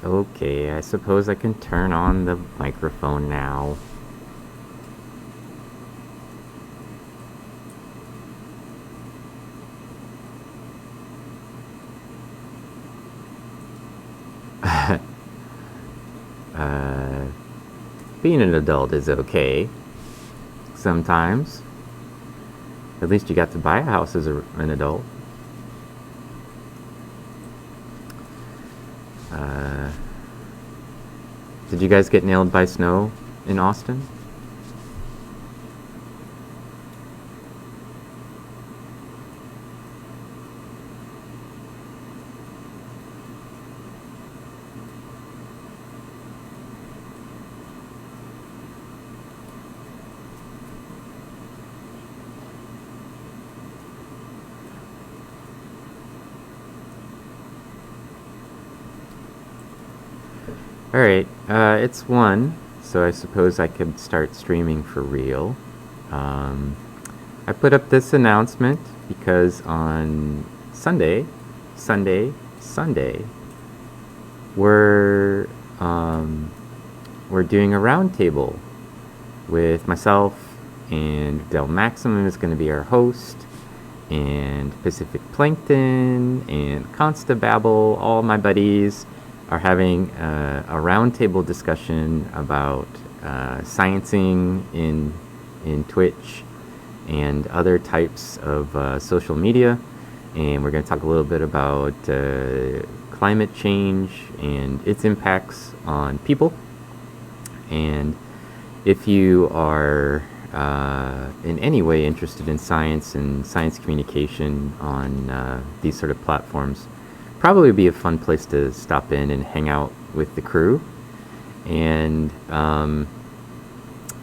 Okay, I suppose I can turn on the microphone now. Being an adult is okay. Sometimes. At least you got to buy a house as an adult. Did you guys get nailed by snow in Austin? Alright, it's 1, so I suppose I could start streaming for real. I put up this announcement because on Sunday, we're doing a roundtable with myself, and Del Maximum is going to be our host, and Pacific Plankton, and Constababble, all my buddies are having a roundtable discussion about sciencing in Twitch and other types of social media. And we're going to talk a little bit about climate change and its impacts on people. And if you are in any way interested in science and science communication on these sort of platforms, probably be a fun place to stop in and hang out with the crew. And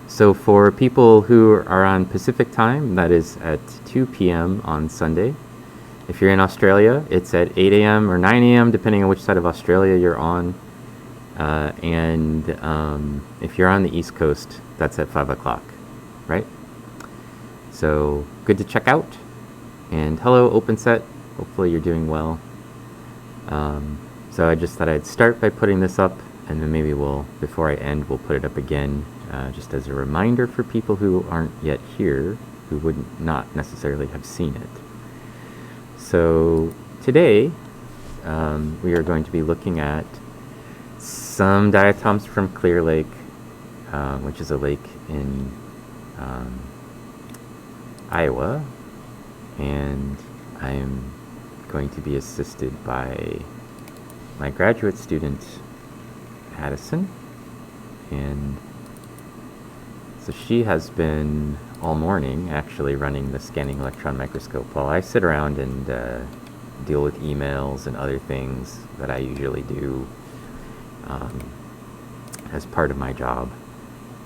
so for people who are on Pacific time, that is at 2 p.m. on Sunday. If you're in Australia, it's at 8 a.m. or 9 a.m., depending on which side of Australia you're on. And if you're on the East Coast, that's at 5 o'clock, right? So good to check out. And hello, OpenSet. Hopefully you're doing well. So I just thought I'd start by putting this up, and then maybe before I end, we'll put it up again, just as a reminder for people who aren't yet here, who would not necessarily have seen it. So today, we are going to be looking at some diatoms from Clear Lake, which is a lake in Iowa, and I am going to be assisted by my graduate student Addison, and so she has been all morning actually running the scanning electron microscope while I sit around and deal with emails and other things that I usually do as part of my job.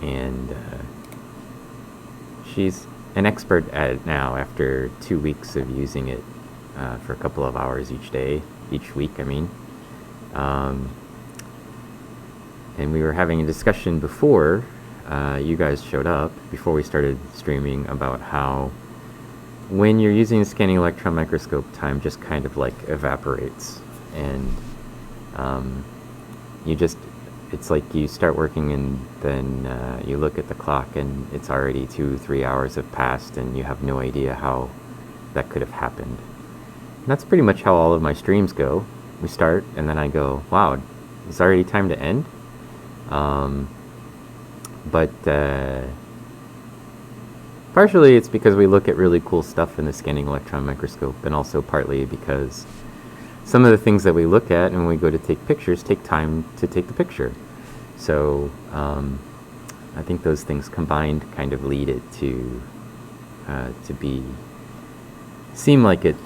And she's an expert at it now after 2 weeks of using it for a couple of hours each week, I mean. And we were having a discussion before you guys showed up, before we started streaming, about how when you're using the scanning electron microscope, time just kind of like evaporates. And it's like you start working and then you look at the clock and it's already 2-3 hours have passed and you have no idea how that could have happened. And that's pretty much how all of my streams go. We start and then I go, wow, it's already time to end. But partially it's because we look at really cool stuff in the scanning electron microscope, and also partly because some of the things that we look at and when we go to take pictures take time to take the picture. So I think those things combined kind of lead it to seem like it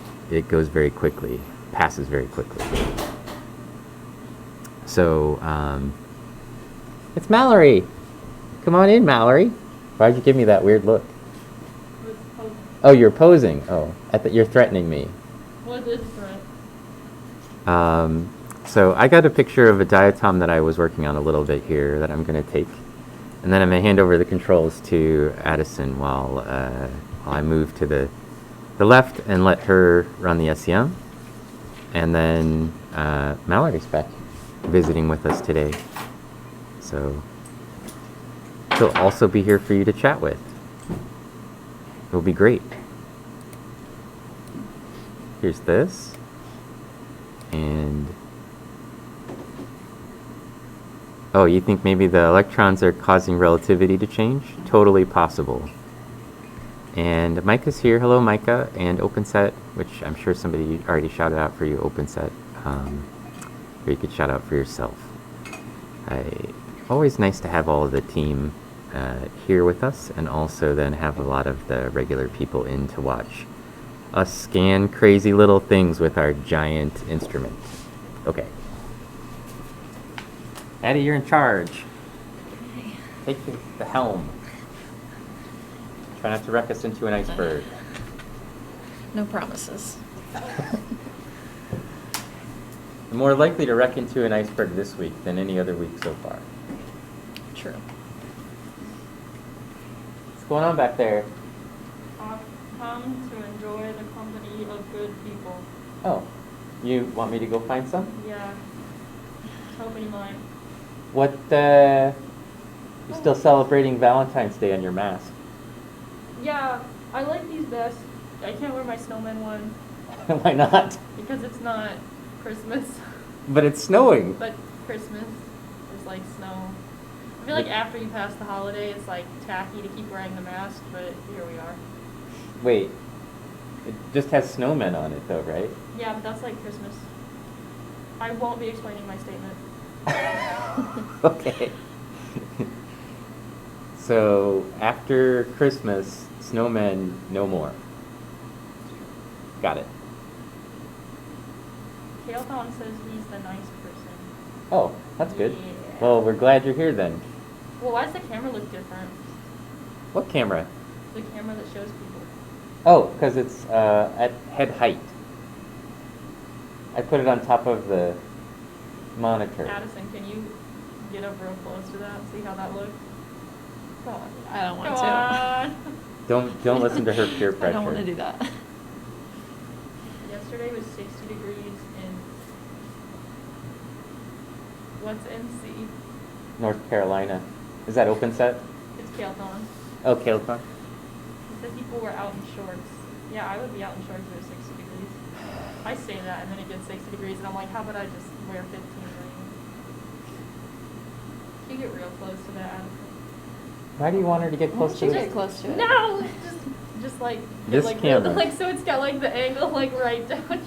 goes very quickly, passes very quickly. So it's Mallory. Come on in, Mallory. Why'd you give me that weird look? Oh, you're posing. Oh, I thought you're threatening me. What is threat? So I got a picture of a diatom that I was working on a little bit here that I'm going to take. And then I'm going to hand over the controls to Addison while I move to the left and let her run the SEM. And then Mallory's back. visiting with us today. So he'll also be here for you to chat with. It'll be great. Here's this. And oh, you think maybe the electrons are causing relativity to change? Totally possible. And Micah's here. Hello, Micah. And OpenSet, which I'm sure somebody already shouted out for you, OpenSet. Or you could shout out for yourself. Always nice to have all of the team here with us, and also then have a lot of the regular people in to watch us scan crazy little things with our giant instrument. Okay. Addie, you're in charge. Take the helm. Try not to wreck us into an iceberg. No promises. More likely to wreck into an iceberg this week than any other week so far. True. What's going on back there? I've come to enjoy the company of good people. Oh, you want me to go find some? Yeah. Hoping you might. What, you're still celebrating Valentine's Day on your mask. Yeah, I like these best. I can't wear my snowman one Why not? because it's not Christmas. But it's snowing. But Christmas is like snow. I feel like after you pass the holiday, it's like tacky to keep wearing the mask, but here we are. Wait, it just has snowmen on it though, right? Yeah, but that's like Christmas. I won't be explaining my statement. Okay. So after Christmas, snowmen no more. Got it. Kaelton says he's the nice person. Oh, that's good. Yeah. Well, we're glad you're here then. Well, why does the camera look different? What camera? The camera that shows people. Oh, because it's at head height. I put it on top of the monitor. Addison, can you get up real close to that? See how that looks? Go on. I don't want Go to. on. Don't listen to her peer pressure. I don't want to do that. Yesterday was 60 degrees in what's NC? North Carolina. Is that OpenSet? It's Kaelton. Oh, Kaelton. He said people were out in shorts. Yeah, I would be out in shorts if it was 60 degrees. I say that and then it gets 60 degrees and I'm like, how about I just wear 15 rings? Can you get real close to that, Addison? Why do you want her to get close to She this? get close to it. No! Just like This like camera. like so it's got like the angle like right down here.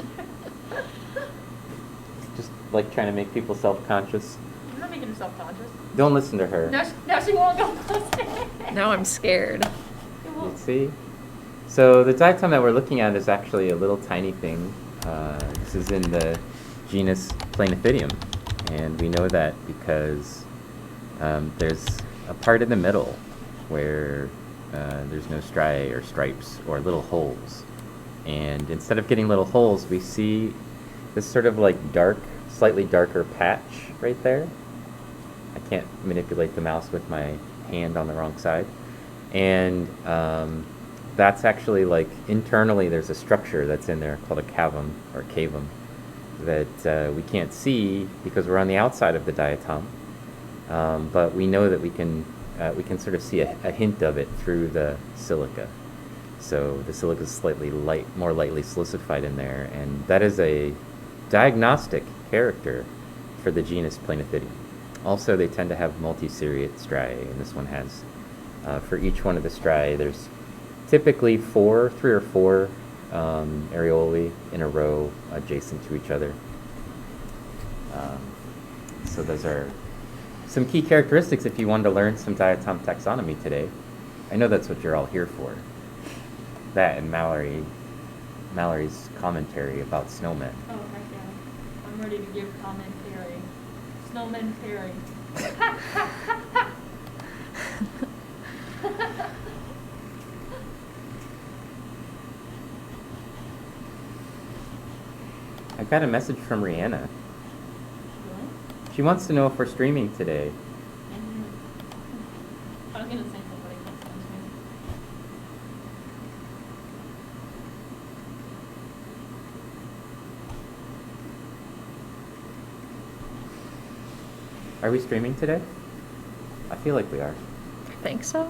Just like trying to make people self-conscious. I'm not making her self-conscious. Don't listen to her. Now she won't go close. Now I'm scared. It You won't. see? So the diatom that we're looking at is actually a little tiny thing. This is in the genus Planethidium. And we know that because there's a part in the middle where there's no striae or stripes or little holes. And instead of getting little holes, we see this sort of like dark, slightly darker patch right there. I can't manipulate the mouse with my hand on the wrong side. And that's actually like internally there's a structure that's in there called a cavum or cavum that we can't see because we're on the outside of the diatom. But we know that we can sort of see a hint of it through the silica. So the silica is slightly more lightly silicified in there, and that is a diagnostic character for the genus Planethidium. Also, they tend to have multiseriate striae, and this one has, for each one of the striae, there's typically 3 or 4 areolae in a row adjacent to each other. So those are some key characteristics if you wanted to learn some diatom taxonomy today. I know that's what you're all here for. That and Mallory's commentary about snowmen. Oh, heck yeah. I'm ready to give commentary. Snowman Terry. I got a message from Rihanna. Really? She wants to know if we're streaming today. I was gonna say somebody next time too. Are we streaming today? I feel like we are. I think so.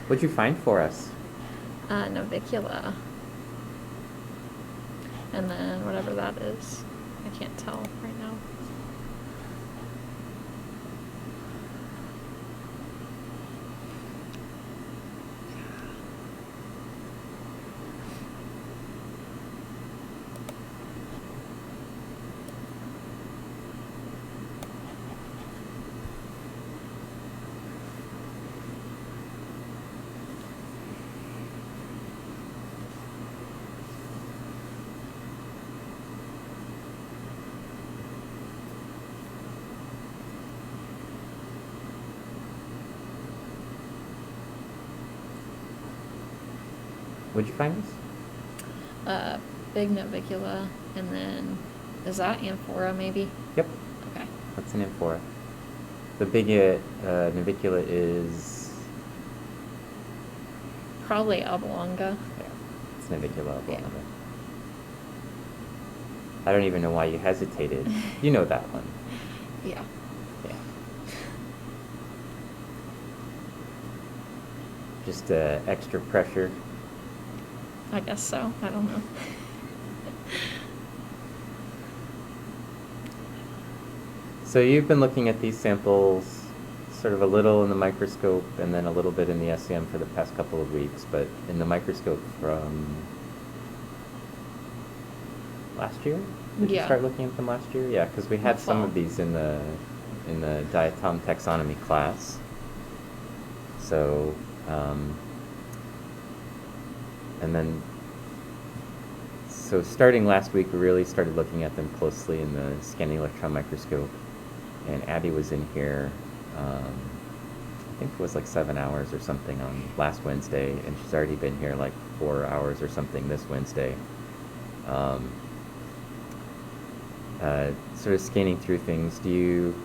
What'd you find for us? Navicula. And then whatever that is. I can't tell right now. What'd you find us? Big Navicula, and then, is that Amphora maybe? Yep, Okay. that's an amphora. The big navicula is, Probably Oblonga. yeah, it's navicula oblonga. Yeah. I don't even know why you hesitated. You know that one. Yeah. Yeah. Just extra pressure. I guess so. I don't know. So you've been looking at these samples sort of a little in the microscope and then a little bit in the SEM for the past couple of weeks, but in the microscope from last year? Did you Yeah. start looking at them last year? Yeah, because we had some Fall. of these in the diatom taxonomy class. So, and then, so starting last week, we really started looking at them closely in the scanning electron microscope. And Abby was in here, I think it was like 7 hours or something on last Wednesday, and she's already been here like 4 hours or something this Wednesday. Sort of scanning through things. Do you,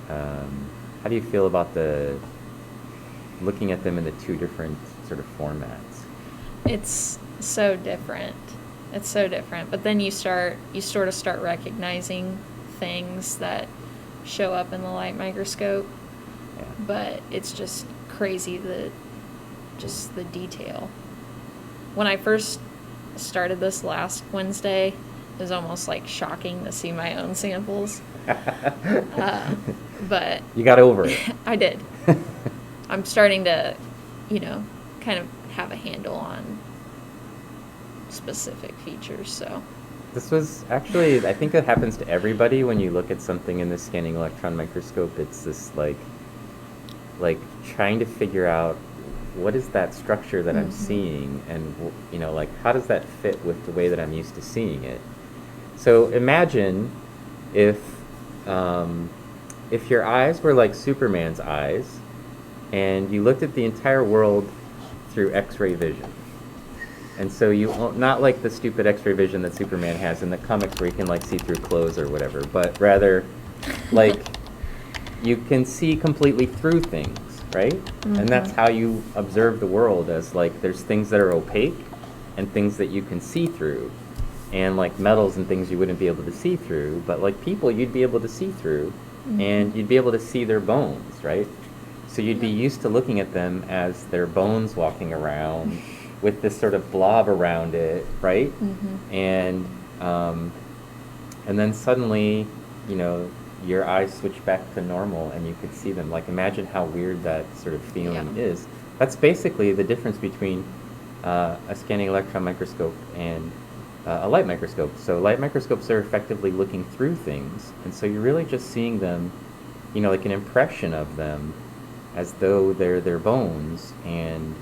how do you feel about looking at them in the two different sort of formats? It's so different. It's so different. But then you sort of start recognizing things that show up in the light microscope. Yeah. But it's just crazy the detail. When I first started this last Wednesday, it was almost like shocking to see my own samples. But You got over it. I did. I'm starting to, kind of have a handle on specific features, so. This was actually, I think it happens to everybody when you look at something in the scanning electron microscope. It's this like trying to figure out what is that structure that I'm seeing, and like how does that fit with the way that I'm used to seeing it. So imagine if your eyes were like Superman's eyes, and you looked at the entire world through X-ray vision. And so not like the stupid X-ray vision that Superman has in the comics where you can like see through clothes or whatever, but rather like you can see completely through things, right? And that's how you observe the world, as like there's things that are opaque and things that you can see through, and like metals and things you wouldn't be able to see through, but like people you'd be able to see through, and you'd be able to see their bones, right? So you'd be used to looking at them as their bones walking around with this sort of blob around it, right? And then suddenly, your eyes switch back to normal and you could see them. Like, imagine how weird that sort of feeling is. That's basically the difference between a scanning electron microscope and a light microscope. So light microscopes are effectively looking through things, and so you're really just seeing them, like an impression of them, as though they're their bones, and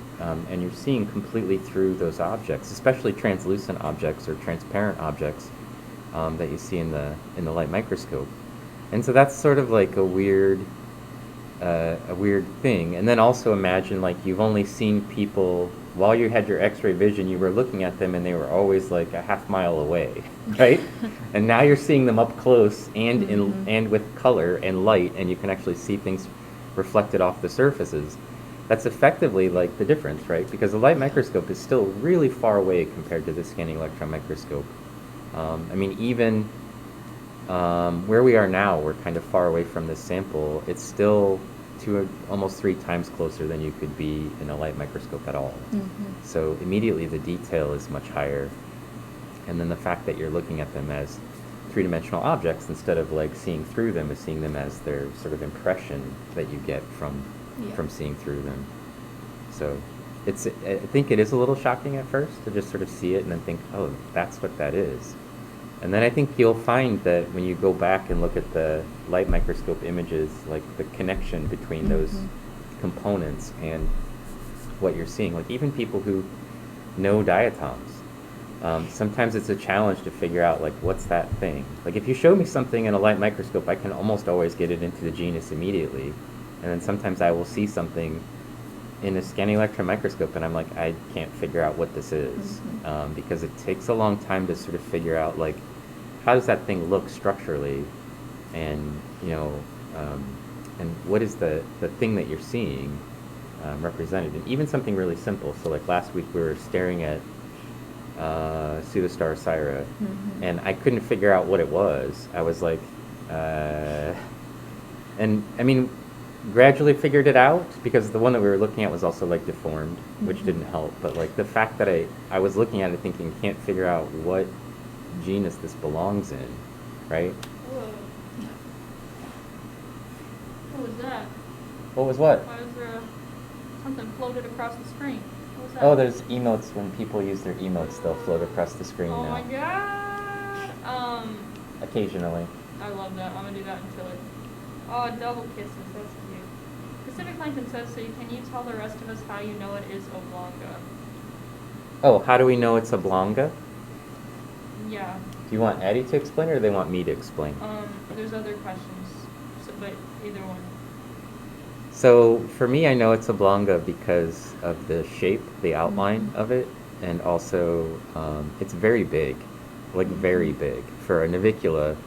you're seeing completely through those objects, especially translucent objects or transparent objects that you see in the light microscope. And so that's sort of like a weird thing. And then also imagine like you've only seen people while you had your X-ray vision, you were looking at them and they were always like a half mile away, right? And now you're seeing them up close and and with color and light, and you can actually see things reflected off the surfaces. That's effectively like the difference, right? Because the light microscope is still really far away compared to the scanning electron microscope. I mean, even where we are now, we're kind of far away from this sample. It's still almost 3 times closer than you could be in a light microscope at all. So immediately the detail is much higher. And then the fact that you're looking at them as three-dimensional objects instead of like seeing through them, is seeing them as their sort of impression that you get from seeing through them. So I think it is a little shocking at first to just sort of see it and then think, oh, that's what that is. And then I think you'll find that when you go back and look at the light microscope images, like the connection between those components and what you're seeing, like even people who know diatoms, sometimes it's a challenge to figure out like what's that thing. Like if you show me something in a light microscope, I can almost always get it into the genus immediately. And then sometimes I will see something in a scanning electron microscope and I'm like, I can't figure out what this is, because it takes a long time to sort of figure out like how does that thing look structurally, and and what is the thing that you're seeing represented. And even something really simple, so like last week we were staring at pseudostar Syrah, and I couldn't figure out what it was. I was like, and I mean, gradually figured it out, because the one that we were looking at was also like deformed, which didn't help. But like the fact that I was looking at it thinking, can't figure out what genus this belongs in, right? Whoa. What was that? What was what? Why was there something floated across the screen? What was that? Oh, there's emotes. When people use their emotes, they'll float across the screen Oh now. my god! Occasionally. I love that. I'm gonna do that until it. Oh, double kisses. That's cute. Pacific Plankton says, so can you tell the rest of us how you know it is oblonga? Oh, how do we know it's oblonga? Yeah. Do you want Addie to explain, or do they want me to explain? There's other questions, but either one. So for me, I know it's oblonga because of the shape, the outline of it, and also it's very big, like very big. For a navicula,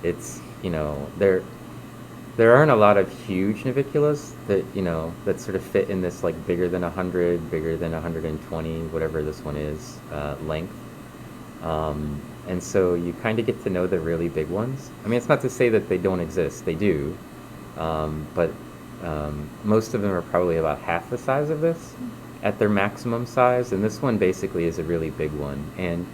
it's, there aren't a lot of huge naviculas that, that sort of fit in this like bigger than 100, bigger than 120, whatever this one is, length. And so you kind of get to know the really big ones. I mean, it's not to say that they don't exist, they do, but most of them are probably about half the size of this at their maximum size, and this one basically is a really big one. And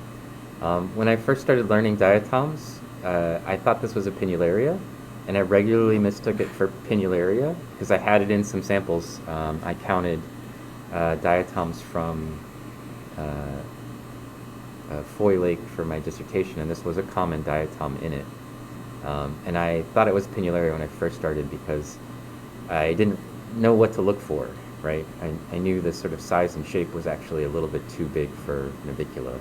when I first started learning diatoms, I thought this was a pinnularia, and I regularly mistook it for pinnularia because I had it in some samples. I counted diatoms from Foy Lake for my dissertation, and this was a common diatom in it. And I thought it was pinnularia when I first started because I didn't know what to look for, right? I knew the sort of size and shape was actually a little bit too big for navicula.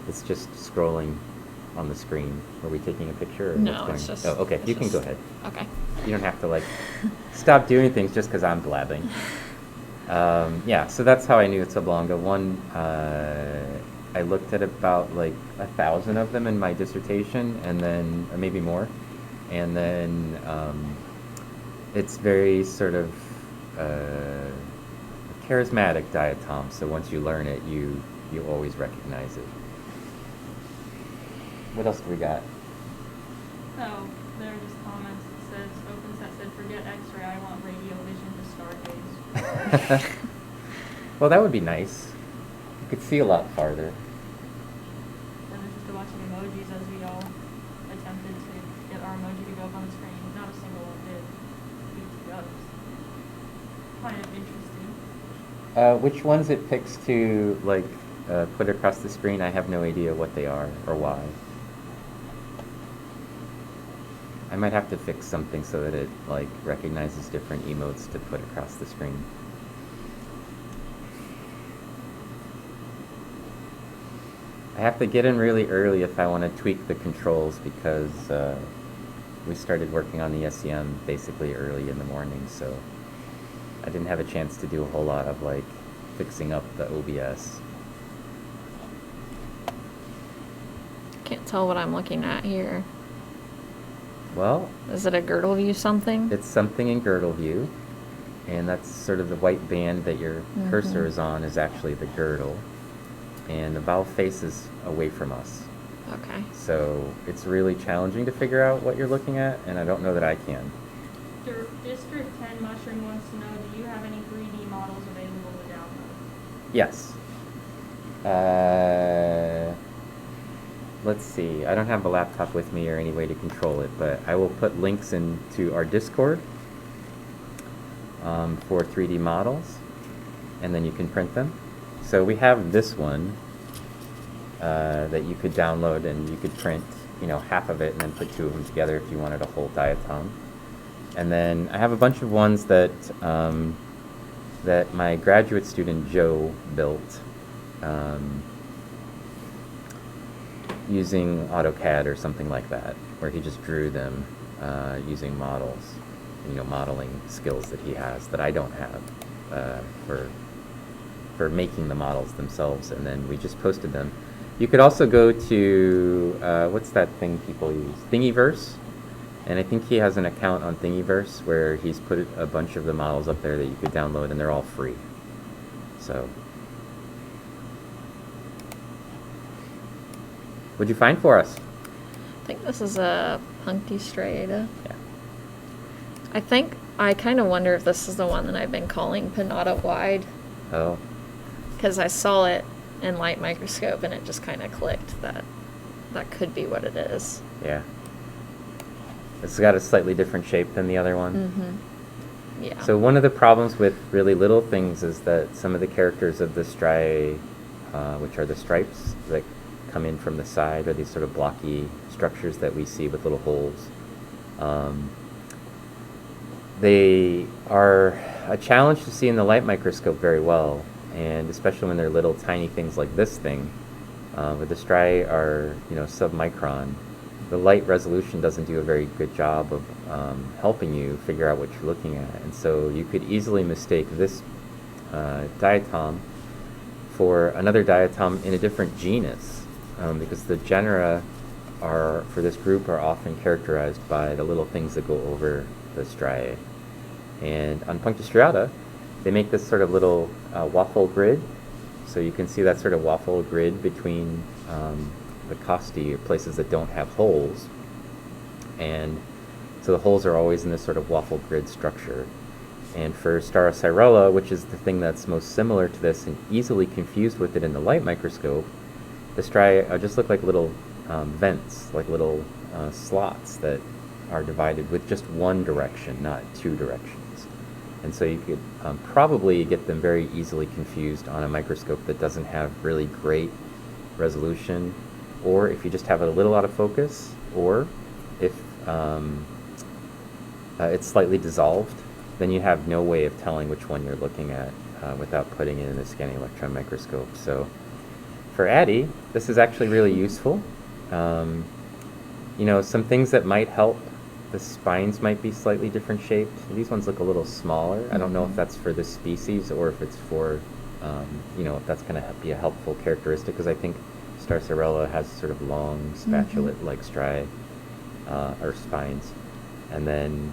It's just scrolling on the screen. Are we taking a picture? Or No, what's it's going? just. Oh, okay. it's You can just- go ahead. Okay. You don't have to like stop doing things just because I'm blabbing. Yeah, so that's how I knew it's oblonga. I looked at about like 1,000 of them in my dissertation, and then, or maybe more, and then it's very sort of charismatic diatom. So once you learn it, you always recognize it. What else do we got? Oh, there are just comments that says, OpenSat said, forget X-ray, I want radio vision to stargaze. Well, that would be nice. You could see a lot farther. And there's just a bunch of emojis as we all attempted to get our emoji to go up on the screen. Not a single one did. BTOs. Kind of interesting. Which ones it picks to like put across the screen, I have no idea what they are or why. I might have to fix something so that it like recognizes different emotes to put across the screen. I have to get in really early if I want to tweak the controls because we started working on the SEM basically early in the morning, so I didn't have a chance to do a whole lot of like fixing up the OBS. Can't tell what I'm looking at here. Well, Is it a girdle view something? it's something in girdle view, and that's sort of the white band that your cursor is on is actually the girdle, and the valve faces away from us. Okay. So it's really challenging to figure out what you're looking at, and I don't know that I can. District 10 Mushroom wants to know, do you have any 3D models available to download? Yes. Let's see. I don't have a laptop with me or any way to control it, but I will put links into our Discord for 3D models, and then you can print them. So we have this one that you could download, and you could print, half of it and then put two of them together if you wanted a whole diatom. And then I have a bunch of ones that that my graduate student Joe built using AutoCAD or something like that, where he just drew them using models, modeling skills that he has that I don't have for making the models themselves, and then we just posted them. You could also go to, what's that thing people use? Thingiverse. And I think he has an account on Thingiverse where he's put a bunch of the models up there that you could download, and they're all free. So, what'd you find for us? I think this is a punctistriata. Yeah. I think I kind of wonder if this is the one that I've been calling pinnata wide, Oh, because I saw it in light microscope and it just kind of clicked that that could be what it is. yeah. It's got a slightly different shape than the other one. Mm-hmm. Yeah. So one of the problems with really little things is that some of the characters of the striae, which are the stripes that come in from the side, are these sort of blocky structures that we see with little holes. They are a challenge to see in the light microscope very well, and especially when they're little tiny things like this thing, where the striae are, submicron. The light resolution doesn't do a very good job of helping you figure out what you're looking at, and so you could easily mistake this diatom for another diatom in a different genus, because the genera for this group are often characterized by the little things that go over the striae. And on Punctistriata, they make this sort of little waffle grid, so you can see that sort of waffle grid between the costi, or places that don't have holes, and so the holes are always in this sort of waffle grid structure. And for Starocyrella, which is the thing that's most similar to this and easily confused with it in the light microscope, the striae just look like little vents, like little slots that are divided with just one direction, not two directions. And so you could probably get them very easily confused on a microscope that doesn't have really great resolution, or if you just have it a little out of focus, or if it's slightly dissolved, then you have no way of telling which one you're looking at without putting it in the scanning electron microscope. So for Addie, this is actually really useful. Some things that might help, the spines might be slightly different shaped. These ones look a little smaller. I don't know if that's for this species or if it's for, if that's going to be a helpful characteristic, because I think Starocyrella has sort of long spatulate-like striae, or spines. And then,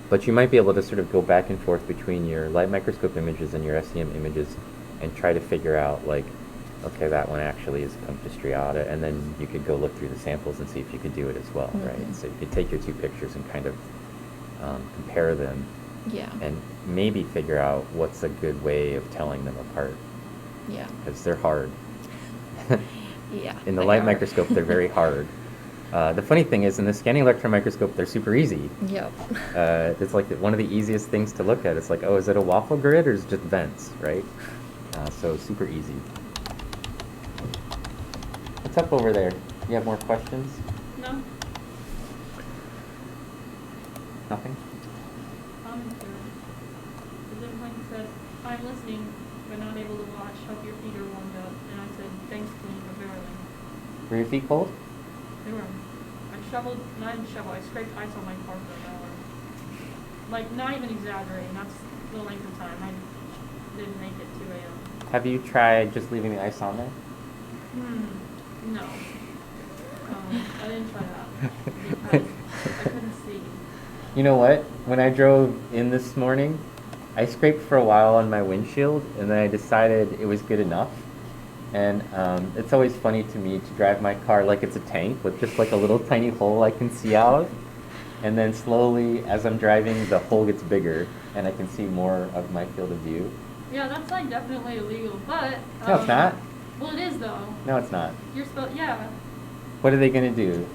but you might be able to sort of go back and forth between your light microscope images and your SEM images and try to figure out, like, okay, that one actually is Punctistriata, and then you could go look through the samples and see if you could do it as well, right? So you could take your two pictures and kind of compare them, and maybe figure out what's a good way of telling them apart. Yeah. Because they're hard. Yeah. In the light microscope, they're very hard. The funny thing is, in the scanning electron microscope, they're super easy. Yep. It's like one of the easiest things to look at. It's like, oh, is it a waffle grid or is it just vents, right? So super easy. What's up over there? You have more questions? No? Nothing? Like you said, I'm listening, but not able to watch. Hope your feet are warmed up. And I said, thanks, Queen, but barely. Were your feet cold? They were. I scraped ice on my car for an hour. Like, not even exaggerating, that's the length of time. I didn't make it 2 a.m. Have you tried just leaving the ice on there? No. I didn't try that. Because I couldn't see. You know what? When I drove in this morning, I scraped for a while on my windshield, and then I decided it was good enough. And it's always funny to me to drive my car like it's a tank with just like a little tiny hole I can see out. And then slowly, as I'm driving, the hole gets bigger and I can see more of my field of view. Yeah, that's like definitely illegal, but. No, it's not. Well, it is though. No, it's not. You're supposed, yeah. What are they going to do?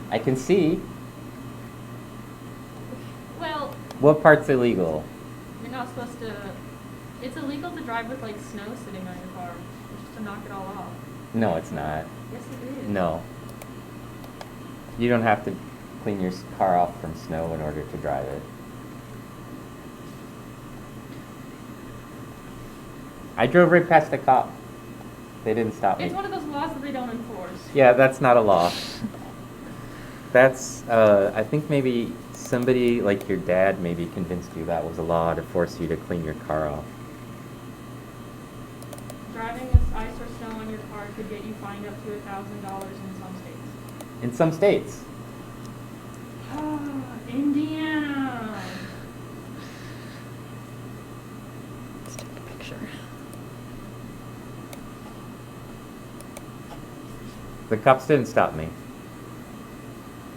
I can see. Well, What part's illegal? you're not supposed to. It's illegal to drive with like snow sitting on your car, just to knock it all off. No, it's not. Yes, it is. No. You don't have to clean your car off from snow in order to drive it. I drove right past the cop. They didn't stop me. It's one of those laws that they don't enforce. Yeah, that's not a law. That's, I think maybe somebody like your dad maybe convinced you that was a law to force you to clean your car off. Driving with ice or snow on your car could get you fined up to $1,000 in some states. In some states. Indiana. Let's take a picture. The cops didn't stop me.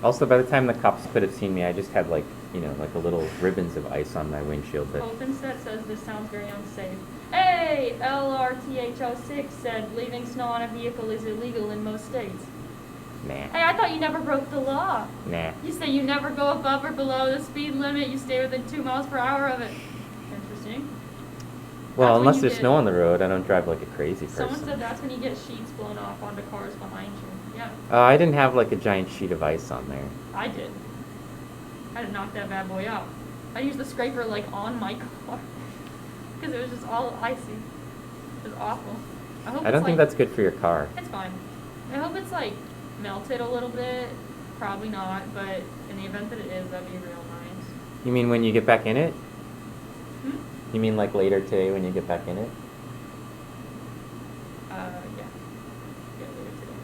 Also, by the time the cops could have seen me, I just had like, you know, like a little ribbons of ice on my windshield. But OpenSet says this sounds very unsafe. Hey, LRTH06 said leaving snow on a vehicle is illegal in most states. nah, Hey, I thought you never broke the law. nah. You say you never go above or below the speed limit. You stay within 2 miles per hour of it. Interesting. Well, That's when unless you there's get- snow on the road, I don't drive like a crazy person. Someone said that's when you get sheets blown off onto cars behind you. Yeah, I didn't have like a giant sheet of ice on there. I did. I had to knock that bad boy out. I used the scraper like on my car because it was just all icy. It was awful. I hope I don't it's, think like, that's good for your car. It's fine. I hope it's like melted a little bit. Probably not, but in the event that it is, that'd be real nice. You mean when you get back in it? Hmm? You mean like later today when you get back in it? Yeah. Yeah, later today.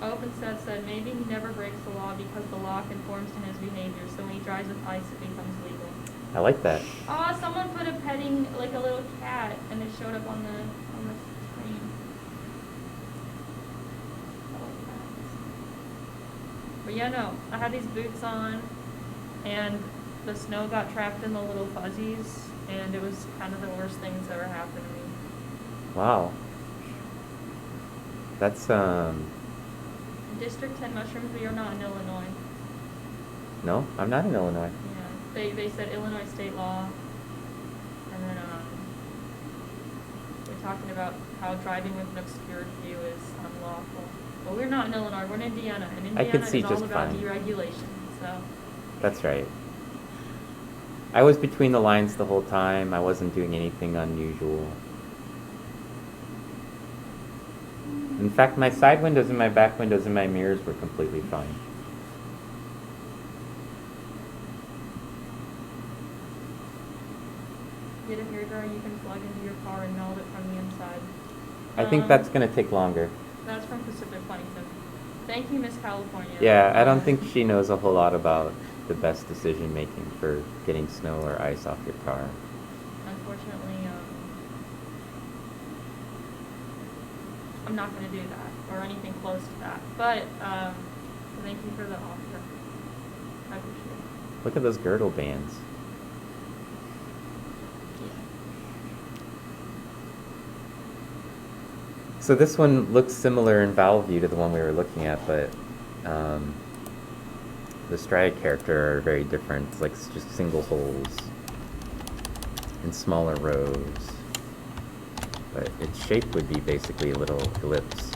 OpenSet said maybe he never breaks the law because the law conforms to his behavior, so when he drives with ice, it becomes legal. I like that. Oh, someone put a petting, like a little cat, and it showed up on the screen. I like that. But yeah, no, I had these boots on, and the snow got trapped in the little fuzzies, and it was kind of the worst thing that's ever happened to me. Wow. That's District 10 mushrooms, but you're not in Illinois. no, I'm not in Illinois. Yeah, they said Illinois state law, and then they're talking about how driving with an obscured view is unlawful. But we're not in Illinois, we're in Indiana, and I Indiana could see is all just about fine. deregulation, so. That's right. I was between the lines the whole time. I wasn't doing anything unusual. In fact, my side windows and my back windows and my mirrors were completely fine. Get a hairdryer you can plug into your car and melt it from the inside. I think that's going to take longer. That's from Pacific Huntington. Thank you, Miss California. Yeah, I don't think she knows a whole lot about the best decision making for getting snow or ice off your car. Unfortunately, I'm not going to do that or anything close to that. But thank you for the offer. I appreciate it. Look at those girdle bands. So this one looks similar in valve view to the one we were looking at, but the striate character are very different. It's like just single holes in smaller rows. But its shape would be basically a little ellipse.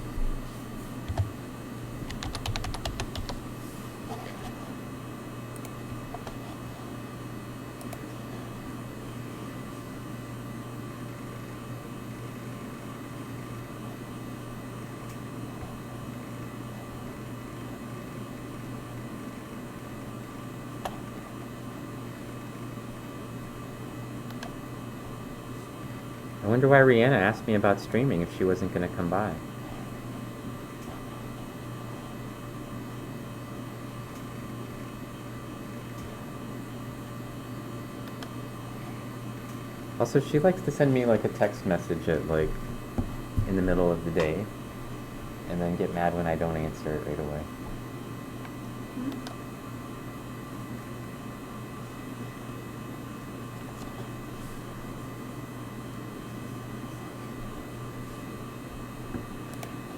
I wonder why Rihanna asked me about streaming if she wasn't going to come by. Also, she likes to send me like a text message at like in the middle of the day, and then get mad when I don't answer it right away.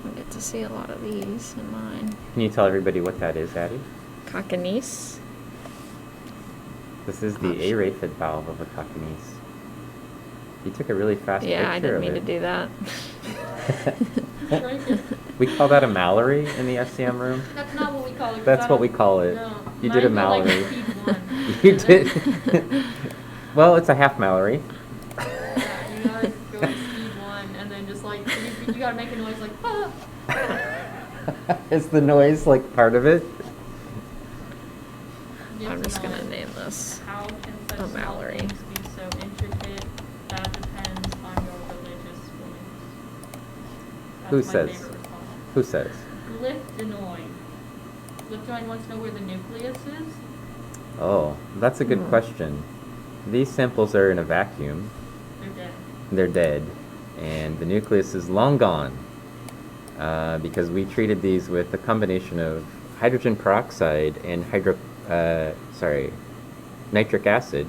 I get to see a lot of these in mine. Can you tell everybody what that is, Addie? Cocknease. This is the aerated valve of a cockaneese. You took a really fast Yeah, picture I didn't of mean it. to do that. We call that a Mallory in the SEM room. That's not what we call it. 'cause That's I what we don't- call it. No. You did a Mine go, like, Mallory. speed one. You did. Well, it's a half Mallory. Yeah, you gotta go speed one, and then just like you gotta make a noise like ah. Is the noise like part of it? You have I'm to just know, gonna like, name this How can such a small Mallory. things be so intricate? That depends on your religious beliefs. That's Who my says? favorite response. Who says? Liftonoid. Liftonoid wants to know where the nucleus is. Oh, that's a good question. These samples are in a vacuum. They're dead. They're dead, and the nucleus is long gone because we treated these with a combination of hydrogen peroxide and nitric acid,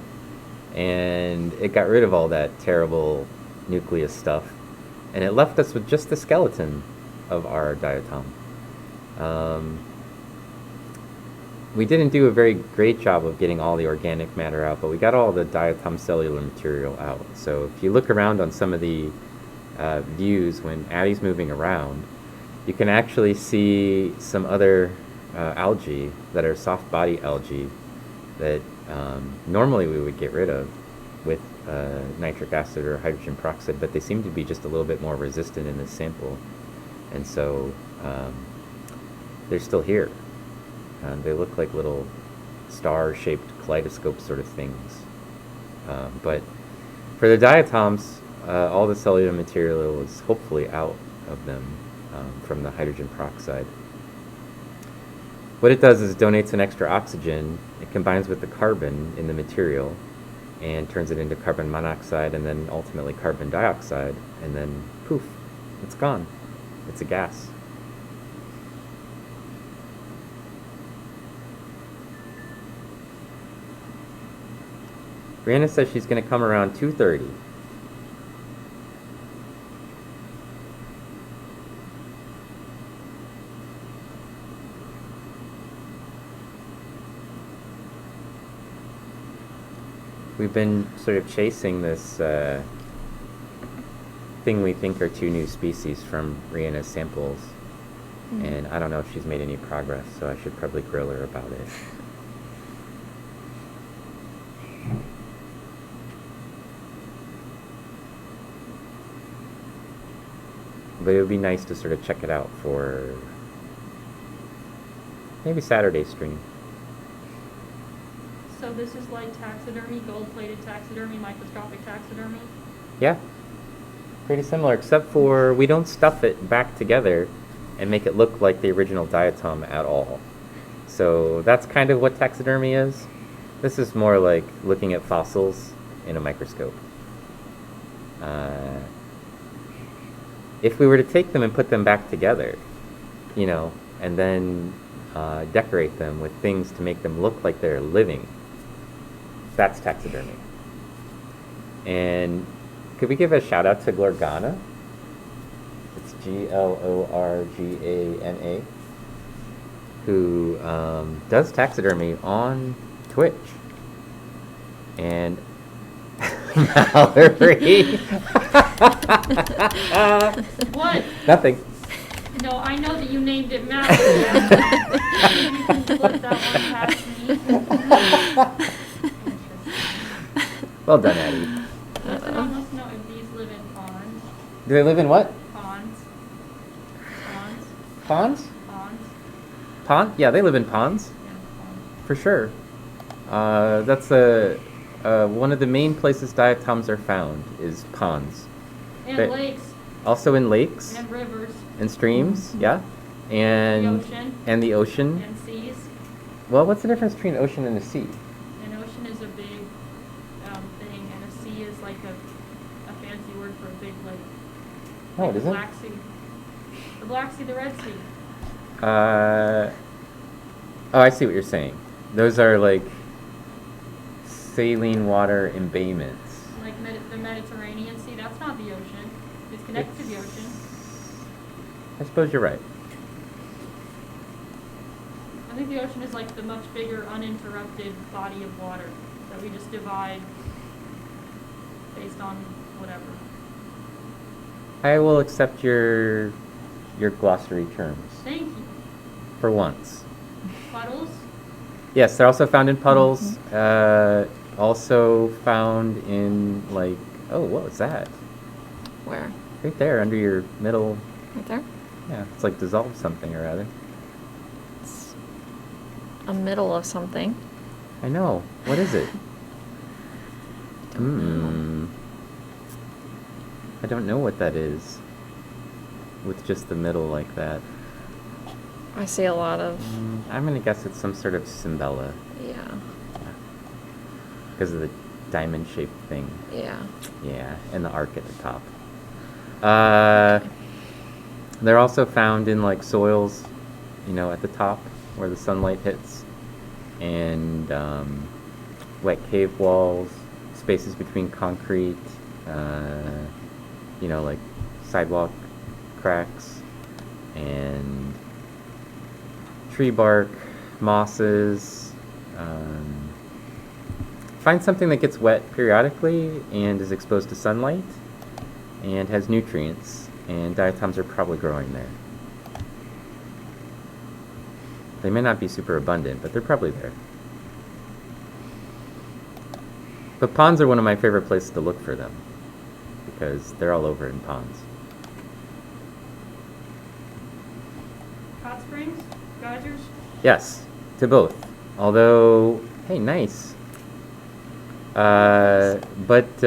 and it got rid of all that terrible nucleus stuff, and it left us with just the skeleton of our diatom. We didn't do a very great job of getting all the organic matter out, but we got all the diatom cellular material out. So if you look around on some of the views when Addie's moving around, you can actually see some other algae that are soft body algae that normally we would get rid of with nitric acid or hydrogen peroxide, but they seem to be just a little bit more resistant in this sample. And so they're still here. They look like little star-shaped kaleidoscope sort of things. But for the diatoms, all the cellular material is hopefully out of them from the hydrogen peroxide. What it does is donates an extra oxygen. It combines with the carbon in the material and turns it into carbon monoxide and then ultimately carbon dioxide, and then poof, it's gone. It's a gas. Brianna says she's going to come around 2:30. We've been sort of chasing this thing we think are two new species from Rihanna's samples, and I don't know if she's made any progress, so I should probably grill her about it. But it would be nice to sort of check it out for maybe Saturday stream. So this is like taxidermy, gold-plated taxidermy, microscopic taxidermy. Yeah, pretty similar, except for we don't stuff it back together and make it look like the original diatom at all. So that's kind of what taxidermy is. This is more like looking at fossils in a microscope. If we were to take them and put them back together, you know, and then decorate them with things to make them look like they're living, that's taxidermy. And could we give a shout out to Glorgana? It's Glorgana, who does taxidermy on Twitch. And Mallory. What? Nothing. No, I know that you named it Mallory. You can flip that one past me. Well done, Addie. Listen, I want to know if these live in ponds. Do they live in what? Ponds. Ponds. Ponds? Ponds. Pond? Yeah, they live in ponds, Yeah, ponds. for sure. That's one of the main places diatoms are found is ponds. And They- lakes. Also in lakes And rivers. and streams, yeah. The And ocean. and the ocean. And seas. Well, what's the difference between an ocean and a sea? An ocean is a big thing, and a sea is like a No, it the isn't. Black Sea. The Black Sea, the Red Sea. Oh, I see what you're saying. Those are like saline water embayments. Like the Mediterranean Sea, that's not the ocean. It's connected to the ocean. I suppose you're right. I think the ocean is like the much bigger, uninterrupted body of water that we just divide based on whatever. I will accept your glossary terms Thank you. for once. Puddles? Yes, they're also found in puddles. Also found in like, oh, what was that? Where? Right there under your middle. Right there? Yeah, it's like dissolved something or other. It's a middle of something. I know. What is it? Don't know. I don't know what that is. With just the middle like that. I see a lot of, I'm gonna guess it's some sort of cymbella. yeah, Because of the diamond-shaped thing. yeah. Yeah, and the arc at the top. They're also found in like soils, you know, at the top where the sunlight hits, and wet cave walls, spaces between concrete, you know, like sidewalk cracks, and tree bark, mosses. Find something that gets wet periodically and is exposed to sunlight and has nutrients, and diatoms are probably growing there. They may not be super abundant, but they're probably there. But ponds are one of my favorite places to look for them because they're all over in ponds. Hot springs? Geysers? Yes, to both. Although, hey, nice. But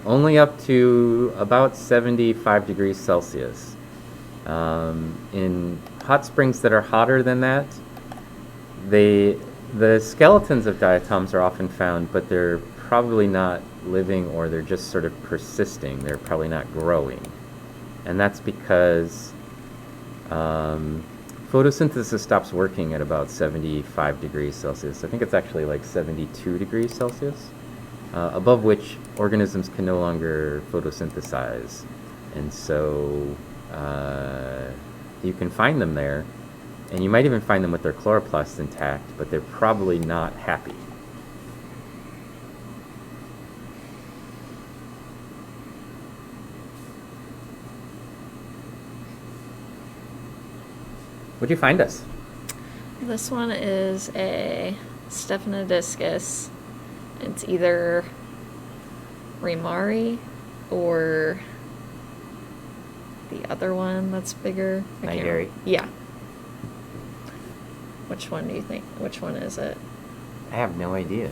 only up to about 75 degrees Celsius. In hot springs that are hotter than that, the skeletons of diatoms are often found, but they're probably not living, or they're just sort of persisting. They're probably not growing. And that's because photosynthesis stops working at about 75 degrees Celsius. I think it's actually like 72 degrees Celsius, above which organisms can no longer photosynthesize. And so you can find them there, and you might even find them with their chloroplasts intact, but they're probably not happy. What'd you find us? This one is a Stephanodiscus. It's either Remari or the other one that's bigger. I can't Nigeri? remember. Yeah. Which one do you think? Which one is it? I have no idea.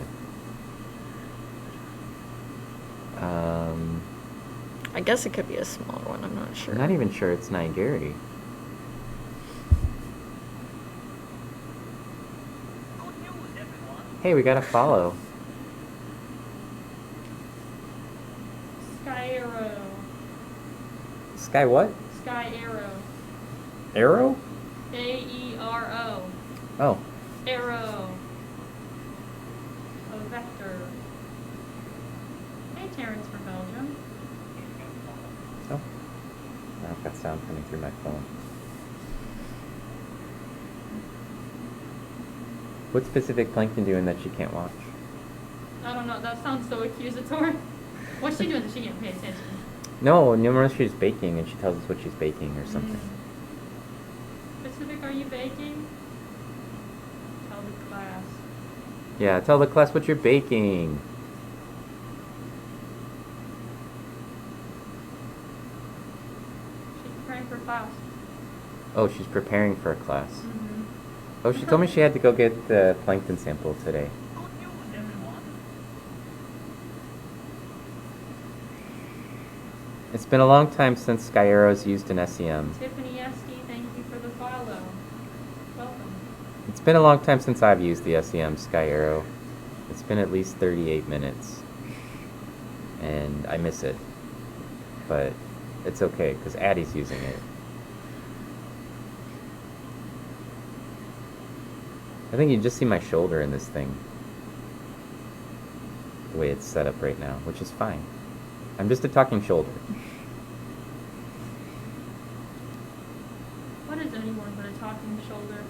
I guess it could be a smaller one. I'm not sure. I'm not even sure it's Nigeri. Hey, we got a follow. Sky Arrow. Sky what? Sky Arrow. Arrow? A-E-R-O. Oh. Arrow. A vector. Hey, Terrence from Belgium. Oh. I've got sound coming through my phone. What's Pacific Plankton doing that she can't watch? I don't know, that sounds so accusatory. What's she doing that she can't pay attention? No, numerous she's baking, and she tells us what she's baking or something. Pacific, are you baking? Tell the class. Yeah, tell the class what you're baking. She's preparing for class. Oh, she's preparing for a class. Mm-hmm. Oh, she told me she had to go get the plankton sample today. It's been a long time since Sky Arrow's used in SEM. Tiffany Esty, thank you for the follow. Welcome. It's been a long time since I've used the SEM Sky Arrow. It's been at least 38 minutes. And I miss it. But it's okay, because Addie's using it. I think you just see my shoulder in this thing. The way it's set up right now, which is fine. I'm just a talking shoulder. What is anyone but a talking shoulder?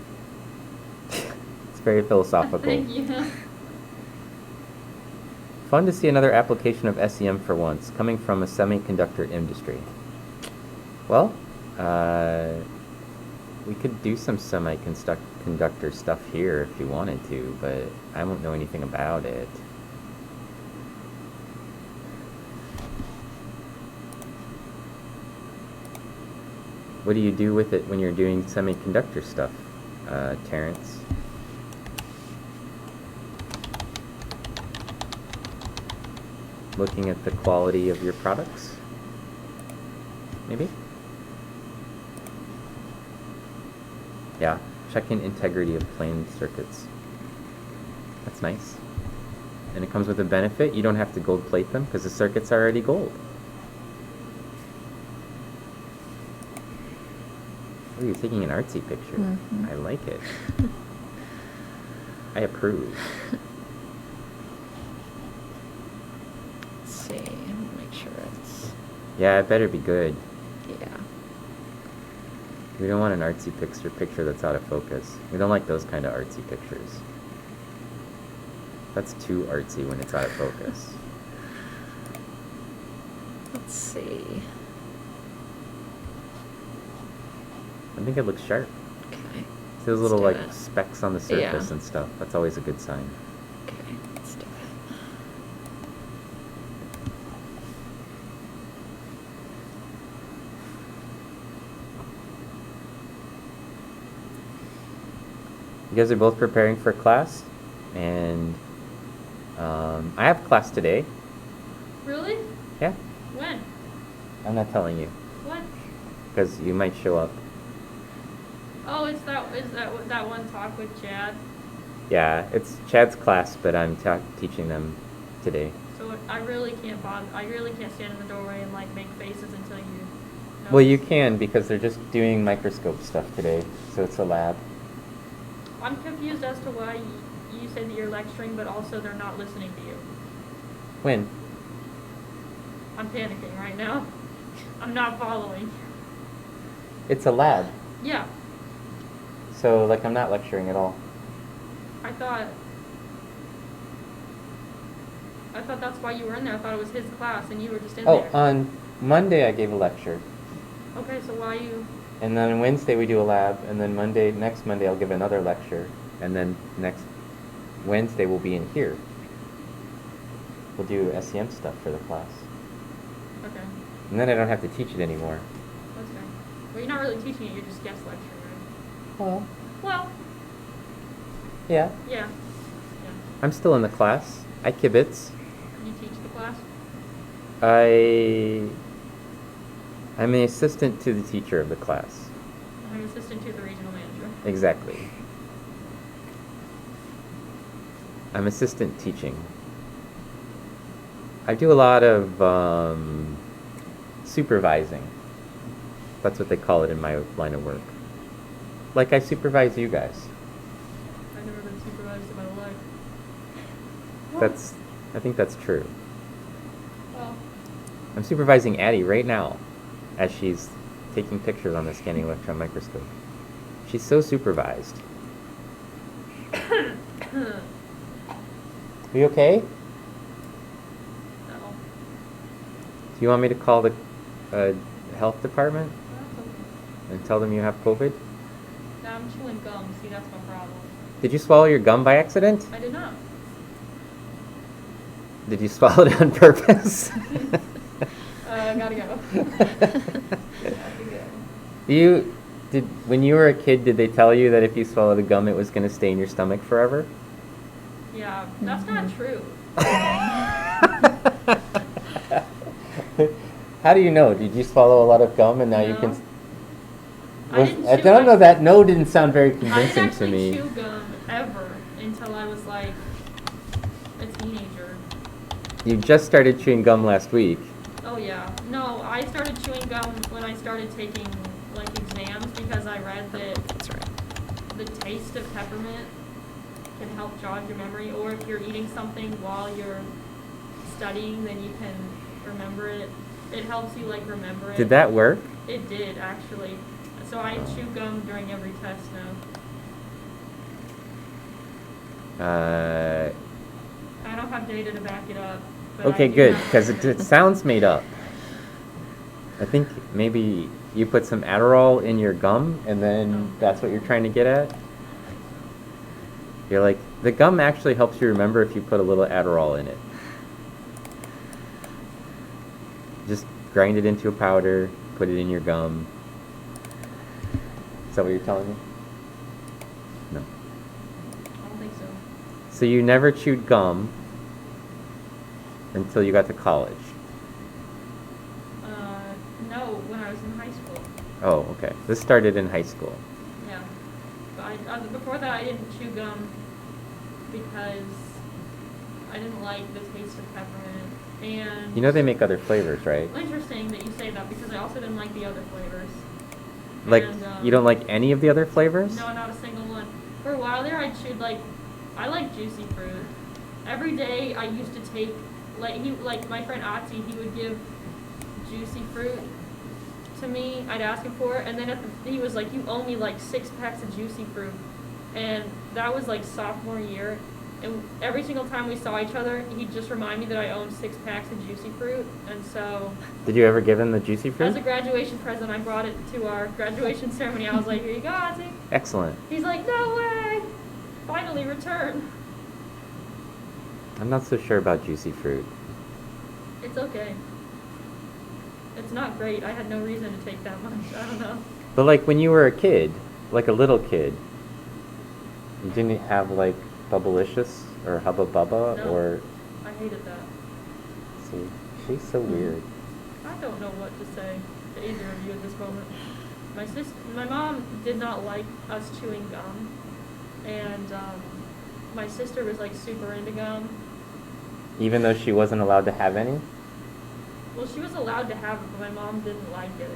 It's very philosophical. Thank you. Fun to see another application of SEM for once, coming from a semiconductor industry. Well, we could do some semiconductor stuff here if you wanted to, but I won't know anything about it. What do you do with it when you're doing semiconductor stuff, Terrence? Looking at the quality of your products? Maybe? Yeah, checking integrity of plain circuits. That's nice. And it comes with a benefit. You don't have to gold plate them because the circuit's already gold. Oh, you're taking an artsy picture. Mm-hmm. I like it. I approve. Let's see. Make sure it's. Yeah, it better be good. Yeah. We don't want an artsy picture that's out of focus. We don't like those kind of artsy pictures. That's too artsy when it's out of focus. Let's see. I think it looks sharp. Okay. See those Let's little do like it. specks on the surface Yeah. and stuff. That's always a good sign. Okay. Let's do it. You guys are both preparing for class, and I have class today. Really? Yeah, When? I'm not telling you What? because you might show up. Oh, is that one talk with Chad? Yeah, it's Chad's class, but I'm teaching them today. So I really can't bother. I really can't stand in the doorway and like make faces until you. Well, you notice. can because they're just doing microscope stuff today, so it's a lab. I'm confused as to why you say that you're lecturing, but also they're not listening to you. When? I'm panicking right now. I'm not following. It's a lab, Yeah, so like I'm not lecturing at all. I thought that's why you were in there. I thought it was his class and you were just in Oh, there. on Monday I gave a lecture, Okay, so why you? and then on Wednesday we do a lab, and then next Monday I'll give another lecture, and then next Wednesday we'll be in here. We'll do SEM stuff for the class. Okay, And then I don't have to teach it anymore. that's fair. Well, you're not really teaching it. You're just guest lecturing, right? Well, Well, yeah. yeah. I'm still in the class. I kibitz. You teach the class. I'm an assistant to the teacher of the class. I'm assistant to the regional manager. Exactly. I'm assistant teaching. I do a lot of supervising. That's what they call it in my line of work. Like I supervise you guys. I've never been supervised in my life. I think that's true. Well, I'm supervising Addie right now as she's taking pictures on the scanning electron microscope. She's so supervised. Are you okay? no. Do you want me to call the health department That's okay. and tell them you have COVID? Nah, I'm chewing gum. See, that's my problem. Did you swallow your gum by accident? I did not. Did you swallow it on purpose? Gotta go. Gotta go. When you were a kid, did they tell you that if you swallowed the gum, it was going to stay in your stomach forever? Yeah, that's not true. How do you know? Did you swallow a lot of gum and now you can? No. I didn't I chew- don't know. That no didn't sound very I convincing didn't to actually me. chew gum ever until I was like a teenager. You just started chewing gum last week. Oh yeah. No, I I started chewing gum when I started taking like exams because I read that That's right. the taste of peppermint can help jog your memory, or if you're eating something while you're studying, then you can remember it. It helps you like remember it. Did that work? It did actually. So I chew gum during every test now. I don't have data to back it up. But I Okay, do good, have because data. it sounds made up. I think maybe you put some Adderall in your gum, and then that's what you're trying to get at? You're like, the gum actually helps you remember if you put a little Adderall in it. Just grind it into a powder, put it in your gum. Is that what you're telling me? No. I don't think so. So you never chewed gum until you got to college? No, when I was in high school. Oh, okay. This started in high school. Yeah. But before that, I didn't chew gum because I didn't like the taste of peppermint. And You know they make other flavors, right? interesting that you say that because I also didn't like the other flavors. Like, And, you don't like any of the other flavors? No, not a single one. For a while there, I chewed I like juicy fruit. Every day I used to take, like my friend Otzi, he would give juicy fruit to me. I'd ask him for it, and then he was like, "You owe me like 6 packs of juicy fruit," and that was like sophomore year. And every single time we saw each other, he'd just remind me that I owned 6 packs of juicy fruit, and so. Did you ever give him the juicy fruit? As a graduation present, I brought it to our graduation ceremony. I was like, "Here you go, Ozzy." Excellent. He's like, "No way! Finally returned." I'm not so sure about juicy fruit. It's okay. It's not great. I had no reason to take that much. I don't know. But like when you were a kid, like a little kid, you didn't have like Bubblicious or Hubba Bubba No. or... I hated that. See, she's so weird. I don't know what to say to either of you at this moment. My mom did not like us chewing gum, and my sister was like super into gum. Even though she wasn't allowed to have any? Well, she was allowed to have it, but my mom didn't like it.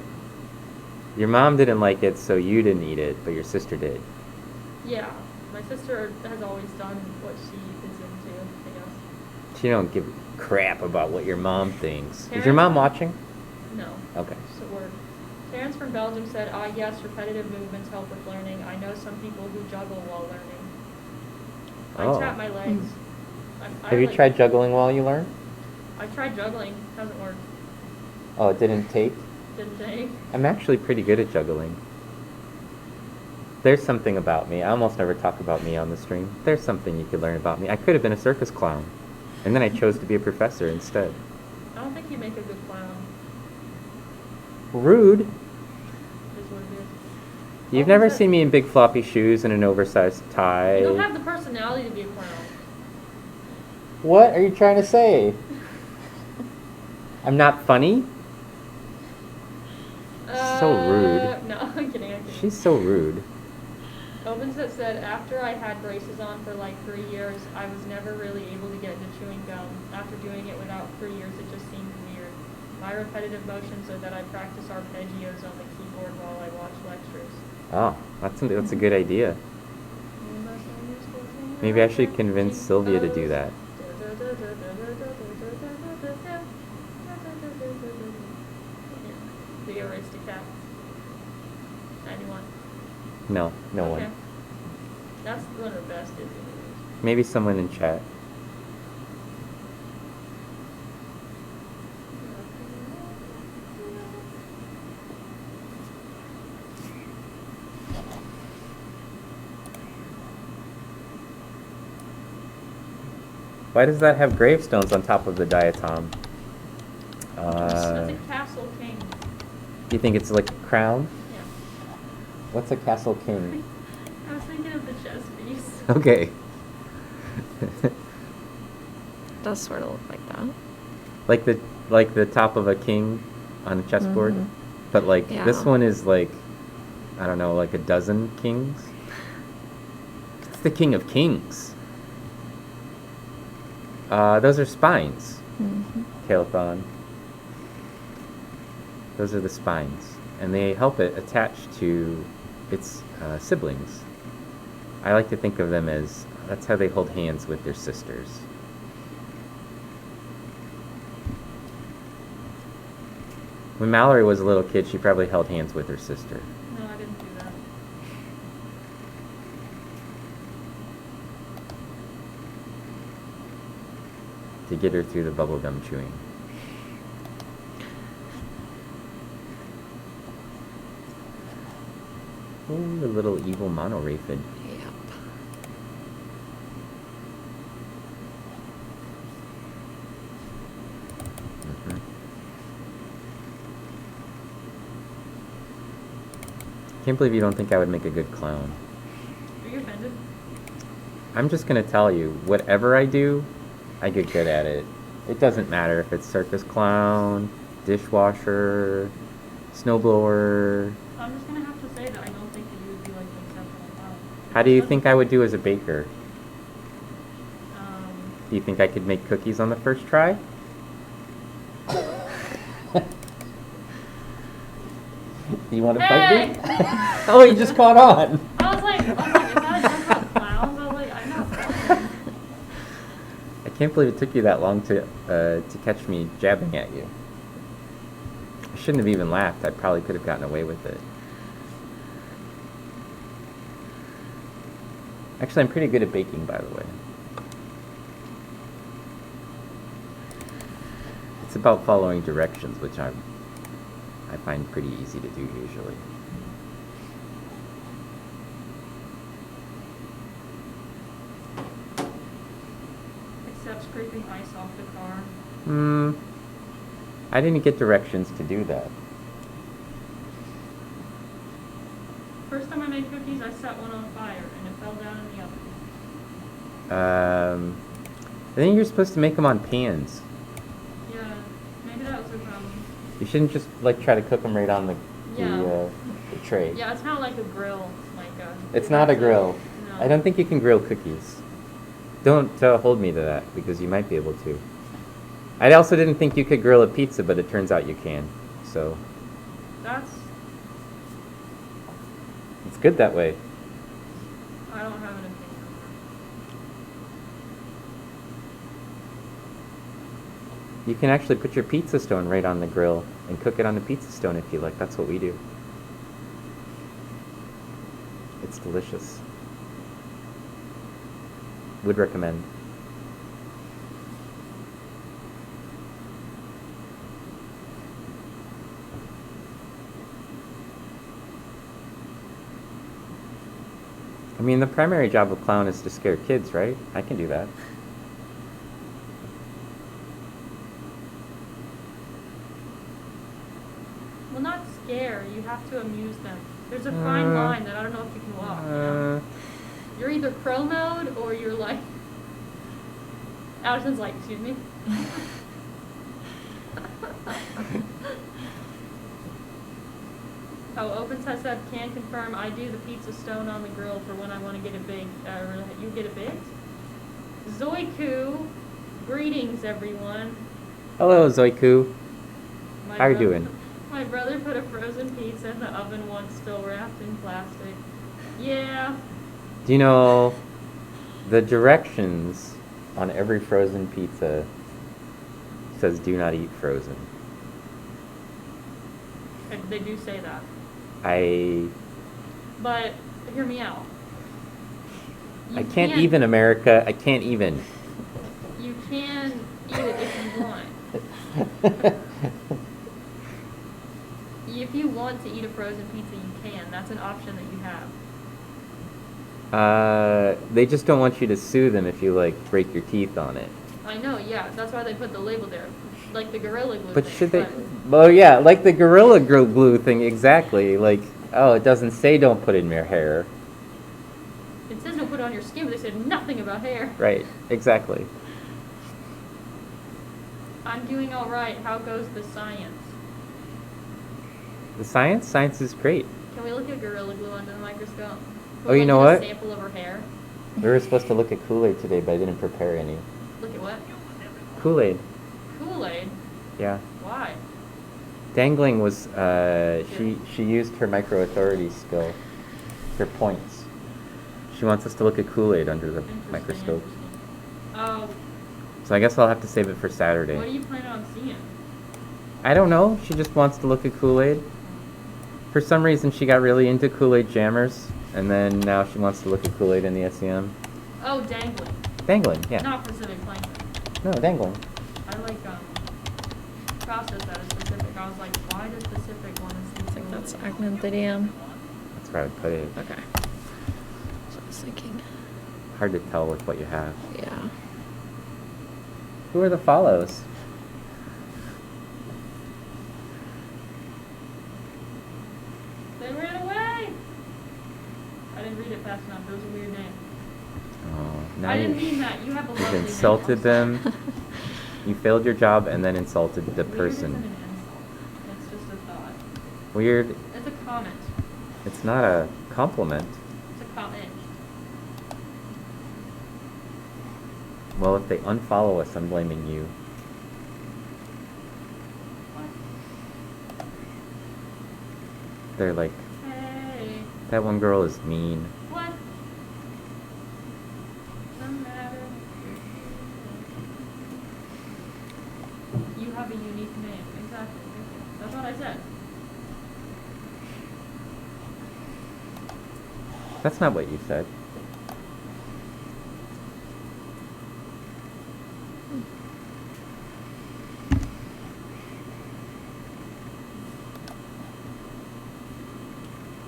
Your mom didn't like it, so you didn't eat it, but your sister did. Yeah, my sister has always done what she is into, I guess. She don't give a crap about what your mom thinks. Is your Parents- mom watching? No. Okay. Just a word. Terrence from Belgium said, yes, repetitive movements help with learning. I know some people who juggle while learning. Oh. I tap my legs. Have you tried juggling while you learn? I tried juggling. Hasn't worked. Oh, it didn't take? Didn't take. I'm actually pretty good at juggling. There's something about me. I almost never talk about me on the stream. There's something you could learn about me. I could have been a circus clown. And then I chose to be a professor instead. I don't think you make a good clown. Rude. Is what it is. You've What never was it? seen me in big floppy shoes and an oversized tie. You don't have the personality to be a clown. What are you trying to say? I'm not funny? So rude. No, I'm kidding. She's so rude. Openset said, after I had braces on for like 3 years, I was never really able to get into chewing gum. After doing it without 3 years, it just seemed weird. My repetitive motions are that I practice arpeggios on the keyboard while I watch lectures. Oh, that's a good idea. Maybe I should convince Sylvia to do that. The Aristocats. Anyone? No Okay. one. That's one of the best Disney movies. Maybe someone in chat. Why does that have gravestones on top of the diatom? That's a castle king. You think it's like a crown? Yeah. What's a castle king? I was thinking of the chess piece. Okay. Does sort of look like that. like the top of a king on a chessboard, Mhm. but like Yeah. this one is like, I don't know, like a dozen kings. It's the king of kings. Those are spines. Mm-hmm. Tailthon. Those are the spines, and they help it attach to its siblings. I like to think of them as that's how they hold hands with their sisters. When Mallory was a little kid, she probably held hands with her sister. No, I didn't do that. To get her through the bubblegum chewing. Oh, the little evil monoraphid. Yep. Mhm. Can't believe you don't think I would make a good clown. Are you offended? I'm just gonna tell you, whatever I do, I get good at it. It doesn't matter if it's circus clown, dishwasher, snowblower. I'm just gonna have to say that I don't think that you would be like an exceptional clown. How do you think I would do as a baker? Um, Do you think I could make cookies on the first try? Do you want to Hey! bug me? Oh, you just caught on. I was like, is that a joke about clowns? I was like, I'm not clowns. I can't believe it took you that long to catch me jabbing at you. I shouldn't have even laughed. I probably could have gotten away with it. Actually, I'm pretty good at baking, by the way. It's about following directions, which I find pretty easy to do usually. Except scraping ice off the car. I didn't get directions to do that. First time I made cookies, I set one on fire and it fell down in the oven. I think you're supposed to make them on pans. Yeah, maybe that was the problem. You shouldn't just like try to cook them right on the Yeah. the tray. Yeah, it's not like a grill. Like It's not a grill. No. I don't think you can grill cookies. Don't hold me to that, because you might be able to. I also didn't think you could grill a pizza, but it turns out you can. So That's. it's good that way. I don't have an opinion on You can actually put your pizza stone right on the grill and cook it on the pizza stone if you like. That's what we do. It's delicious. Would recommend. I mean, the primary job of clown is to scare kids, right? I can do that. Well, not scare. You have to amuse them. There's a fine line that I don't know if you can walk. You know? You're either pro mode or you're like. Allison's like, excuse me. Oh, Open Test Up can confirm I do the pizza stone on the grill for when I want to get it baked. You get it baked? Zoiku, greetings everyone. Hello, Zoiku. My How you brother- doing? My brother put a frozen pizza in the oven once, still wrapped in plastic. Yeah. Do you know the directions on every frozen pizza says do not eat frozen? They do say that. But hear me out. I can't even, America. I can't even. You can eat it if you want. If you want to eat a frozen pizza, you can. That's an option that you have. They just don't want you to sue them if you like break your teeth on it. I know, yeah. That's why they put the label there, like the Gorilla Glue. But thing, should they? Well, yeah, like the Gorilla Glue thing, exactly. Like, oh, it doesn't say don't put it in your hair. It says don't put it on your skin, but they said nothing about hair. Right, exactly. I'm doing all right. How goes the science? The science? Science is great. Can we look at Gorilla Glue under the microscope? Oh, you Look know at what? A sample of her hair. We were supposed to look at Kool-Aid today, but I didn't prepare any. Look at what? Kool-Aid. Kool-Aid. Yeah. Why? Dangling was, she used her micro-authority skill, her points. She wants us to look at Kool-Aid under the microscope. Oh, So I guess I'll have to save it for Saturday. what do you plan on seeing? I don't know. She just wants to look at Kool-Aid. For some reason, she got really into Kool-Aid jammers, and then now she wants to look at Kool-Aid in the SEM. Oh, dangling. Dangling, yeah. Not Pacific plankton. No, dangling. I like process that as specific. I was like, why does Pacific want to see? I think that's Agnanthidium. That's where I would put it. Okay. So I was thinking. Hard to tell with what you have. Yeah. Who are the follows? They ran away. I didn't read it fast enough. It was a weird name. Oh, now I didn't you- mean that. You have a lovely You've name. insulted them. You failed your job and then insulted the Weird person. isn't an insult. It's just a thought. Weird. It's a comment. It's not a compliment. It's a comment. Well, if they unfollow us, I'm blaming you. What? They're like, Hey. that one girl is mean. What? Doesn't matter. You have a unique name. Exactly. That's what I said. That's not what you said.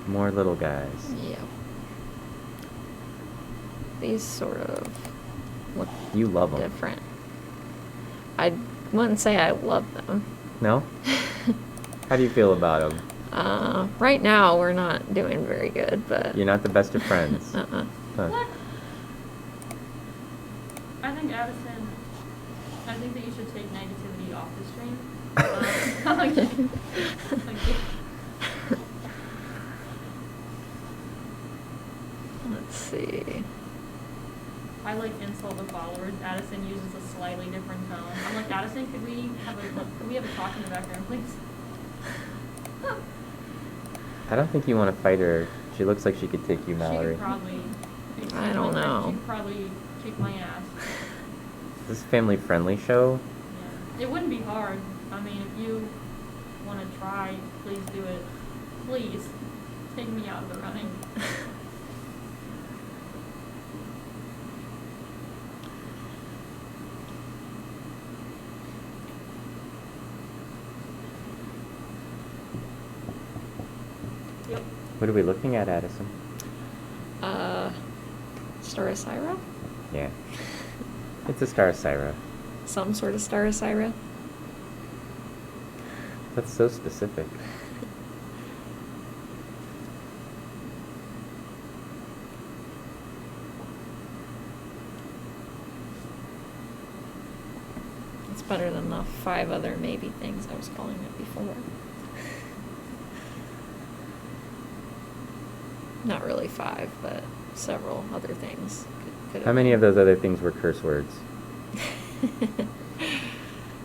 More little guys. Yeah. These sort of look You love them. different. I wouldn't say I love them. No? How do you feel about them? Right now we're not doing very good, but You're not the best of friends. uh-uh. Huh. What? I think Addison, I think that you should take negativity off the stream. I'm kidding. I'm kidding. Let's see. I like insult the followers. Addison uses a slightly different tone. I'm like, Addison, could we have a talk in the background, please? I don't think you want to fight her. She looks like she could take you, Mallory. She could probably. I don't know. She could probably kick my ass. Is this a family-friendly show? Yeah. It wouldn't be hard. I mean, if you want to try, please do it. Please take me out of the running. Yep. What are we looking at, Addison? Starosira? Yeah. It's a Starosira. Some sort of Starosira? That's so specific. It's better than the 5 other maybe things I was calling it before. Not really 5, but several other things. Could How many of those other things were curse words?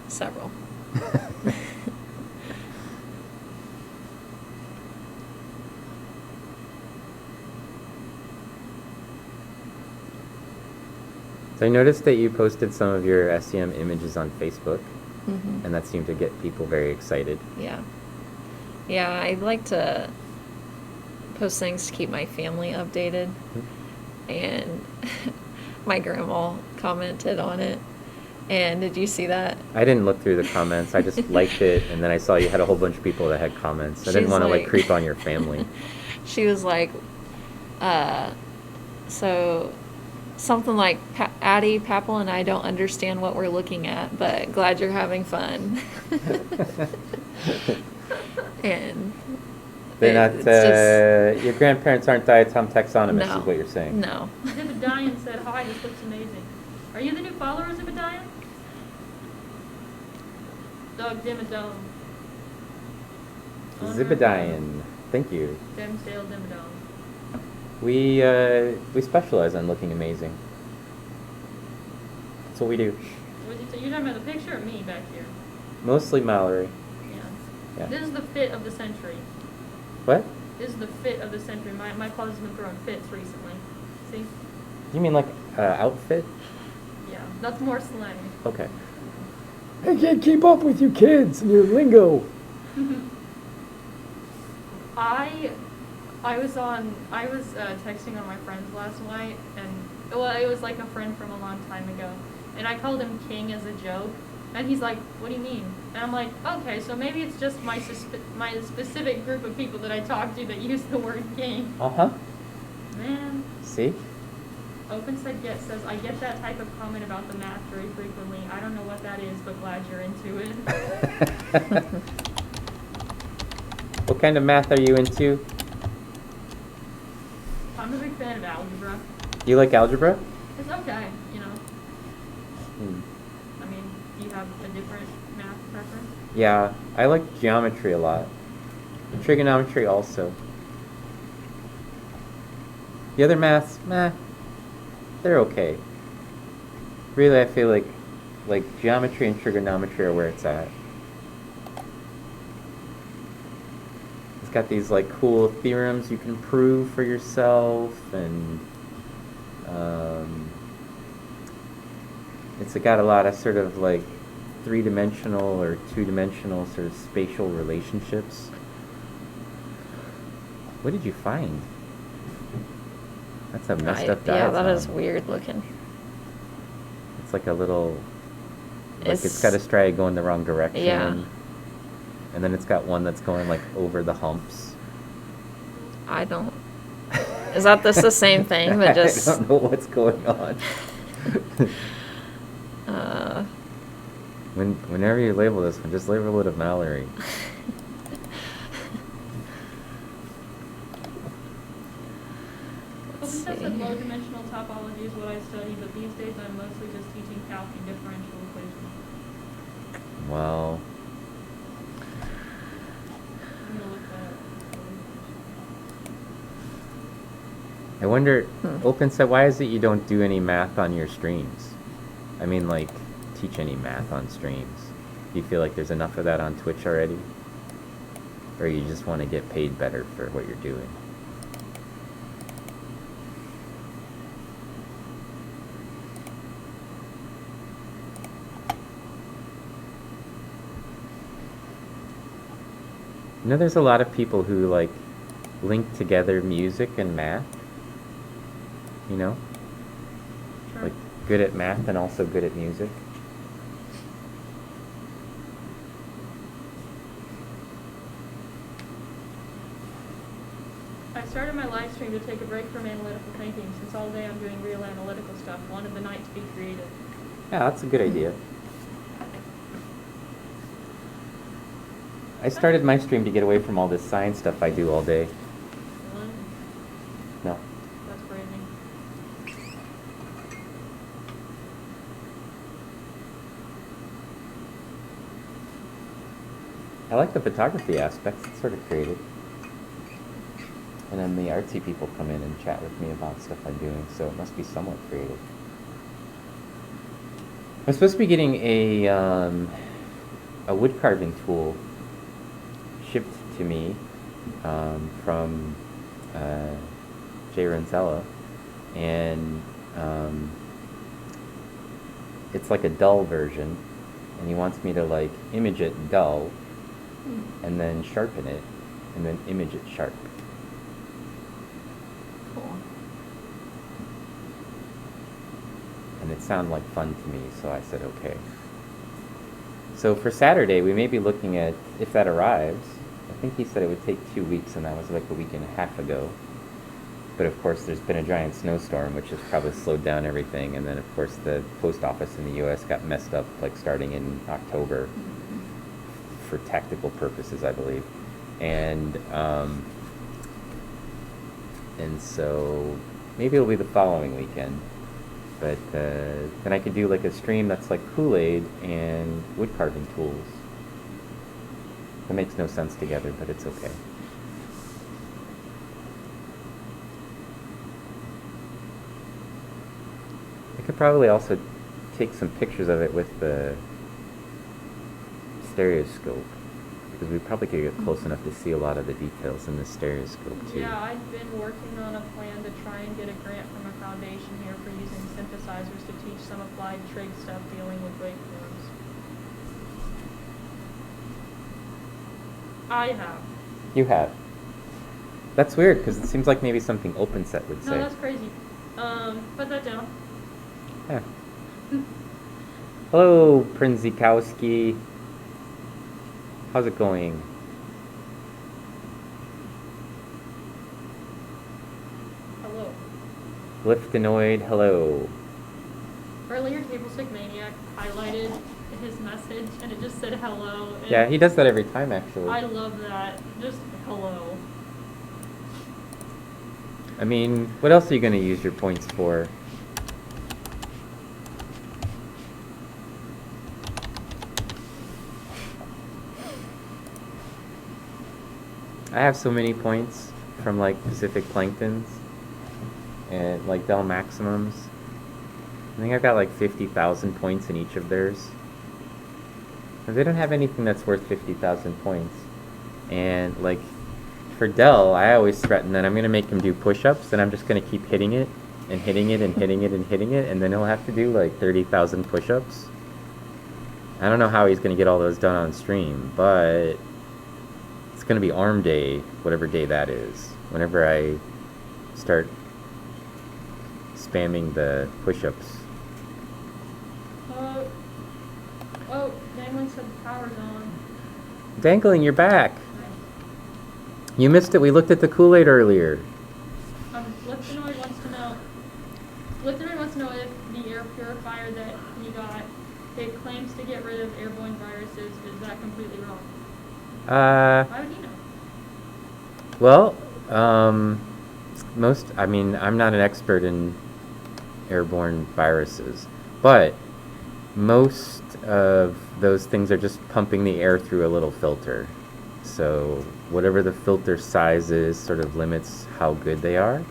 Several. So I noticed that you posted some of your SEM images on Facebook, Mhm. and that seemed to get people very excited. Yeah. Yeah, I like to post things to keep my family updated. And my grandma commented on it. And did you see that? I didn't look through the comments. I just liked it, and then I saw you had a whole bunch of people that had comments. I didn't She's want to like like- creep on your family. She was like, so something like, Addie, Papel, and I don't understand what we're looking at, but glad you're having fun. And They're not. it's just- Your grandparents aren't diatom taxonomists, No. is what you're saying. No. Zibadian said, hi, this looks amazing. Are you the new follower, Zibadian? Doug Dimmadome. Zibadian. Thank you. Dimsdale Dimmadome. We specialize on looking amazing. That's what we do. What did you say? You're talking about the picture of me back here? Mostly Mallory. Yeah. Yeah. This is the fit of the century. What? This is the fit of the century. My closet's been throwing fits recently. See? You mean like outfit? Yeah, that's more slang. Okay. I can't keep up with you kids and your lingo. I was texting on my friends last night, and well, it was like a friend from a long time ago, and I called him King as a joke, and he's like, "What do you mean?" And I'm like, "Okay, so maybe it's just my specific group of people that I talk to that use the word King." Man. See? Open said get says, "I get that type of comment about the math very frequently. I don't know what that is, but glad you're into it." What kind of math are you into? I'm a big fan of algebra. You like algebra? It's okay, you know. Hmm. I mean, do you have a different math preference? Yeah, I like geometry a lot. Trigonometry also. The other maths, meh, they're okay. Really, I feel like geometry and trigonometry are where it's at. It's got these like cool theorems you can prove for yourself, and it's got a lot of sort of like three-dimensional or two-dimensional sort of spatial relationships. What did you find? That's a messed up diagram. Yeah, that is weird looking. It's like a little, like it's got a stripe going the wrong direction. Yeah. And then it's got one that's going like over the humps. I don't. Is that this the same thing? But just. I don't know what's going on. Whenever you label this one, just label it a Mallory. Well, this says that low-dimensional topology is what I study, but these days I'm mostly just teaching calc and differential equations. Well, I'm gonna look that up. I wonder, Open said, why is it you don't do any math on your streams? I mean, like, teach any math on streams. Do you feel like there's enough of that on Twitch already? Or you just want to get paid better for what you're doing? You know, there's a lot of people who, like, link together music and math. You know? Sure. Like, good at math and also good at music. I started my live stream to take a break from analytical thinking, since all day I'm doing real analytical stuff. Wanted the night to be creative. Yeah, that's a good idea. I started my stream to get away from all this science stuff I do all day. Really? No. That's crazy. I like the photography aspects. It's sort of creative. And then the artsy people come in and chat with me about stuff I'm doing, so it must be somewhat creative. I'm supposed to be getting a wood carving tool shipped to me from Jay Renzella, and it's like a dull version, and he wants me to like image it dull, and then sharpen it, and then image it sharp. Cool. And it sounded like fun to me, so I said okay. So for Saturday, we may be looking at, if that arrives, I think he said it would take 2 weeks, and that was like a week and a half ago. But of course, there's been a giant snowstorm, which has probably slowed down everything. And then, of course, the post office in the U.S. got messed up, like starting in October, for tactical purposes, I believe. And so maybe it'll be the following weekend. But then I could do like a stream that's like Kool-Aid and wood carving tools. That makes no sense together, but it's okay. I could probably also take some pictures of it with the stereoscope. because we probably could get close enough to see a lot of the details in the stereoscope too. Yeah, I've been working on a plan to try and get a grant from a foundation here for using synthesizers to teach some applied trig stuff dealing with waveforms. I have. You have. That's weird because it seems like maybe something OpenSet would No, say. that's crazy. Put that down. Yeah. Hello, Prinzikowski. How's it going? Hello. Liftinoid, hello. Earlier, Tablestick Maniac highlighted his message and it just said hello. And Yeah, he does that every time actually. I love that. Just hello. I mean, what else are you going to use your points for? I have so many points from like Pacific Planktons and like Dell Maximums. I think I've got like 50,000 points in each of theirs. But they don't have anything that's worth 50,000 points. And like for Dell, I always threaten that I'm going to make him do push-ups and I'm just going to keep hitting it and hitting it and hitting it and hitting it, and then he'll have to do like 30,000 push-ups. I don't know how he's going to get all those done on stream, but it's going to be arm day, whatever day that is, whenever I start spamming the push-ups. Oh, Dangling said the power's on. Dangling, you're back. You missed it. We looked at the Kool-Aid earlier. Liftinoid wants to know. Liftinoid wants to know if the air purifier that he got, it claims to get rid of airborne viruses. Is that completely wrong? Why would he know? Well, I mean, I'm not an expert in airborne viruses, but most of those things are just pumping the air through a little filter. So whatever the filter size is sort of limits how good they are.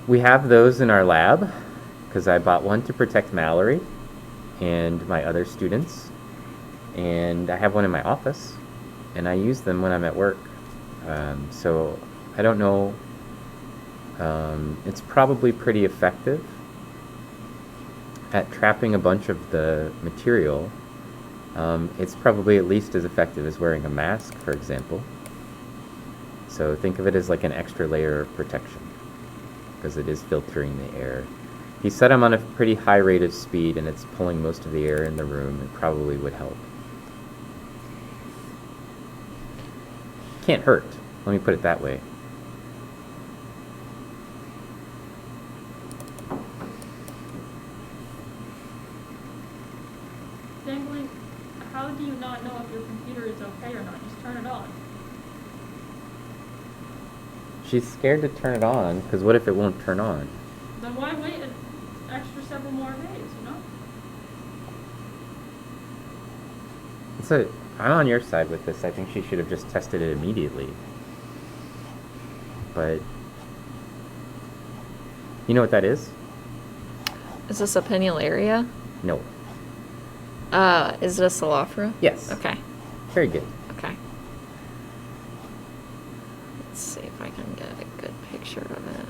We have those in our lab because I bought one to protect Mallory and my other students, and I have one in my office and I use them when I'm at work. So I don't know. It's probably pretty effective at trapping a bunch of the material. It's probably at least as effective as wearing a mask, for example. So think of it as like an extra layer of protection, because it is filtering the air. If you set them on a pretty high rate of speed and it's pulling most of the air in the room, it probably would help. Can't hurt, let me put it that way. Dangling, how do you not know if your computer is okay or not? Just turn it on. She's scared to turn it on, because what if it won't turn on? Then why wait an extra several more days, you know? I'm on your side with this. I think she should have just tested it immediately. But you know what that is? Is this a penularia? No. Is it a Salafra? Yes. Okay. Very good. Okay. Let's see if I can get a good picture of it.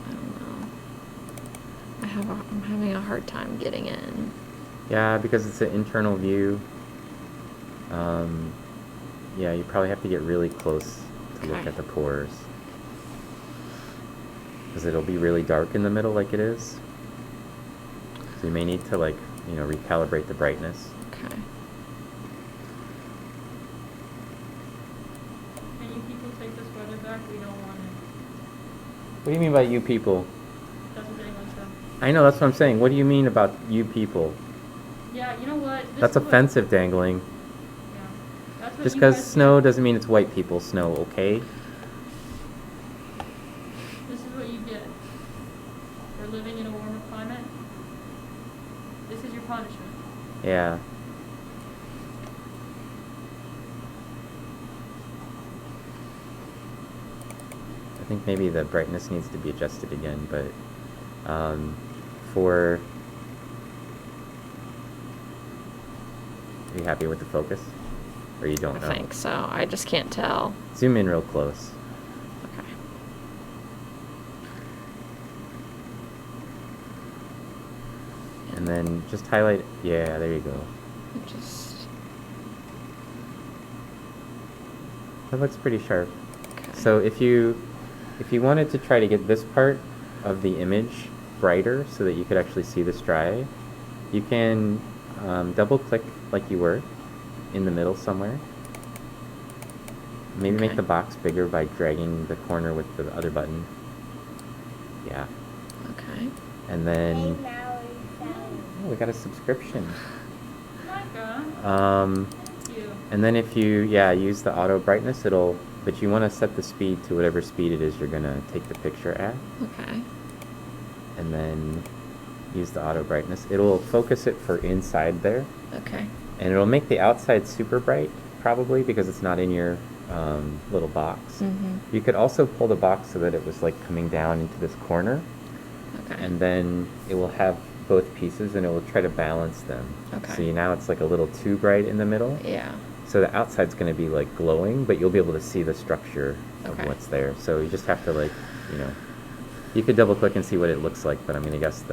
I don't know. I'm having a hard time getting in. Yeah, because it's an internal view. Yeah, you probably have to get really close to look Okay. at the pores. Because it'll be really dark in the middle like it is. So you may need to recalibrate the brightness. Okay. Can you people take this weather back? We don't want it. What do you mean by you people? That's what Dangling said. I know, that's what I'm saying. What do you mean about you people? Yeah, you know what? This That's is what- offensive, Dangling. Yeah. That's what Just you because guys snow get. doesn't mean it's white people snow, okay? This is what you get for living in a warmer climate. This is your punishment. Yeah. I think maybe the brightness needs to be adjusted again, but for Are you happy with the focus? Or you don't know? I think so. I just can't tell. Zoom in real close. Okay. And then just highlight, yeah, there you go. Just That looks pretty sharp. okay. So if you wanted to try to get this part of the image brighter so that you could actually see the striae, you can double click like you were in the middle somewhere. Maybe make Okay. the box bigger by dragging the corner with the other button. Yeah. Okay. And then, oh, we got a subscription. Micah, thank you. And then if you, use the auto brightness, but you want to set the speed to whatever speed it is you're going to take the picture at. Okay. And then use the auto brightness. It'll focus it for inside there. Okay. And it'll make the outside super bright, probably, because it's not in your little box. Mhm. You could also pull the box so that it was like coming down into this corner. Okay. And then it will have both pieces and it will try to balance them. Okay. See, now it's like a little too bright in the middle. Yeah. So the outside's going to be like glowing, but you'll be able to see the structure of Okay. what's there. So you just have to like, you could double click and see what it looks like, but I'm going to guess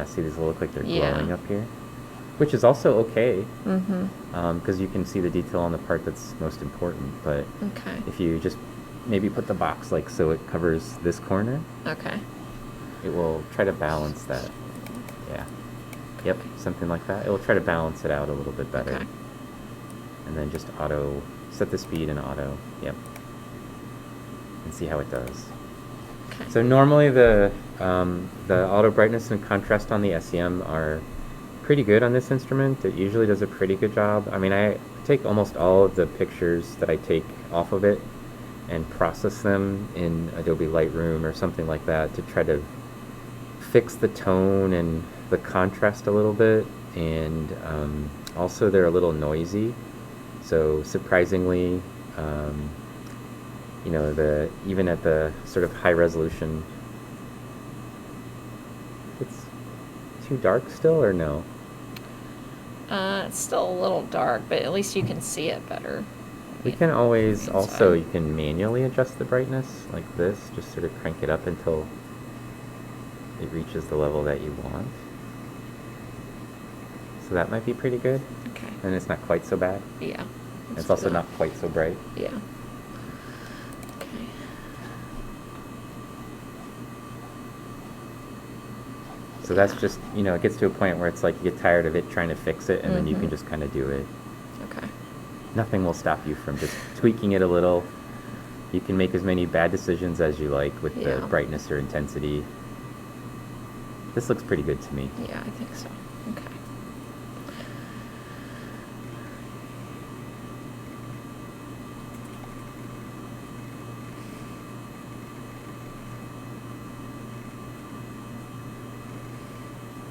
see these look like they're Yeah. glowing up here, which is also okay, Mhm. because you can see the detail on the part that's most important. But Okay. if you just maybe put the box like so it covers this corner, Okay. it will try to balance that. Yeah. Yep, something like that. It will try to balance it out a little bit better. Okay. And then just set the speed in auto. Yep. And see how it does. Okay. So normally the auto brightness and contrast on the SEM are pretty good on this instrument. It usually does a pretty good job. I mean, I take almost all of the pictures that I take off of it and process them in Adobe Lightroom or something like that to try to fix the tone and the contrast a little bit. And also they're a little noisy. So surprisingly, even at the sort of high resolution, it's too dark still, or no? It's still a little dark, but at least you can see it better. We can always Inside. also, you can manually adjust the brightness like this, just sort of crank it up until it reaches the level that you want. So that might be pretty good. Okay. And it's not quite so bad. Yeah. It's also not quite so bright. Yeah. Okay. So that's just, it gets to a point where it's like you get tired of it trying to fix it, and then you can Mhm. just kind of do it. Okay. Nothing will stop you from just tweaking it a little. You can make as many bad decisions as you like with Yeah. the brightness or intensity. This looks pretty good to me. Yeah, I think so. Okay.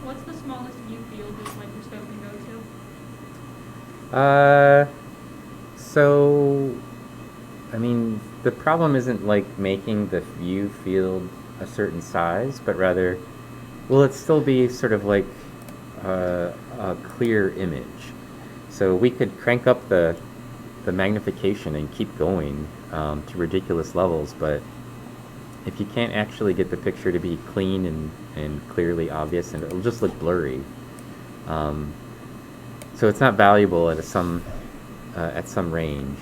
What's the smallest view field this microscope can go to? So, I mean, the problem isn't like making the view field a certain size, but rather, will it still be sort of like a clear image? So we could crank up the magnification and keep going to ridiculous levels, but if you can't actually get the picture to be clean and clearly obvious, and it'll just look blurry. So it's not valuable at some range.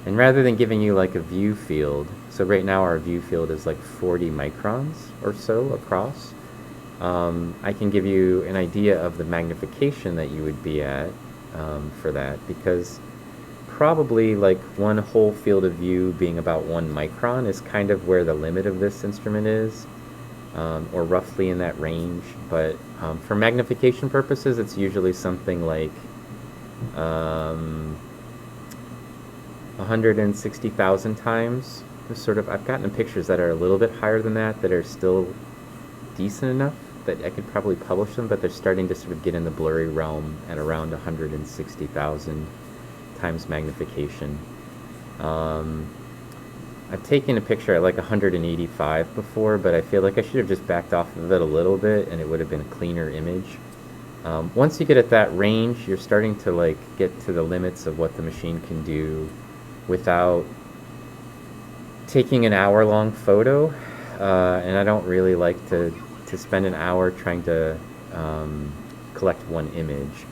And rather than giving you like a view field, so right now our view field is like 40 microns or so across, I can give you an idea of the magnification that you would be at for that, because probably like one whole field of view being about 1 micron is kind of where the limit of this instrument is, or roughly in that range. But for magnification purposes, it's usually something like 160,000 times. I've gotten pictures that are a little bit higher than that are still decent enough that I could probably publish them, but they're starting to sort of get in the blurry realm at around 160,000 times magnification. I've taken a picture at like 185 before, but I feel like I should have just backed off of it a little bit and it would have been a cleaner image. Once you get at that range, you're starting to like get to the limits of what the machine can do without taking an hour-long photo. And I don't really like to spend an hour trying to collect one image.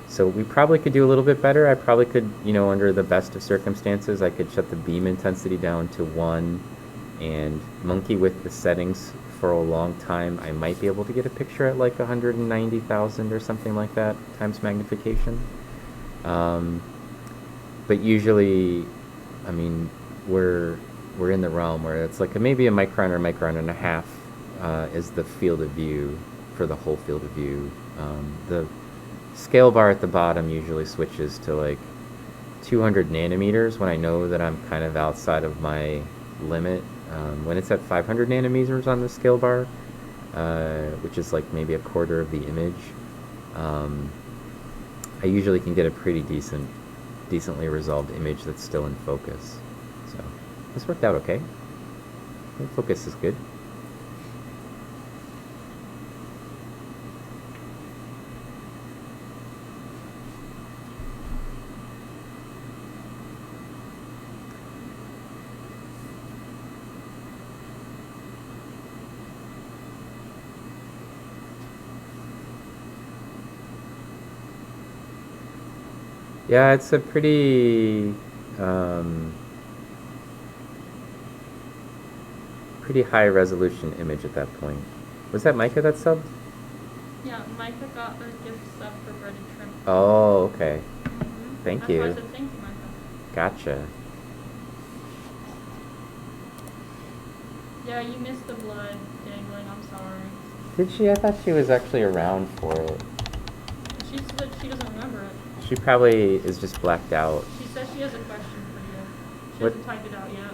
So we probably could do a little bit better. I probably could, you know, under the best of circumstances, I could shut the beam intensity down to 1 and monkey with the settings for a long time. I might be able to get a picture at like 190,000 or something like that times magnification. But usually, I mean, we're in the realm where it's like maybe a micron or micron and a half is the field of view for the whole field of view. The scale bar at the bottom usually switches to like 200 nanometers when I know that I'm kind of outside of my limit. When it's at 500 nanometers on the scale bar, which is like maybe a quarter of the image, I usually can get a pretty decently resolved image that's still in focus. So this worked out okay. I think focus is good. Yeah, it's a pretty high resolution image at that point. Was that Micah that subbed? Yeah, Micah got a gift sub for breaded shrimp. Oh, okay. Mm-hmm. Thank That's you. why I said thank you, Micah. Gotcha. Yeah, you missed the blood dangling, I'm sorry. Did she? I thought she was actually around for it. She said she doesn't remember it. She probably is just blacked out. She says she has a question for you. She What? hasn't typed it out yet.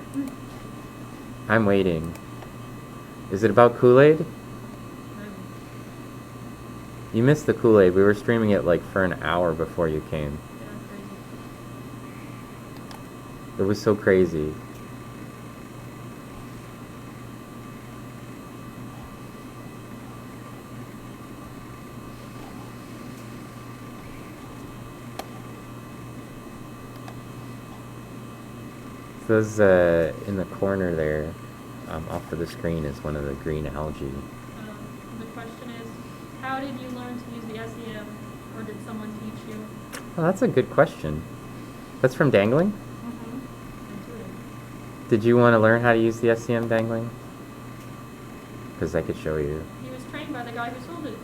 I'm waiting. Is it about Kool-Aid? Maybe. You missed the Kool-Aid. We were streaming it like for an hour before you came. Yeah, crazy. It was so crazy. Those in the corner there, off of the screen, is one of the green algae. The question is, how did you learn to use the SEM, or did someone teach you? Oh, that's a good question. That's from Dangling? Mm-hmm. Did you want to learn how to use the SEM Dangling? Because I could show you. He was trained by the guy who sold it.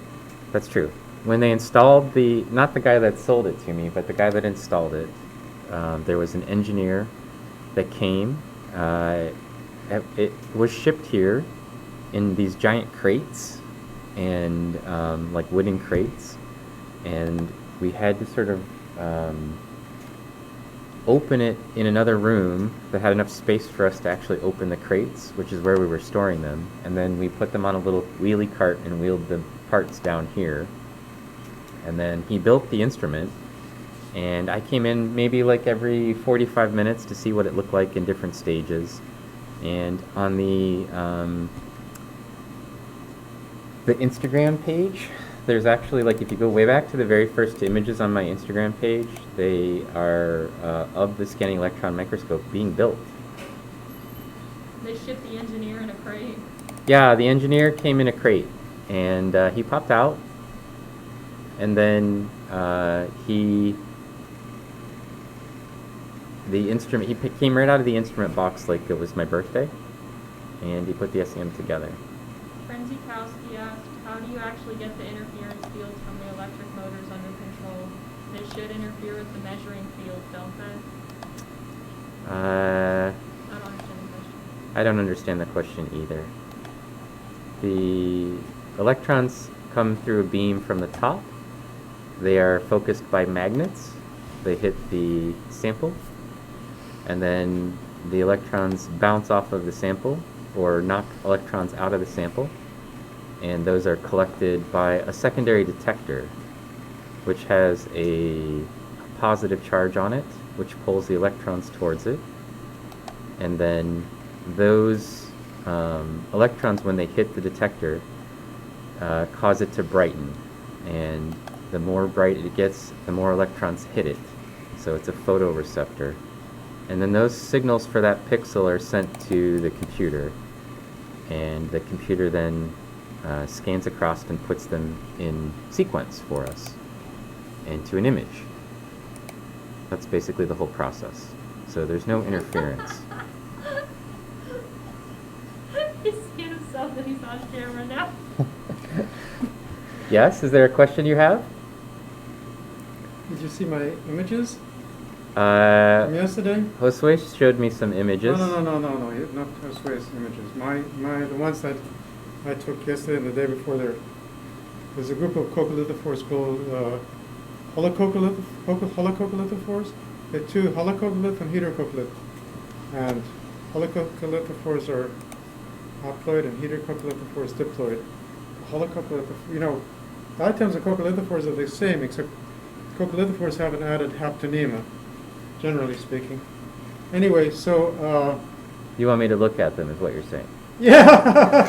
That's true. When they installed not the guy that sold it to me, but the guy that installed it, there was an engineer that came. It was shipped here in these giant crates and like wooden crates, and we had to sort of open it in another room that had enough space for us to actually open the crates, which is where we were storing them, and then we put them on a little wheelie cart and wheeled the parts down here, and then he built the instrument. And I came in maybe like every 45 minutes to see what it looked like in different stages. And on the Instagram page, there's actually, like, if you go way back to the very first images on my Instagram page, they are of the scanning electron microscope being built. They shipped the engineer in a crate. Yeah, the engineer came in a crate, and he popped out, and then he came right out of the instrument box like it was my birthday, and he put the SEM together. Frenzikowski asked, how do you actually get the interference fields from the electric motors under control? They should interfere with the measuring field, don't they? I don't understand the question either. The electrons come through a beam from the top. They are focused by magnets. They hit the sample, and then the electrons bounce off of the sample or knock electrons out of the sample, and those are collected by a secondary detector, which has a positive charge on it, which pulls the electrons towards it, and then those electrons, when they hit the detector, cause it to brighten, and The more bright it gets, the more electrons hit it. So it's a photoreceptor. And then those signals for that pixel are sent to the computer. And the computer then scans across and puts them in sequence for us into an image. That's basically the whole process. So there's no interference. He see himself that he's on camera now. Yes, is there a question you have? Did you see my images from yesterday? Josue showed me some images. No, not Josue's images. The ones that I took yesterday and the day before there. There's a group of coccolithophores called holococcolithophores. There are two, holococcolith and heterococcolith. And holococcolithophores are haploid and heterococcolithophores diploid. Diatoms and coccolithophores are the same, except coccolithophores have an added haptonema, generally speaking. Anyway, so You want me to look at them, is what you're saying. yeah,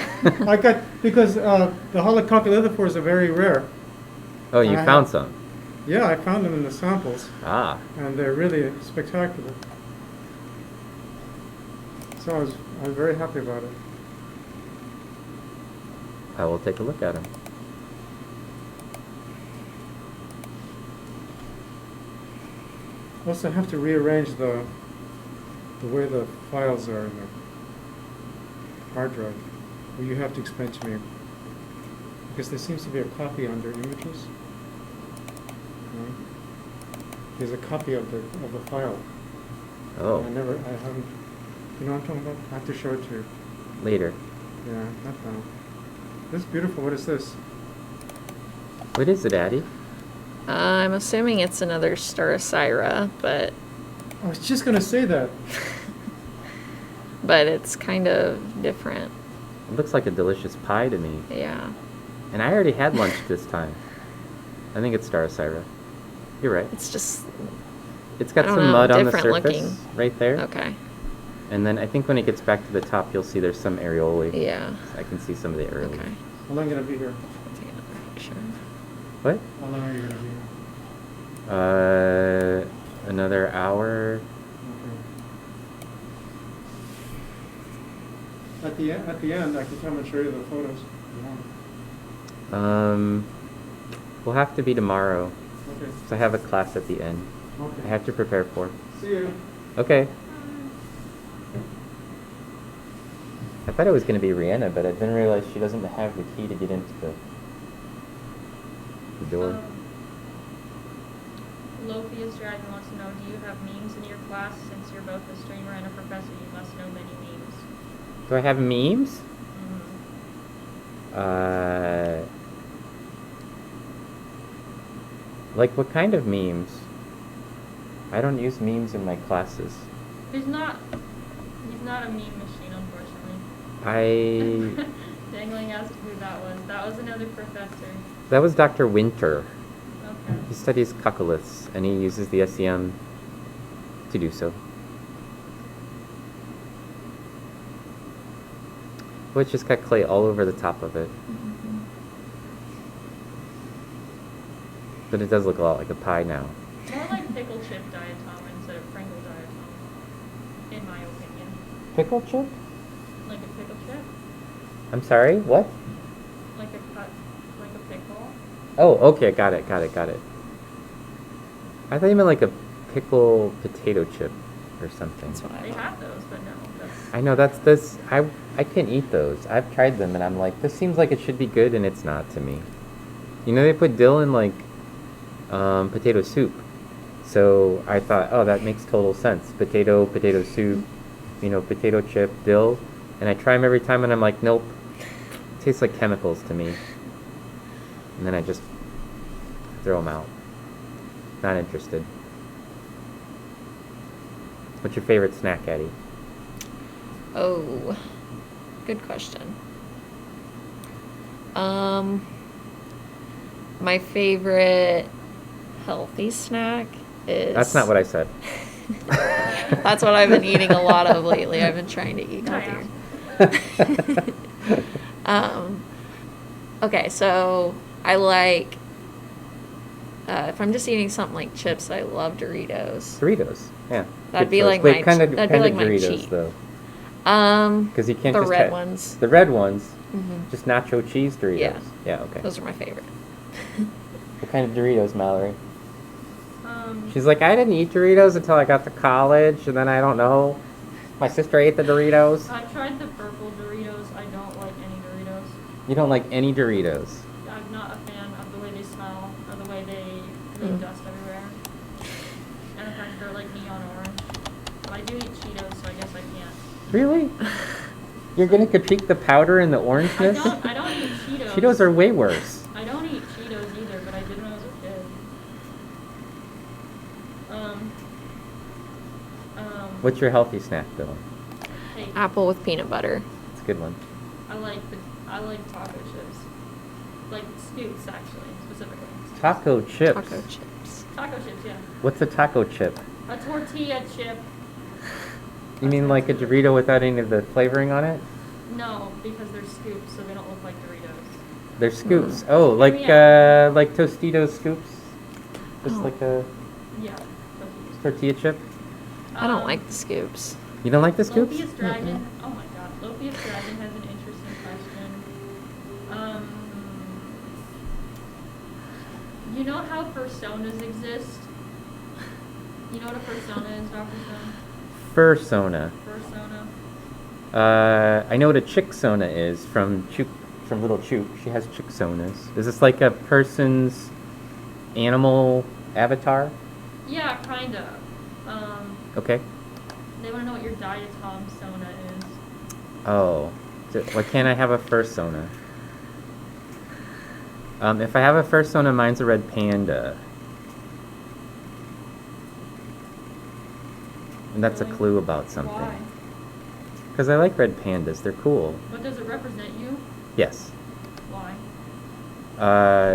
because the holococcolithophores are very rare. Oh, you I found have- some. Yeah, I found them in the samples, Ah, and they're really spectacular. So I was very happy about it. I will take a look at them. Also, I have to rearrange the way the files are in the hard drive. Well, you have to explain to me, because there seems to be a copy under images. No? There's a copy of the file. Oh, I haven't. You know what I'm talking about? I have to show it to you. later. Yeah, not now. This is beautiful. What is this? What is it, Addie? I'm assuming it's another Starcyra, but I was just gonna say that. it's kind of different. It looks like a delicious pie to me. Yeah. And I already had lunch this time. I think it's Starcyra. You're right. It's just It's got I don't some know, mud on the different surface looking. right there. okay. And then I think when it gets back to the top, you'll see there's some areolae. Yeah. I can see some of the areolae. Okay. How long are you gonna be here? Take another picture. What? How long are you gonna be here? Another hour. Okay. At the end, I can come and show you the photos. If you want. Will have to be tomorrow. Okay. So I have a class at the end. Okay. I have to prepare for. See you. Okay. I thought it was going to be Rihanna, but I didn't realize she doesn't have the key to get into the door. Lophius Dragon wants to know, do you have memes in your class? Since you're both a streamer and a professor, you must know many memes. Do I have memes? Mm-hmm. Like what kind of memes? I don't use memes in my classes. He's not a meme machine, unfortunately. Dangling asked who that was. That was another professor. That was Dr. Winter. Okay. He studies coccoliths, and he uses the SEM to do so. Well, it's just got clay all over the top of it. But it does look a lot like a pie now. More like pickle chip diatom instead of Pringle diatom, in my opinion. Pickle chip? Like a pickle chip? I'm sorry, what? Like a pickle? Oh, okay, got it. I thought you meant like a pickle potato chip or something. That's what I They thought. have those, but no. I know, I can't eat those. I've tried them and I'm like, this seems like it should be good and it's not to me. You know, they put dill in like potato soup. So I thought, oh, that makes total sense. Potato soup, potato chip, dill. And I try them every time and I'm like, nope. It tastes like chemicals to me. And then I just throw them out. Not interested. What's your favorite snack, Addie? Oh, good question. My favorite healthy snack is... That's not what I said. That's what I've been eating a lot of lately. I've been trying to eat healthier. Okay, so I like If I'm just eating something like chips, I love Doritos. Doritos, yeah. That'd Good be choice. like Wait, my kind of that'd be like my Doritos cheat. though, Um, because you can't the just red have ones. the red ones, Mhm. just nacho cheese Doritos. Yeah. Yeah. Okay. Those are my favorite. What kind of Doritos, Mallory? Um, She's like, I didn't eat Doritos until I got to college, and then I don't know. My sister ate the Doritos. I've tried the purple Doritos. I don't like any Doritos. You don't like any Doritos. I'm not a fan of the way they smell or the way they leave dust everywhere. And the fact they're like neon orange. But I do eat Cheetos, so I guess I can't. Really? You're gonna critique the powder and the orangeness? I don't eat Cheetos. Cheetos are way worse. I don't eat Cheetos either, but I did when I was a kid. What's your healthy snack, Bill? Hey, Apple with peanut butter. It's a good one. I like taco chips. Like scoops, actually, specifically. Taco chips. Taco chips. Taco chips, yeah. What's a taco chip? A tortilla chip. You mean like a Dorito without any of the flavoring on it? No, because they're scoops, so they don't look like Doritos. They're scoops. Oh, like Yeah. like Tostitos scoops? Just Oh. like a Yeah. Cookies. tortilla chip? I don't like the scoops. You don't like the scoops? Lopius Dragon. Oh my god. Lopius Dragon has an interesting question. You know how personas exist? You know what a persona is, Dr. Stone? Fursona. Persona. I know what a chicksona is from Little Chook. She has chicksonas. Is this like a person's animal avatar? Yeah, kinda. Okay. They want to know what your diatom sona is. Oh. Why can't I have a fursona? If I have a fursona, mine's a red panda. And that's a Really? clue about something. Why? Because I like red pandas. They're cool. What does it represent you? Yes. Why?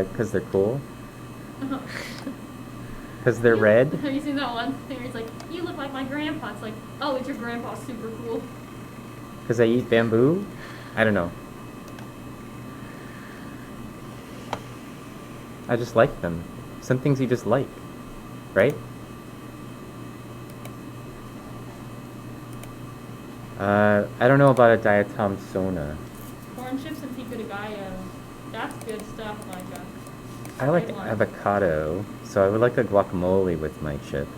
Because they're cool. Because they're red. Have you seen that one thing where it's like, you look like my grandpa? It's like, oh, it's your grandpa, super cool. Because I eat bamboo? I don't know. I just like them. Some things you just like, right? I don't know about a diatom sona. Corn chips and pico de gallo. That's good stuff, Micah. I like Good one. avocado, so I would like a guacamole with my chip.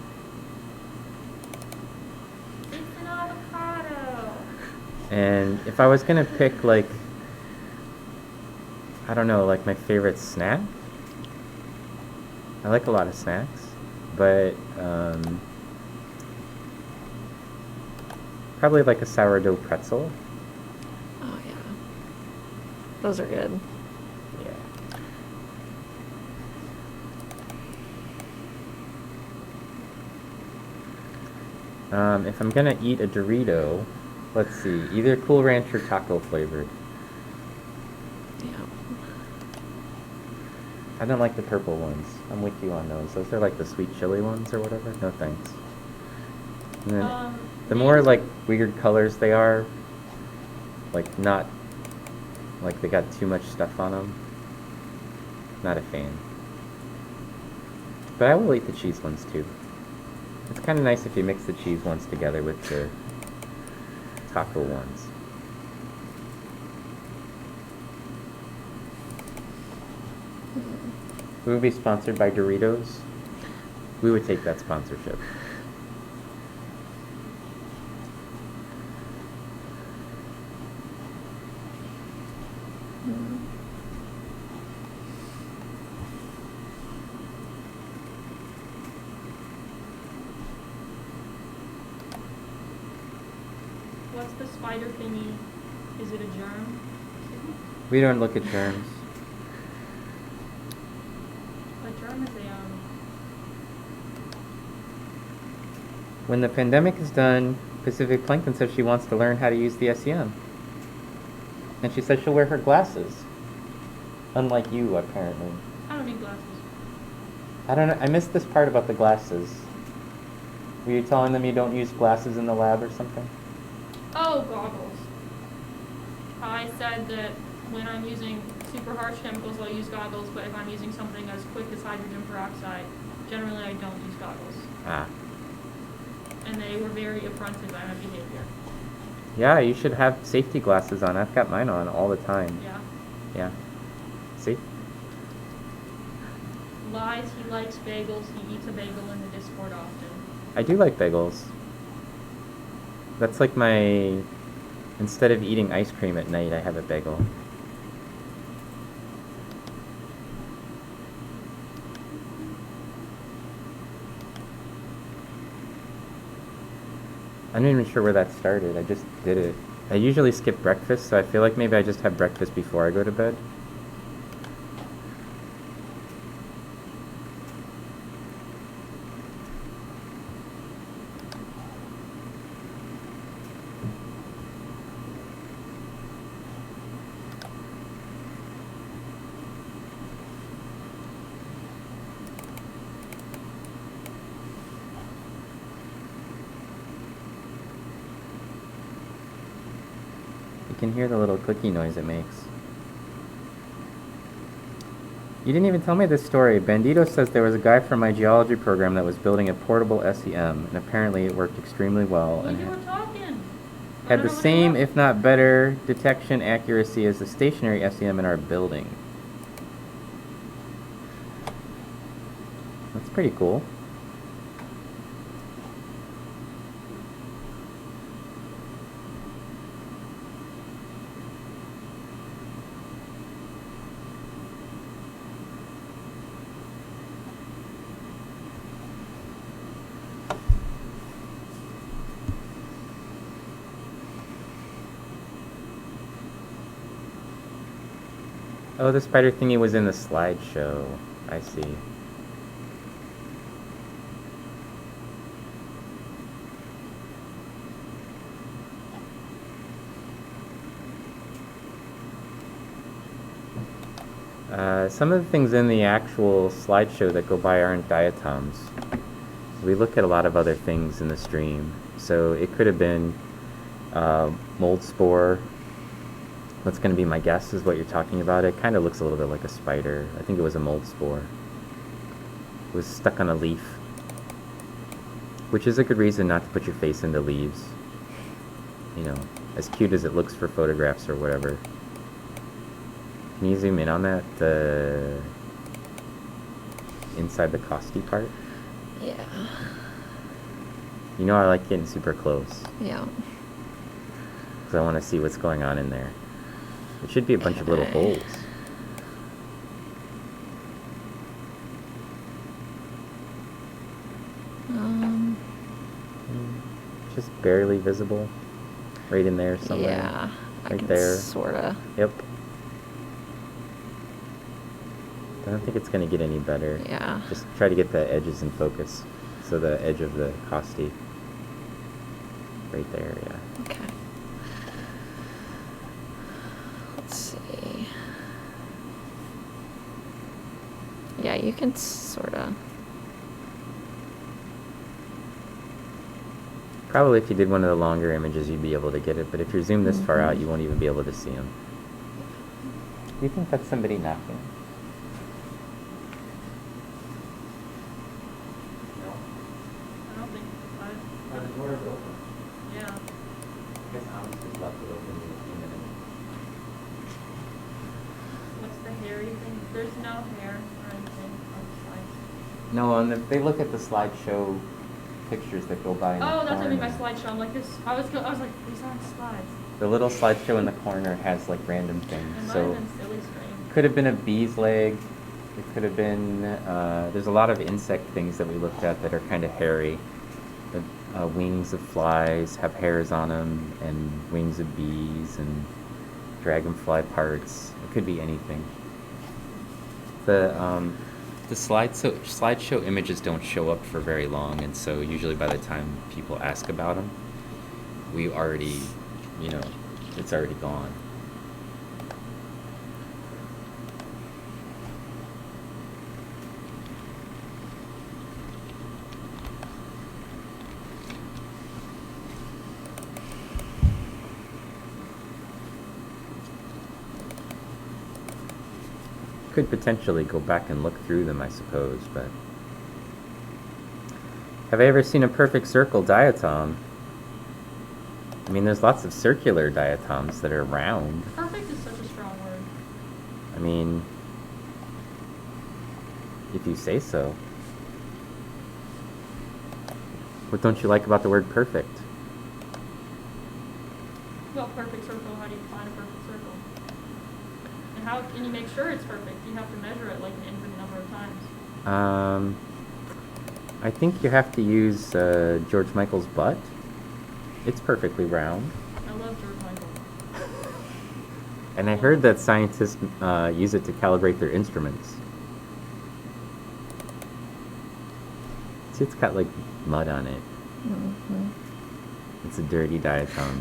It's an avocado. And if I was gonna pick like, I don't know, like my favorite snack. I like a lot of snacks, but probably like a sourdough pretzel. Oh yeah. Those are good. Yeah. If I'm gonna eat a Dorito, let's see, either Cool Ranch or taco flavored. Yeah. I don't like the purple ones. I'm with you on those. Those are like the sweet chili ones or whatever. No thanks. And then the more names- like weird colors they are, like not, like they got too much stuff on them. Not a fan. But I will eat the cheese ones too. It's kind of nice if you mix the cheese ones together with the taco ones. We would be sponsored by Doritos. We would take that sponsorship. What's the spider thingy? Is it a germ? We don't look at germs. A germ is a When the pandemic is done, Pacific Plankton says she wants to learn how to use the SEM. And she says she'll wear her glasses. Unlike you, apparently. I don't need glasses. I don't know. I missed this part about the glasses. Were you telling them you don't use glasses in the lab or something? Oh, goggles. I said that when I'm using super harsh chemicals, I'll use goggles, but if I'm using something as quick as hydrogen peroxide, generally I don't use goggles. Ah. And they were very affronted by my behavior. Yeah, you should have safety glasses on. I've got mine on all the time. Yeah. Yeah. See? Lies, he likes bagels, he eats a bagel in the Discord often. I do like bagels. That's like my... Instead of eating ice cream at night, I have a bagel. I'm not even sure where that started. I just did it. I usually skip breakfast, so I feel like maybe I just have breakfast before I go to bed. You can hear the little clicking noise it makes. You didn't even tell me this story. Bandito says there was a guy from my geology program that was building a portable SEM, and apparently it worked extremely well Well, and you were talking. I had don't the know what same, it was. if not better, detection accuracy as the stationary SEM in our building. That's pretty cool. Oh, the spider thingy was in the slideshow. I see. Some of the things in the actual slideshow that go by aren't diatoms. We look at a lot of other things in the stream. So it could have been mold spore. That's going to be my guess is what you're talking about. It kind of looks a little bit like a spider. I think it was a mold spore. It was stuck on a leaf. Which is a good reason not to put your face into leaves. You know, as cute as it looks for photographs or whatever. Can you zoom in on that? The inside the costy part? Yeah. You know I like getting super close. Yeah. Because I want to see what's going on in there. It should be a bunch of little Okay. holes. Just barely visible. Right in there somewhere. Yeah. I Right can there. sorta. Yep. I don't think it's going to get any better. Yeah. Just try to get the edges in focus. So the edge of the costy. Right there, yeah. Okay. Let's see. Yeah, you can sorta. Probably if you did one of the longer images, you'd be able to get it. But if you're zoomed this far out, you won't even be able to see them. Do you think that's somebody knocking? No. I don't think The door is open. yeah. I guess Thomas just left it open in a few minutes. What's the hairy thing? There's no hair or anything on the slide. No, and they look at the slideshow pictures that go by in the Oh, that's what I mean by corner. slideshow. I'm like this. I was like, these aren't slides. The little slideshow in the corner has like random things. It might So have been silly string. could have been a bee's leg. It could have been. There's a lot of insect things that we looked at that are kind of hairy. The wings of flies have hairs on them, and wings of bees, and dragonfly parts. It could be anything. The slideshow images don't show up for very long, and so usually by the time people ask about them, we already, you know, it's already gone. Could potentially go back and look through them, I suppose, but... Have I ever seen a perfect circle diatom? I mean, there's lots of circular diatoms that are round. Perfect is such a strong word. I mean, if you say so. What don't you like about the word perfect? Well, perfect circle, how do you define a perfect circle? And how can you make sure it's perfect? You have to measure it like an infinite number of times. I think you have to use George Michael's butt. It's perfectly round. I love George Michael. And I heard that scientists use it to calibrate their instruments. See, it's got like mud on it. Mm-hmm. It's a dirty diatom.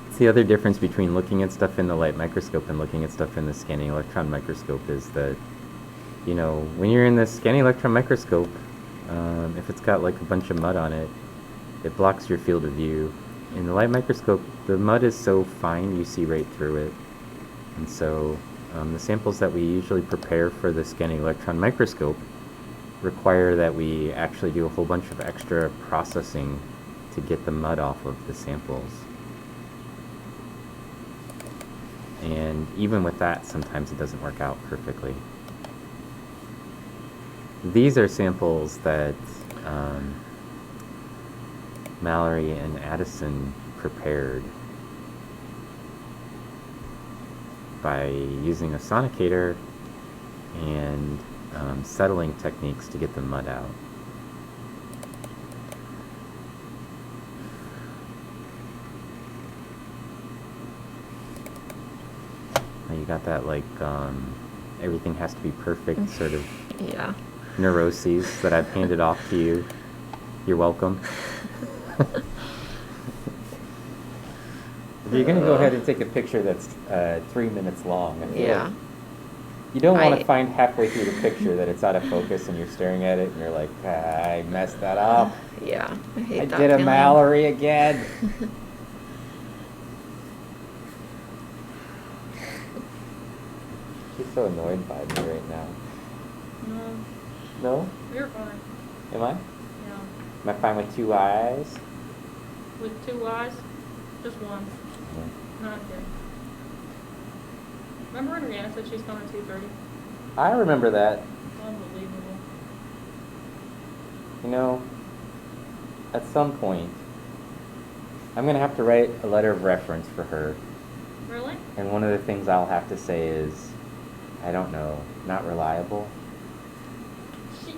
It's the other difference between looking at stuff in the light microscope and looking at stuff in the scanning electron microscope is that, you know, when you're in the scanning electron microscope, if it's got like a bunch of mud on it, it blocks your field of view. In the light microscope, the mud is so fine you see right through it. And so the samples that we usually prepare for the scanning electron microscope require that we actually do a whole bunch of extra processing to get the mud off of the samples. And even with that, sometimes it doesn't work out perfectly. These are samples that Mallory and Addison prepared by using a sonicator and settling techniques to get the mud out. Now you got that like everything has to be perfect sort of Yeah. neuroses that I've handed off to you. You're welcome. If you're going to go ahead and take a picture that's 3 minutes long, I feel Yeah. like you don't want I- to find halfway through the picture that it's out of focus and you're staring at it and you're like, I messed that up. Yeah. I hate I that did a feeling. Mallory again. She's so annoyed by me right now. No, No? you're fine. Am I? Yeah. Am I fine with 2 eyes? With 2 eyes? Just one. No, I'm kidding. Remember when Rihanna said she's coming at 2:30? I remember that. Unbelievable. You know, at some point, I'm going to have to write a letter of reference for her. Really? And one of the things I'll have to say is, I don't know, not reliable.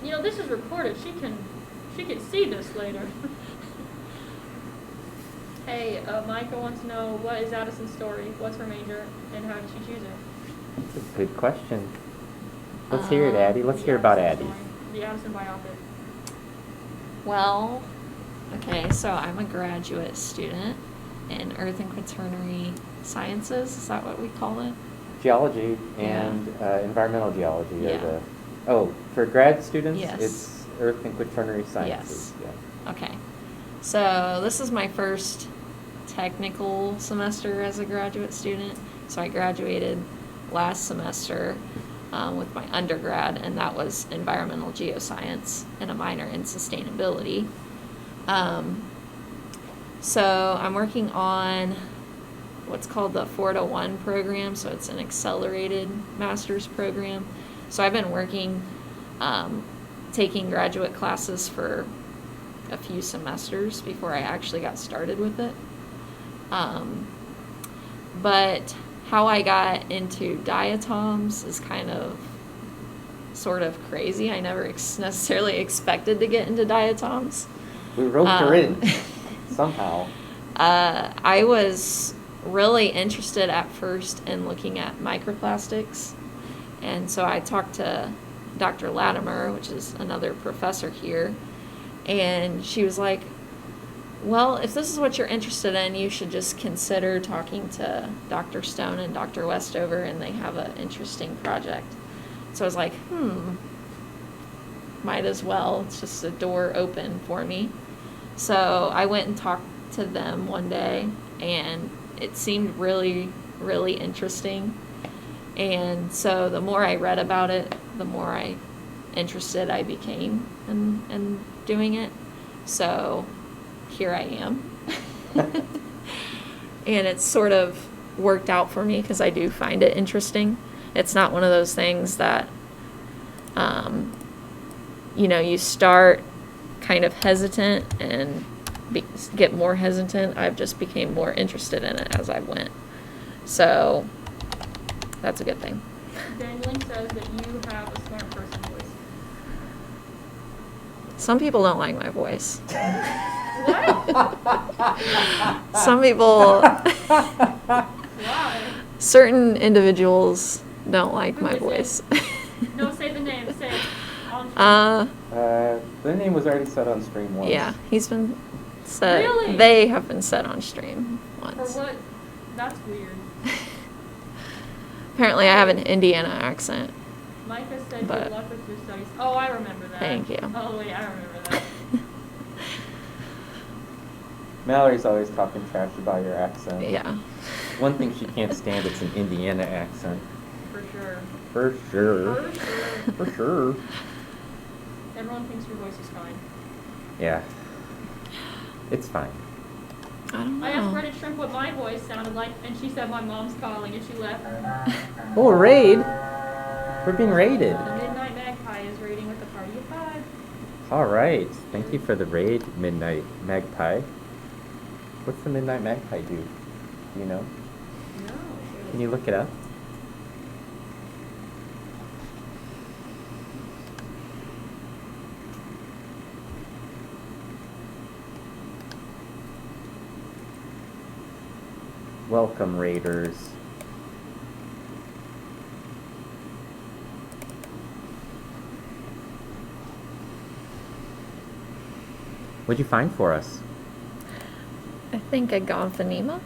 You know, this is recorded. She can see this later. Hey, Micah wants to know, what is Addison's story? What's her major, and how did she choose it? That's a good question. Let's hear it, Addie. Let's The hear about Addison Addie. story. The Addison biopic. Well, okay, so I'm a graduate student in Earth and Quaternary Sciences. Is that what we call it? Geology and environmental geology Yeah. are the... Oh, for grad students, Yes. it's Earth and Quaternary Sciences. Yes. Yeah. Okay. So this is my first technical semester as a graduate student. So I graduated last semester with my undergrad, and that was environmental geoscience and a minor in sustainability. So I'm working on what's called the 4-to-1 program. So it's an accelerated master's program. So I've been working, taking graduate classes for a few semesters before I actually got started with it. But how I got into diatoms is kind of sort of crazy. I never necessarily expected to get into diatoms. We roped her in somehow. I was really interested at first in looking at microplastics. And so I talked to Dr. Latimer, which is another professor here, and she was like, well, if this is what you're interested in, you should just consider talking to Dr. Stone and Dr. Westover, and they have an interesting project. So I was like, might as well. It's just a door open for me. So I went and talked to them one day, and it seemed really, really interesting. And so the more I read about it, the more interested I became in doing it. So here I am. And it's sort of worked out for me because I do find it interesting. It's not one of those things that, you start kind of hesitant and get more hesitant. I've just became more interested in it as I went. So that's a good thing. Dangling says that you have a smart person voice. Some people don't like my voice. What? Some people, Why? certain individuals don't like Who my is it? voice. No, say the name. Say it. On The name was already said on stream once. Yeah, he's been said. Really? They have been said on stream For once. what? That's weird. Apparently, I have an Indiana accent. Micah said But- good luck with your studies. Oh, I remember that. Thank you. Oh, wait, I remember that. Mallory's always talking trash about your accent. Yeah. One thing she can't stand, it's an Indiana accent. For sure. For sure. For sure. For sure. Everyone thinks your voice is fine. Yeah. It's fine. I don't know. I asked Reddit Shrimp what my voice sounded like, and she said my mom's calling, and she left. Oh, a raid! We're being raided. The Midnight Magpie is raiding with the party of 5. Alright. Thank you for the raid, Midnight Magpie. What's the Midnight Magpie do? Do you know? No. Can you look it up? Welcome, Raiders. What'd you find for us? I think a Gomphanema.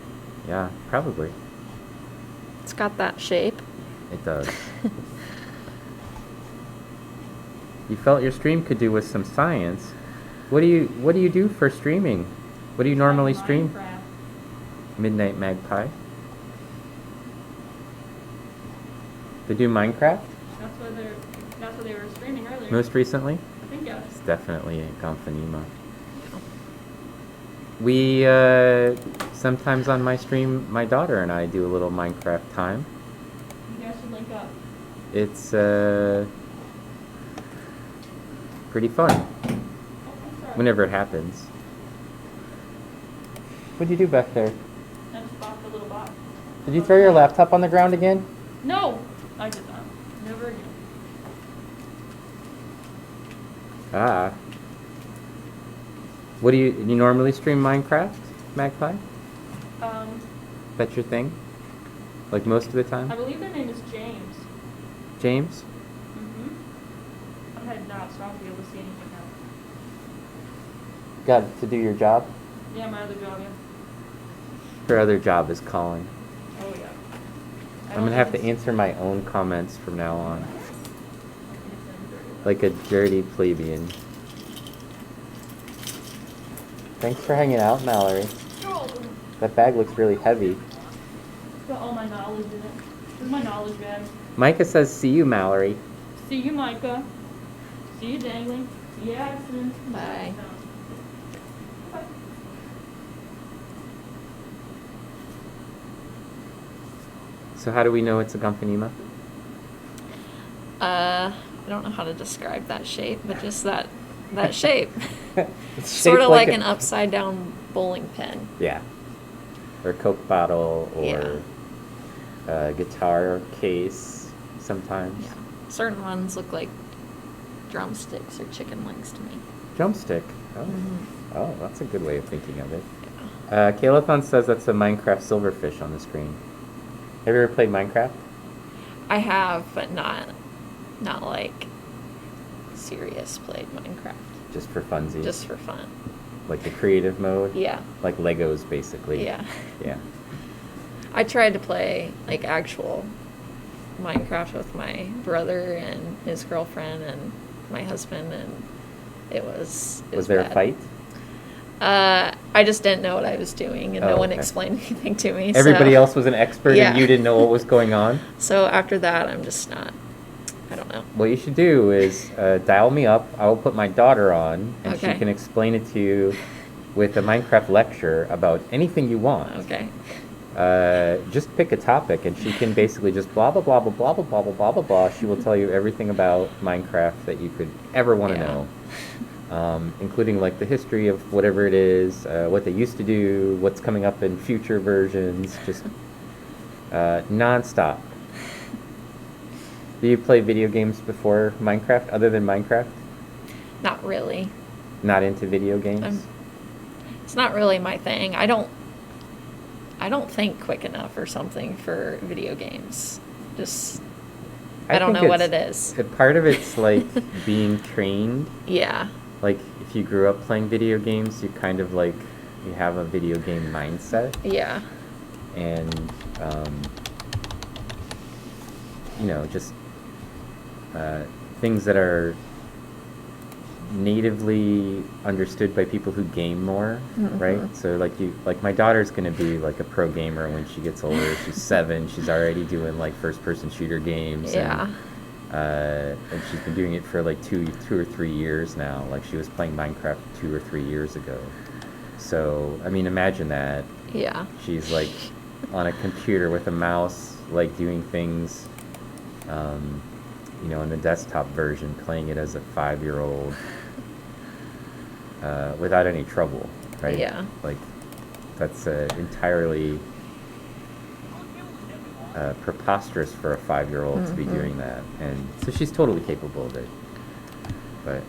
Yeah, probably. It's got that shape. It does. You felt your stream could do with some science. What do you do for streaming? What do you normally stream? Minecraft. Midnight Magpie. They do Minecraft That's what they were streaming earlier. most recently? I think yes. It's definitely a Gomphanema. We sometimes on my stream, my daughter and I do a little Minecraft time. You guys should link up. It's pretty fun Oh, I'm sorry. whenever it happens. What'd you do back there? I just bought the little box. Did you throw your laptop on the ground again? No, I did not. Never again. Ah. What do you normally stream Minecraft, Magpie? That's your thing? Like most of the I time? believe their name is James. James? Mm-hmm. I'm heading out, so I won't be able to see anything else. Got to do your job? Yeah, my other job, yeah. Her other job is calling. Oh, yeah. I'm gonna have to answer my own comments from now on. Like a dirty plebeian. Thanks for hanging out, Mallory. That bag looks really heavy. It's got all my knowledge in it. This is my knowledge bag. Micah says, see you, Mallory. See you, Micah. See you, Dangling. See you, Addison. Bye. Bye. So how do we know it's a Gomphanema? I don't know how to describe that shape, but just that shape. It's Sort shaped of like a- an upside down bowling pin. Yeah. Or a Coke bottle, or Yeah. a guitar case sometimes. Yeah. Certain ones look like drumsticks or chicken legs to me. Drumstick. Oh. Mhm. Oh, that's a good way of thinking of it. Kaylathon says that's a Minecraft silverfish on the screen. Have you ever played Minecraft? I have, but not like serious played Minecraft. Just for funsies? Just for fun. Like the creative mode? Yeah. Like Legos, basically. Yeah. Yeah. I tried to play like actual Minecraft with my brother and his girlfriend and my husband, and it was Was there a bad. fight? I just didn't know what I was doing, and Oh, no one okay. explained anything to me. Everybody so, else was an expert Yeah. and you didn't know what was going on? So after that, I'm just not. I don't know. What you should do is dial me up. I will put my daughter on, and she Okay. can explain it to you with a Minecraft lecture about anything you want. Okay. Just pick a topic, and she can basically just blah blah blah blah blah blah blah blah blah blah blah. She will tell you everything about Minecraft that you could ever want to Yeah. know, including like the history of whatever it is, what they used to do, what's coming up in future versions, just nonstop. Do you play video games before Minecraft, other than Minecraft? Not really. Not into video games? It's not really my thing. I don't think quick enough or something for video games. Just I don't think know what it's- it is. Part of it's like being trained. Yeah. Like if you grew up playing video games, you kind of like you have a video game mindset, Yeah. and just things that are natively understood by people who game more, right? So like my daughter's gonna be like a pro gamer when she gets older. She's 7. She's already doing like first-person shooter games. Yeah. And she's been doing it for like two or 3 years now. Like she was playing Minecraft 2 or 3 years ago. So I mean, imagine that. Yeah. She's like on a computer with a mouse, like doing things, in the desktop version, playing it as a 5-year-old without any trouble, right? Yeah. Like that's entirely preposterous for a 5-year-old to be doing that, and so she's totally capable of it. But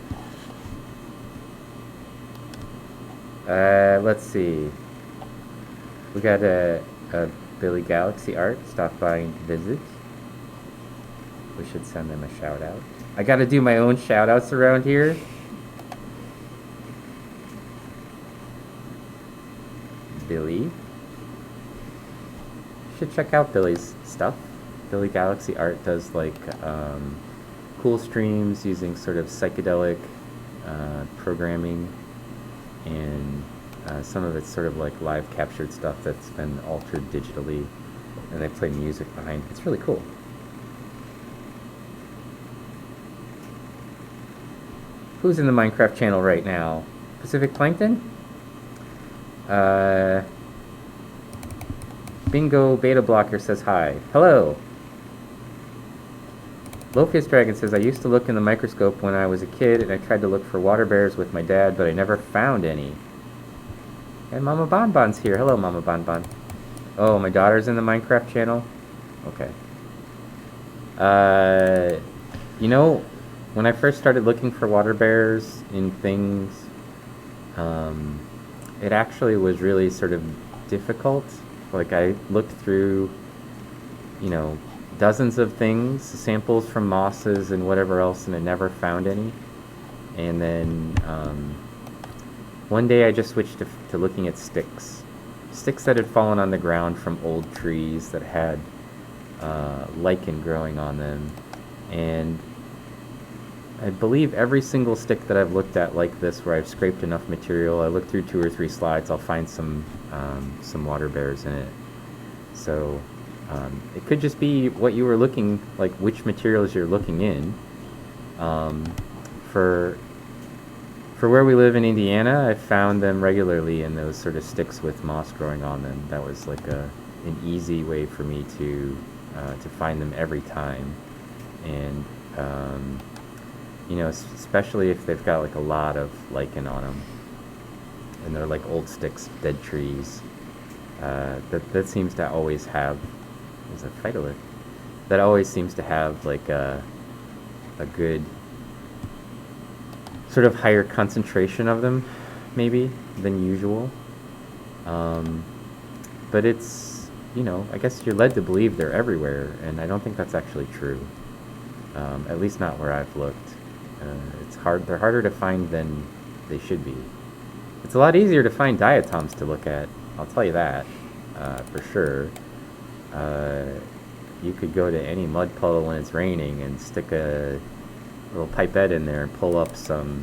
let's see. We got a Billy Galaxy Art stopped by to visit. We should send them a shout out. I gotta do my own shout outs around here. Billy. Should check out Billy's stuff. Billy Galaxy Art does like cool streams using sort of psychedelic programming, and some of it's sort of like live captured stuff that's been altered digitally, and they play music behind it. It's really cool. Who's in the Minecraft channel right now? Pacific Plankton? Bingo Beta Blocker says hi. Hello! Lophius Dragon says, I used to look in the microscope when I was a kid, and I tried to look for water bears with my dad, but I never found any. And Mama Bonbon's here. Hello, Mama Bonbon. Oh, my daughter's in the Minecraft channel? Okay. When I first started looking for water bears in things, it actually was really sort of difficult. Like I looked through, dozens of things, samples from mosses and whatever else, and I never found any. And then one day I just switched to looking at sticks that had fallen on the ground from old trees that had lichen growing on them. And I believe every single stick that I've looked at like this, where I've scraped enough material, I look through 2 or 3 slides, I'll find some water bears in it. So it could just be what you were looking, like which materials you're looking in. For where we live in Indiana, I found them regularly in those sort of sticks with moss growing on them. That was like an easy way for me to find them every time. And especially if they've got like a lot of lichen on them, and they're like old sticks, dead trees. That seems to always have, there's a phytolith, that always seems to have like a good sort of higher concentration of them, maybe, than usual. But it's, I guess you're led to believe they're everywhere, and I don't think that's actually true. At least not where I've looked. They're harder to find than they should be. It's a lot easier to find diatoms to look at, I'll tell you that, for sure. You could go to any mud puddle when it's raining and stick a little pipette in there and pull up some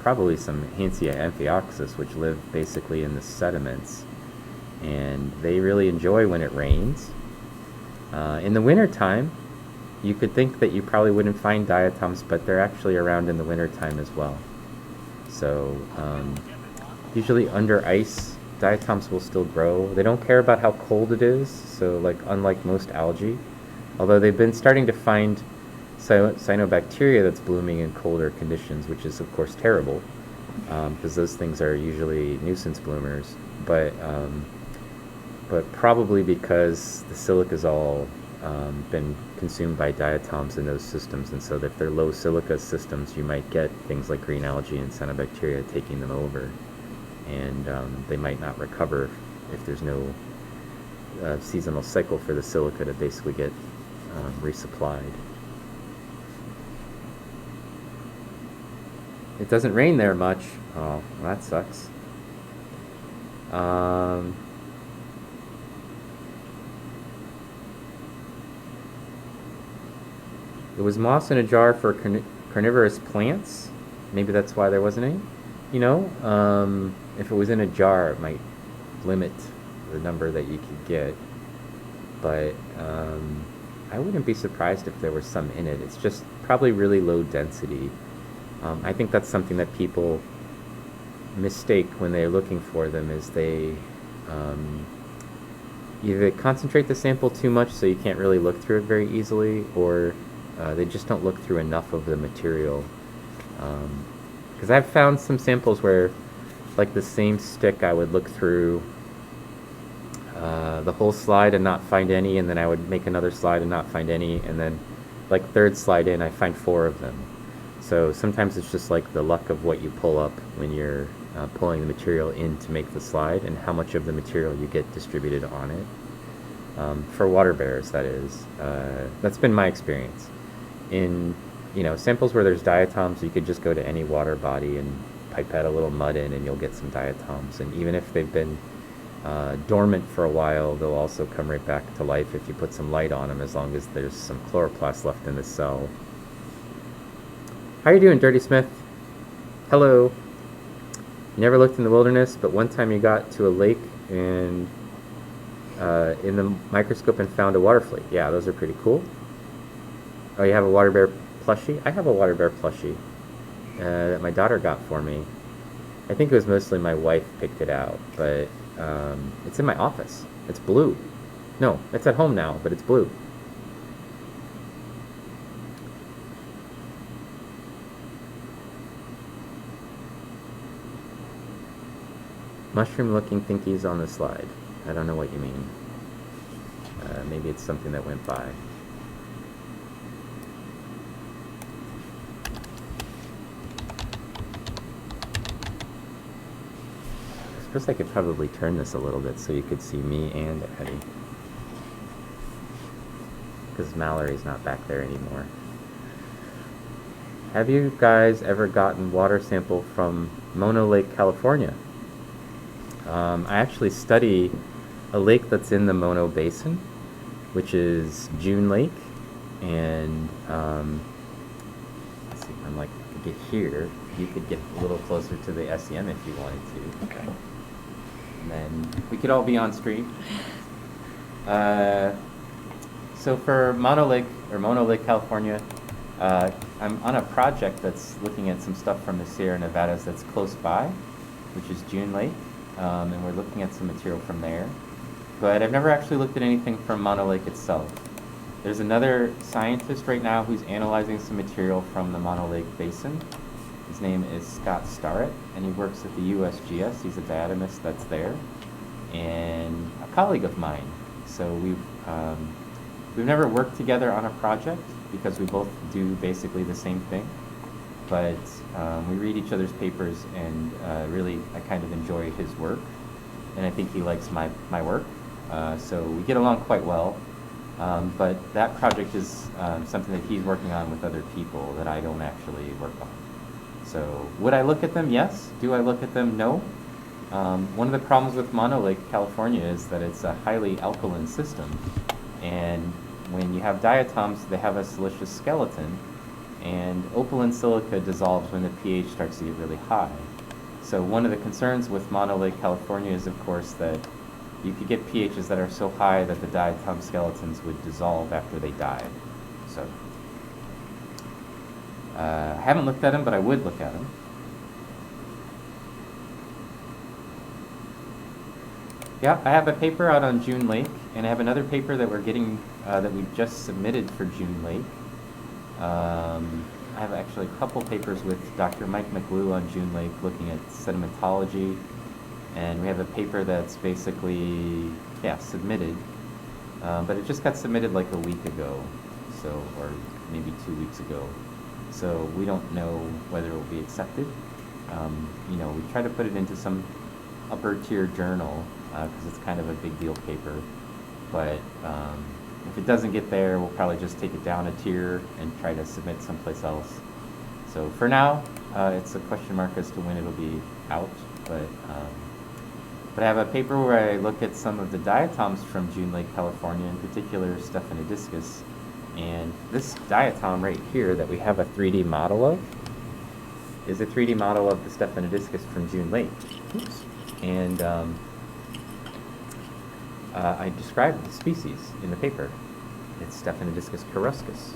probably some Amphioxus, which live basically in the sediments. And they really enjoy when it rains. In the wintertime, you could think that you probably wouldn't find diatoms, but they're actually around in the wintertime as well. So usually under ice, diatoms will still grow. They don't care about how cold it is, so like unlike most algae, although they've been starting to find cyanobacteria that's blooming in colder conditions, which is of course terrible, because those things are usually nuisance bloomers. But probably because the silica's all been consumed by diatoms in those systems, and so if they're low silica systems, you might get things like green algae and cyanobacteria taking them over, and they might not recover if there's no seasonal cycle for the silica to basically get resupplied. It doesn't rain there much. Oh, well, that sucks. It was moss in a jar for carnivorous plants. Maybe that's why there wasn't any. You know, if it was in a jar, it might limit the number that you could get. But I wouldn't be surprised if there was some in it. It's just probably really low density. I think that's something that people mistake when they're looking for them, is they either concentrate the sample too much so you can't really look through it very easily, or they just don't look through enough of the material. Because I've found some samples where, like the same stick, I would look through the whole slide and not find any, and then I would make another slide and not find any, and then like third slide in, I find 4 of them. So sometimes it's just like the luck of what you pull up when you're pulling the material in to make the slide, and how much of the material you get distributed on it. For water bears, that is. That's been my experience. In samples where there's diatoms, you could just go to any water body and pipette a little mud in, and you'll get some diatoms. And even if they've been dormant for a while, they'll also come right back to life if you put some light on them, as long as there's some chloroplast left in the cell. How you doing, Dirty Smith? Hello. You never looked in the wilderness, but one time you got to a lake and in the microscope and found a water flake. Yeah, those are pretty cool. Oh, you have a water bear plushie? I have a water bear plushie that my daughter got for me. I think it was mostly my wife picked it out, but it's in my office. It's blue. No, it's at home now, but it's blue. Mushroom-looking thingies on the slide. I don't know what you mean. Maybe it's something that went by. I suppose I could probably turn this a little bit so you could see me and Eddie. Because Mallory's not back there anymore. Have you guys ever gotten water sample from Mono Lake, California? I actually study a lake that's in the Mono Basin, which is June Lake, and let's see, I'm like, I could get here. You could get a little closer to the SEM if you wanted to. Okay. And then we could all be on stream. So for Mono Lake, California, I'm on a project that's looking at some stuff from the Sierra Nevadas that's close by, which is June Lake. And we're looking at some material from there. But I've never actually looked at anything from Mono Lake itself. There's another scientist right now who's analyzing some material from the Mono Lake Basin. His name is Scott Starrett, and he works at the USGS. He's a diatomist that's there, and a colleague of mine. So we've never worked together on a project because we both do basically the same thing. But we read each other's papers, and really I kind of enjoy his work, and I think he likes my work, so we get along quite well. But that project is something that he's working on with other people that I don't actually work on. So would I look at them? Yes. Do I look at them? No. One of the problems with Mono Lake, California is that it's a highly alkaline system, and when you have diatoms, they have a siliceous skeleton. and opaline silica dissolves when the pH starts to get really high. So one of the concerns with Mono Lake, California is, of course, that you could get pHs that are so high that the diatom skeletons would dissolve after they died. So I haven't looked at them, but I would look at them. Yeah, I have a paper out on June Lake, and I have another paper that we're getting, that we just submitted for June Lake. I have actually a couple papers with Dr. Mike McWoo on June Lake looking at sedimentology, and we have a paper that's basically, yeah, submitted, but it just got submitted like a week ago, so, or maybe 2 weeks ago. So we don't know whether it will be accepted. You know, we try to put it into some upper tier journal, because it's kind of a big deal paper, but if it doesn't get there, we'll probably just take it down a tier and try to submit someplace else. So for now, it's a question mark as to when it'll be out, but I have a paper where I look at some of the diatoms from June Lake, California, in particular Stephanodiscus, and this diatom right here that we have a 3D model of is a 3D model of the Stephanodiscus from June Lake. Oops. And I described the species in the paper. It's Stephanodiscus caruscus.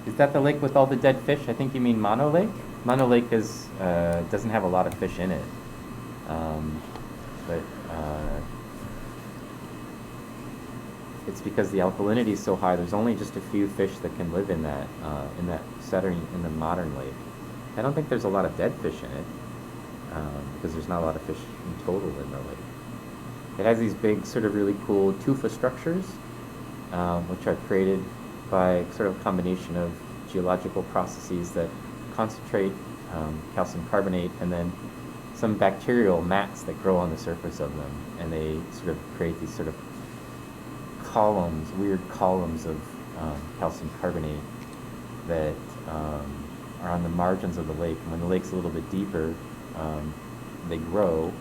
Is that the lake with all the dead fish? I think you mean Mono Lake. Mono Lake is doesn't have a lot of fish in it, but it's because the alkalinity is so high. There's only just a few fish that can live in that setting in the modern lake. I don't think there's a lot of dead fish in it, because there's not a lot of fish in total in the lake. It has these big, sort of really cool tufa structures, which are created by sort of a combination of geological processes that concentrate calcium carbonate and then some bacterial mats that grow on the surface of them, and they sort of create these sort of columns, weird columns of calcium carbonate that are on the margins of the lake. And when the lake's a little bit deeper, they grow,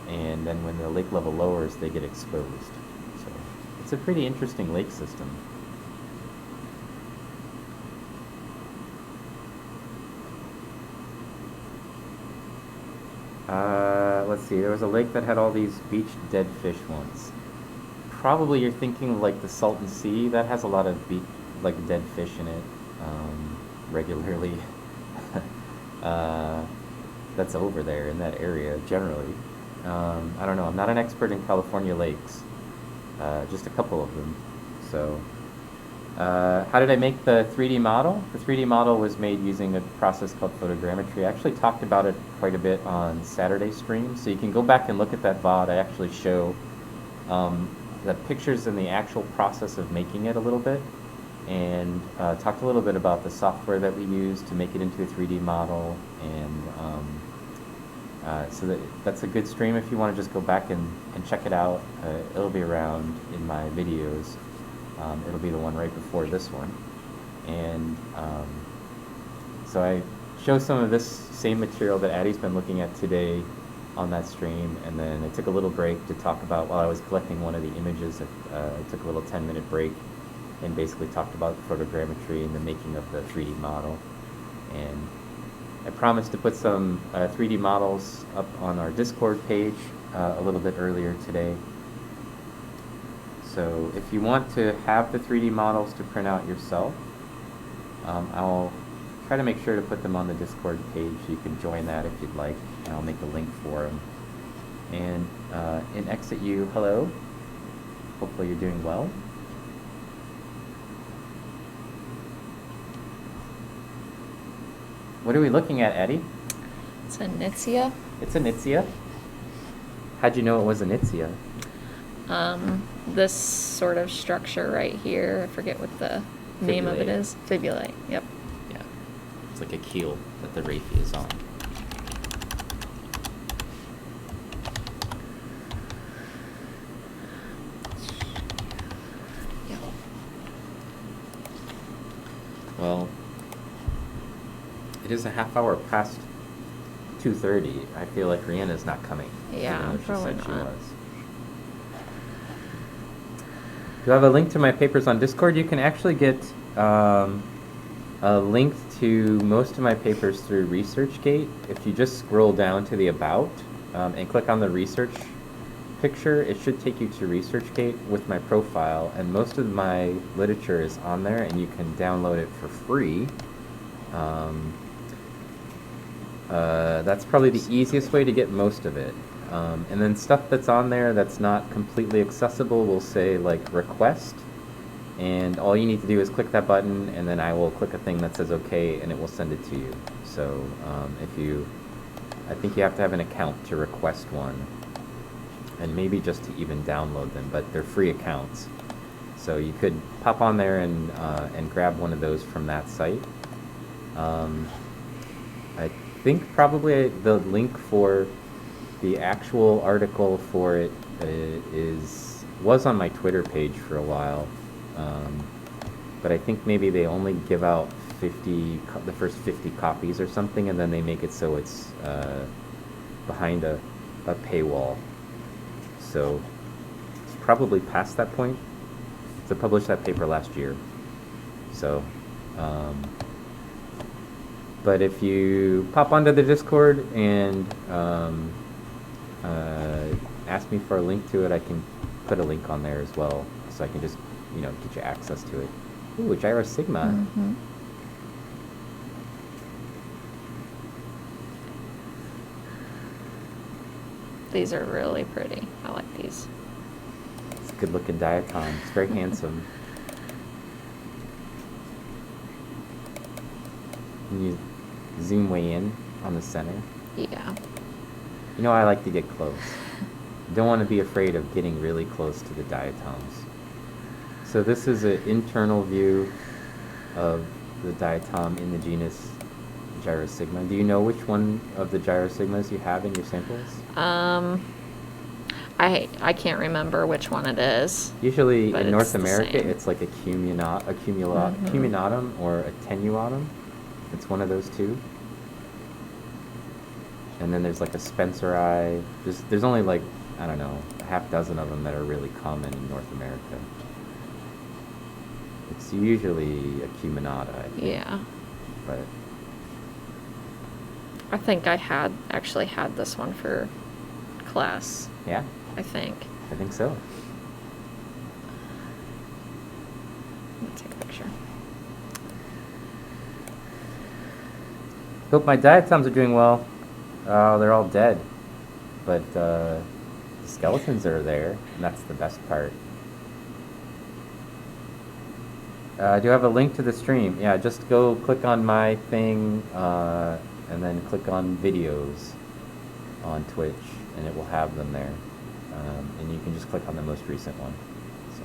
and then when the lake level lowers, they get exposed. So it's a pretty interesting lake system. Let's see, there was a lake that had all these beached dead fish once. Probably you're thinking like the Salton Sea. That has a lot of dead fish in it regularly. That's over there in that area generally. I don't know, I'm not an expert in California lakes, just a couple of them. So how did I make the 3D model? The 3D model was made using a process called photogrammetry. I actually talked about it quite a bit on Saturday's stream, so you can go back and look at that VOD. I actually show the pictures and the actual process of making it a little bit, and talked a little bit about the software that we use to make it into a 3D model, and so that's a good stream if you want to just go back and check it out. It'll be around in my videos. It'll be the one right before this one. And so I show some of this same material that Addie's been looking at today on that stream, and then I took a little break to talk about, while I was collecting one of the images, I took a little 10-minute break and basically talked about photogrammetry and the making of the 3D model. And I promised to put some 3D models up on our Discord page a little bit earlier today. So if you want to have the 3D models to print out yourself, I'll try to make sure to put them on the Discord page. You can join that if you'd like, and I'll make a link for them. And in Exit U, hello. Hopefully you're doing well. What are we looking at, Eddie? It's a Nitzia. It's a Nitzia. How'd you know it was a Nitzia? This sort of structure right here, I forget what the name of it is. Fibulate, yep. Yeah, it's like a keel that the raphe is on. Yep. Well, it is a half hour past 2:30. I feel like Rihanna's not coming. Yeah, even though she probably said she not. was. Do I have a link to my papers on Discord? You can actually get a link to most of my papers through ResearchGate. If you just scroll down to the About and click on the research picture, it should take you to ResearchGate with my profile, and most of my literature is on there, and you can download it for free. That's probably the easiest way to get most of it. And then stuff that's on there that's not completely accessible will say like request, and all you need to do is click that button, and then I will click a thing that says okay, and it will send it to you. So I think you have to have an account to request one, and maybe just to even download them, but they're free accounts. So you could pop on there and grab one of those from that site. I think probably the link for the actual article for it was on my Twitter page for a while, but I think maybe they only give out the first 50 copies or something, and then they make it so it's behind a paywall. So it's probably past that point. To publish that paper last year. So, but if you pop onto the Discord and ask me for a link to it, I can put a link on there as well, so I can just, get you access to it. Ooh, Gyro Sigma. Mm-hmm. These are really pretty. I like these. It's a good looking diatom. It's very handsome. Can you zoom way in on the center? Yeah. I like to get close. Don't want to be afraid of getting really close to the diatoms. So this is an internal view of the diatom in the genus Gyrosigma. Do you know which one of the Gyrosigmas you have in your samples? I can't remember which one it is. Usually but in it's North the America, same. it's like a cumulatum or a tenuatum. It's one of those two. And then there's like a Spenceri. There's only like, I don't know, a half dozen of them that are really common in North America. It's usually a cuminata, I think. Yeah. But I think I actually had this one for class. yeah, I think. I think so. Let me take a picture. Hope my diatoms are doing well. They're all dead, but the skeletons are there, and that's the best part. Do you have a link to the stream? Yeah, just go click on my thing, and then click on videos on Twitch, and it will have them there. And you can just click on the most recent one. So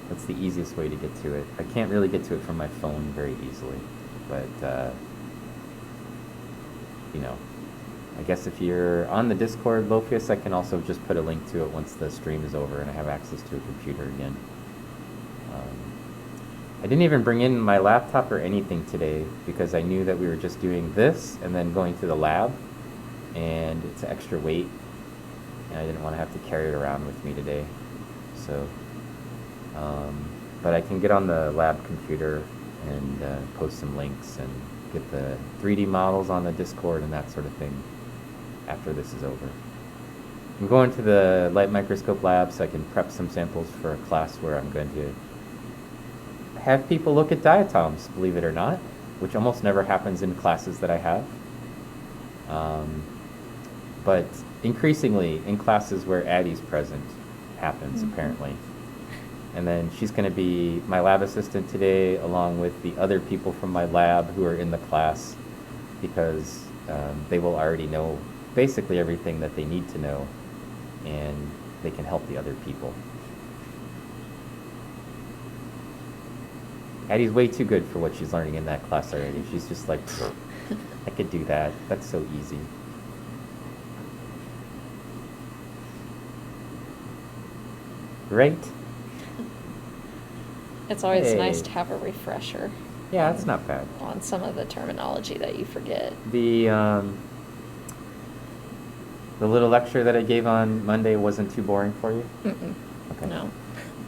that's the easiest way to get to it. I can't really get to it from my phone very easily, but I guess if you're on the Discord, Lophius, I can also just put a link to it once the stream is over and I have access to a computer again. I didn't even bring in my laptop or anything today because I knew that we were just doing this and then going to the lab, and it's extra weight, and I didn't want to have to carry it around with me today. So, but I can get on the lab computer and post some links and get the 3D models on the Discord and that sort of thing after this is over. I'm going to the light microscope lab so I can prep some samples for a class where I'm going to have people look at diatoms, believe it or not, which almost never happens in classes that I have. But increasingly in classes where Addie's present happens, apparently. And then she's going to be my lab assistant today, along with the other people from my lab who are in the class, because they will already know basically everything that they need to know, and they can help the other people. Addie's way too good for what she's learning in that class already. She's just like, I could do that. That's so easy. Great. It's always Hey. nice to have a refresher Yeah, that's not bad. on some of the terminology that you forget. The little lecture that I gave on Monday wasn't too boring for you? Mm-mm. Okay. No.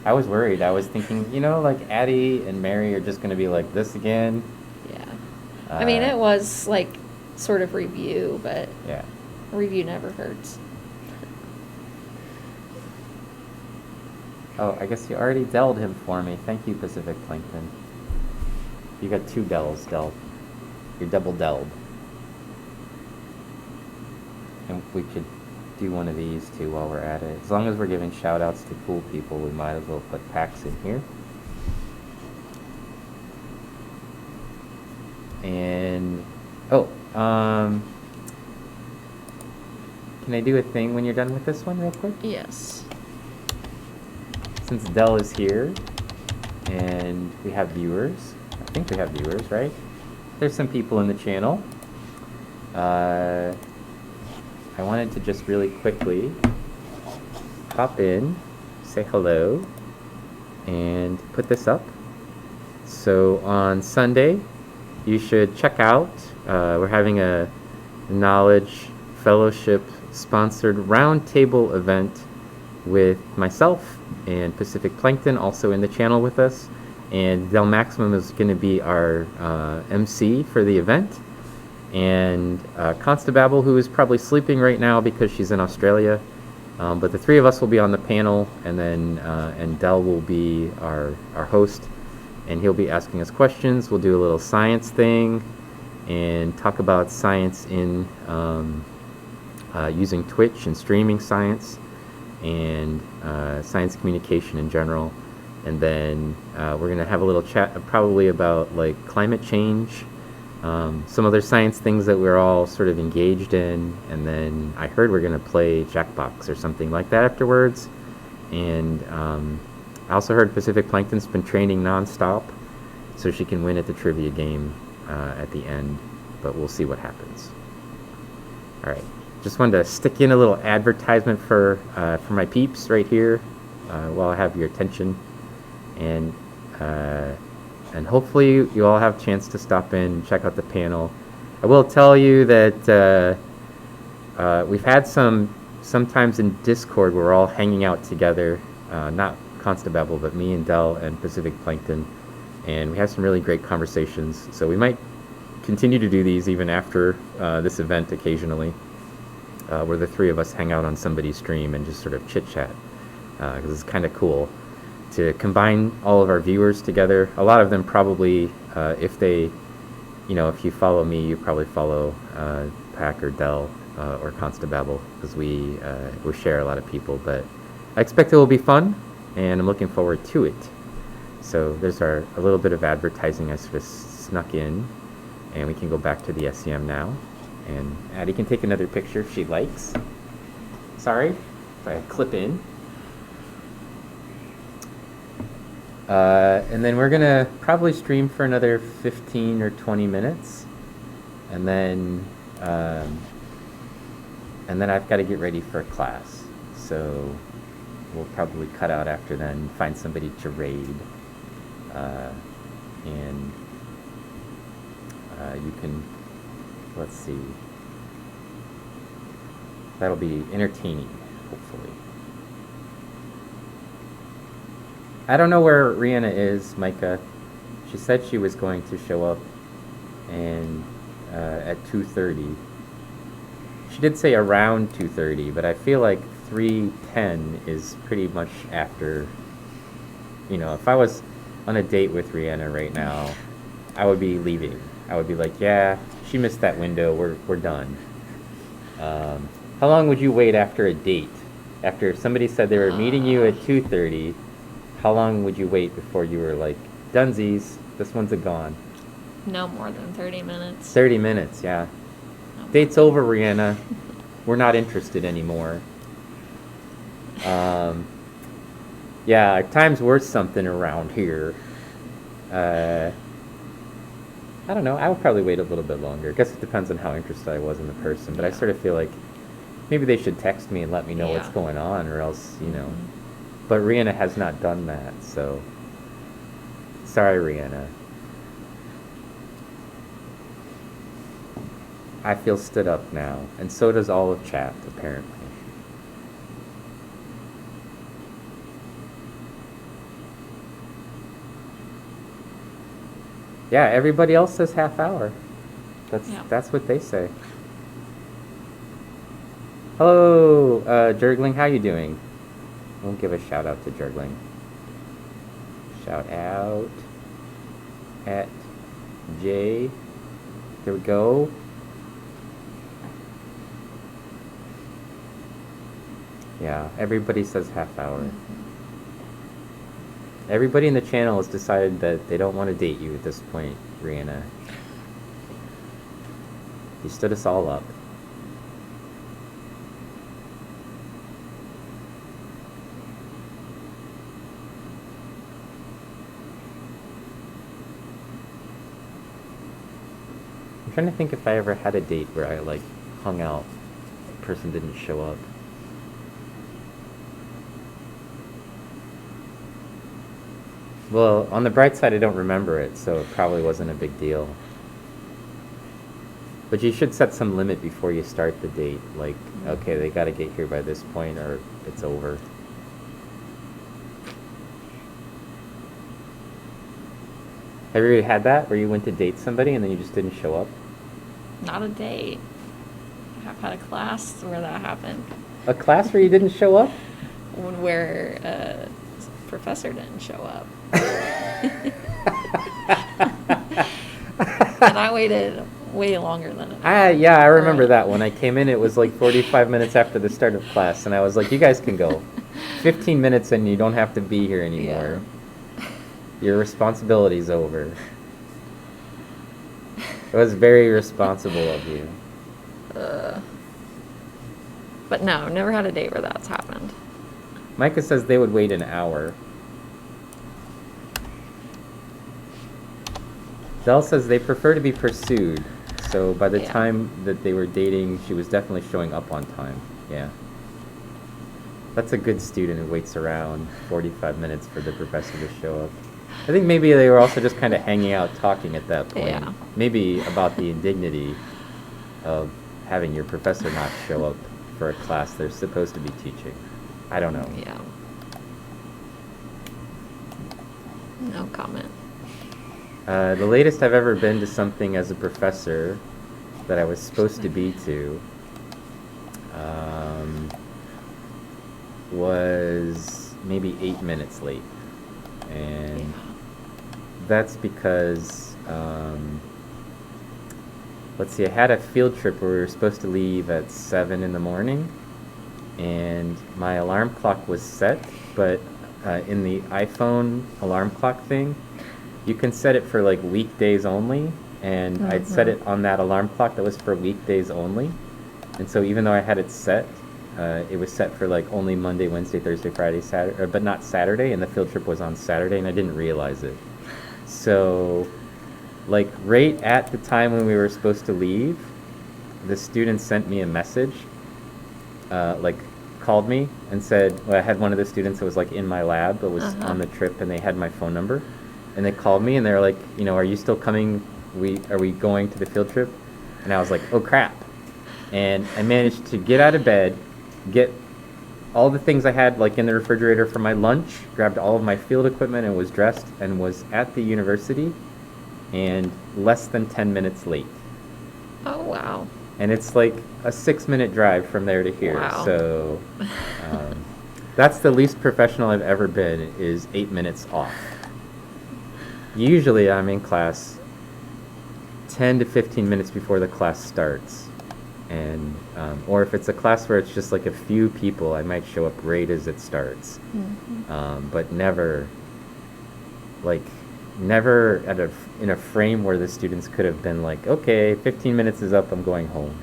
I was worried. I was thinking, like Addie and Mary are just going to be like this again. Yeah. I mean, Uh, it was like sort of review, but Yeah. review never hurts. Oh, I guess you already delled him for me. Thank you, Pacific Plankton. You got 2 dells, Dell. You're double delled. And we could do one of these too while we're at it. As long as we're giving shout outs to cool people, we might as well put packs in here. And can I do a thing when you're done with this one real quick? Yes. Since Dell is here and we have viewers, I think we have viewers, right? There's some people in the channel. I wanted to just really quickly pop in, say hello, and put this up. So on Sunday, you should check out, we're having a Knowledge Fellowship sponsored roundtable event with myself and Pacific Plankton also in the channel with us. And Del Maximum is going to be our MC for the event. And Constababble, who is probably sleeping right now because she's in Australia. But the 3 of us will be on the panel, and then and Del will be our host. And he'll be asking us questions. We'll do a little science thing and talk about science in using Twitch and streaming science and science communication in general. And then we're going to have a little chat probably about like climate change, some other science things that we're all sort of engaged in. And then I heard we're going to play Jackbox or something like that afterwards. And I also heard Pacific Plankton's been training nonstop so she can win at the trivia game at the end, but we'll see what happens. All right, just wanted to stick in a little advertisement for my peeps right here while I have your attention, and hopefully you all have a chance to stop in and check out the panel. I will tell you that we've had sometimes in Discord we're all hanging out together, not Constababble, but me and Del and Pacific Plankton, and we have some really great conversations. So we might continue to do these even after this event occasionally, where the 3 of us hang out on somebody's stream and just sort of chit-chat, because it's kind of cool to combine all of our viewers together. A lot of them probably, if they, if you follow me, you probably follow Pack or Del or Constababble, because we share a lot of people. But I expect it will be fun, and I'm looking forward to it. So there's a little bit of advertising I sort of snuck in, and we can go back to the SEM now. And Addie can take another picture if she likes. Sorry if I clip in. And then we're gonna probably stream for another 15 or 20 minutes, and then I've got to get ready for class. So we'll probably cut out after then, find somebody to raid, and you can, let's see, that'll be entertaining, hopefully. I don't know where Rihanna is, Micah. She said she was going to show up and at 2:30. She did say around 2:30, but I feel like 3:10 is pretty much after. If I was on a date with Rihanna right now, I would be leaving. I would be like, yeah, she missed that window. We're done. How long would you wait after a date? After somebody said they were meeting you at 2:30, how long would you wait before you were like, Dunsies, this one's a gone? No more than 30 minutes. 30 minutes, yeah. No Date's more over, Rihanna. We're not interested anymore. Yeah, time's worth something around here. I don't know. I would probably wait a little bit longer. I guess it depends on how interested I was in the person. But I sort of feel like maybe they should text me and let me know what's Yeah. going on, or else, But Rihanna has not done that, so sorry, Rihanna. I feel stood up now, and so does all of chat, apparently. Yeah, everybody else says half hour. Yeah. That's what they say. Hello, Jurgling, how you doing? We'll give a shout out to Jurgling. Shout out at J. There we go. Yeah, everybody says half hour. Everybody in the channel has decided that they don't want to date you at this point, Rihanna. You stood us all up. I'm trying to think if I ever had a date where I like hung out, the person didn't show up. Well, on the bright side, I don't remember it, so it probably wasn't a big deal. But you should set some limit before you start the date. Like, okay, they gotta get here by this point or it's over. Have you had that, where you went to date somebody and then you just didn't show up? Not a date. I've had a class where that happened. A class where you didn't show up? Where a professor didn't show up. And I waited way longer than an hour. Yeah, I remember that one. I came in, it was like 45 minutes after the start of class, and I was like, you guys can go. 15 minutes and you don't have to be here anymore. Your responsibility's over. It was very responsible of you. But no, I've never had a date where that's happened. Micah says they would wait an hour. Dell says they prefer to be pursued. So by the time that they were dating, she was definitely showing up on time. Yeah. That's a good student who waits around 45 minutes for the professor to show up. I think maybe they were also just kind of hanging out talking at that point. Yeah. Maybe about the indignity of having your professor not show up for a class they're supposed to be teaching. I don't know. Yeah. No comment. The latest I've ever been to something as a professor that I was supposed to be to was maybe 8 minutes late. And that's because, let's see, I had a field trip where we were supposed to leave at 7 in the morning, and my alarm clock was set, but in the iPhone alarm clock thing, you can set it for like weekdays only, and I'd set it on that alarm clock that was for weekdays only. And so even though I had it set, it was set for like only Monday, Wednesday, Thursday, Friday, Saturday, but not Saturday, and the field trip was on Saturday, and I didn't realize it. So like right at the time when we were supposed to leave, the student sent me a message, like called me and said, well, I had one of the students that was like in my lab but was on the trip, and they had my phone number. And they called me and they were like, you know, are you still coming? Are we going to the field trip? And I was like, oh crap. And I managed to get out of bed, get all the things I had like in the refrigerator for my lunch, grabbed all of my field equipment and was dressed and was at the university, and less than 10 minutes late. Oh, wow. And it's like a 6-minute drive from there to here. Wow. So that's the least professional I've ever been, is 8 minutes off. Usually I'm in class 10 to 15 minutes before the class starts. And or if it's a class where it's just like a few people, I might show up right as it starts. But never in a frame where the students could have been like, okay, 15 minutes is up, I'm going home.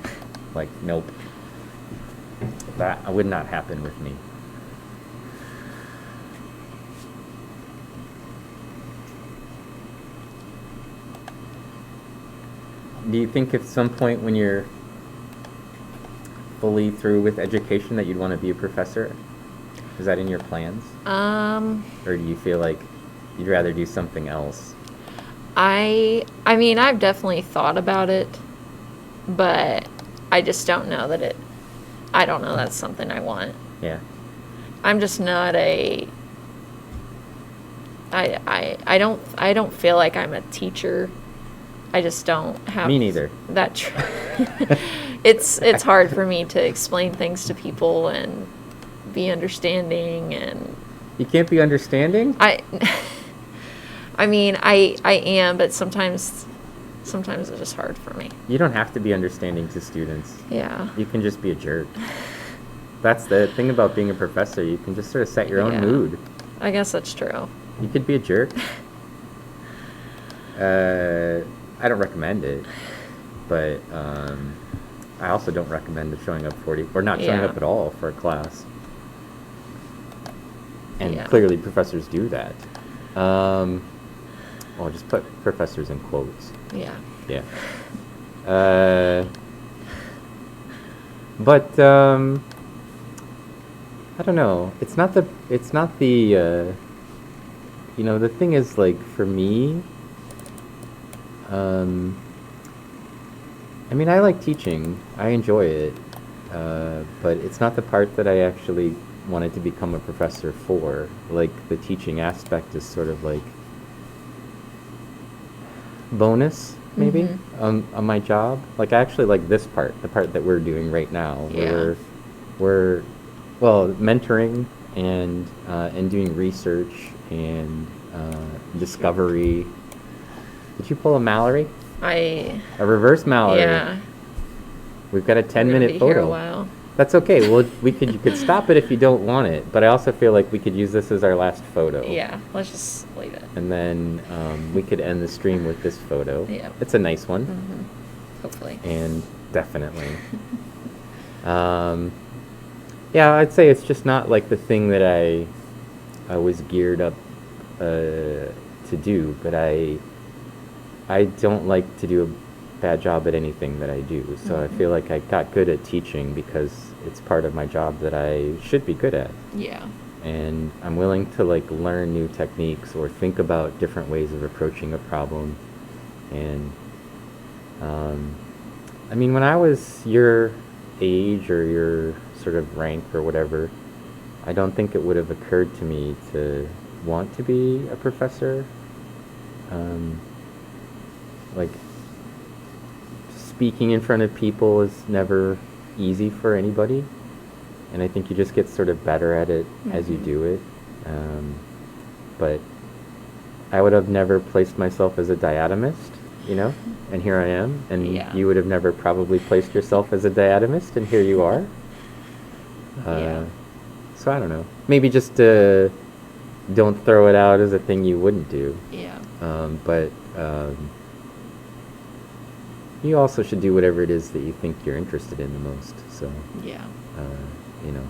Like, nope. That would not happen with me. Do you think at some point when you're fully through with education that you'd want to be a professor? Is that in your plans? Or do you feel like you'd rather do something else? I mean, I've definitely thought about it, but I just don't know that I don't know that's something I want. Yeah. I'm just not I don't feel like I'm a teacher. I just don't have Me neither. that it's hard for me to explain things to people and be understanding, and You can't be understanding? I mean, I am, but sometimes it's just hard for me. You don't have to be understanding to students. Yeah. You can just be a jerk. That's the thing about being a professor. You can just sort of set your own Yeah. mood. I guess that's true. You could be a jerk. I don't recommend it, but I also don't recommend showing up 40 or not showing Yeah. up at all for a class. And Yeah. clearly, professors do that. Well, just put professors in quotes. Yeah. Yeah. But I don't know. It's not the. You know, the thing is, like, for me. I mean, I like teaching. I enjoy it. But it's not the part that I actually wanted to become a professor for. Like, the teaching aspect is sort of like bonus, maybe, Mhm. on my job. Like, I actually like this part, the part that we're doing right now. Yeah. Where we're, well, mentoring and doing research and discovery. Did you pull a Mallory? A reverse Mallory. Yeah. We've got a We're gonna 10-minute be here a photo. while. That's okay. Well, you could stop it if you don't want it, but I also feel like we could use this as our last photo. Yeah, let's just leave it. And then we could end the stream with this photo. Yeah. It's a nice one. Hopefully. And definitely. Yeah, I'd say it's just not like the thing that I was geared up to do, but I don't like to do a bad job at anything that I do. So I feel like I got good at teaching because it's part of my job that I should be good at. Yeah. And I'm willing to like learn new techniques or think about different ways of approaching a problem. And I mean, when I was your age or your sort of rank or whatever, I don't think it would have occurred to me to want to be a professor. Like, speaking in front of people is never easy for anybody, and I think you just get sort of better at it as you do it. But I would have never placed myself as a diatomist, you know, and here I am, and Yeah. you would have never probably placed yourself as a diatomist, and here you are. Yeah. So I don't know. Maybe just don't throw it out as a thing you wouldn't do. Yeah. But you also should do whatever it is that you think you're interested in the most. So, Yeah. you know,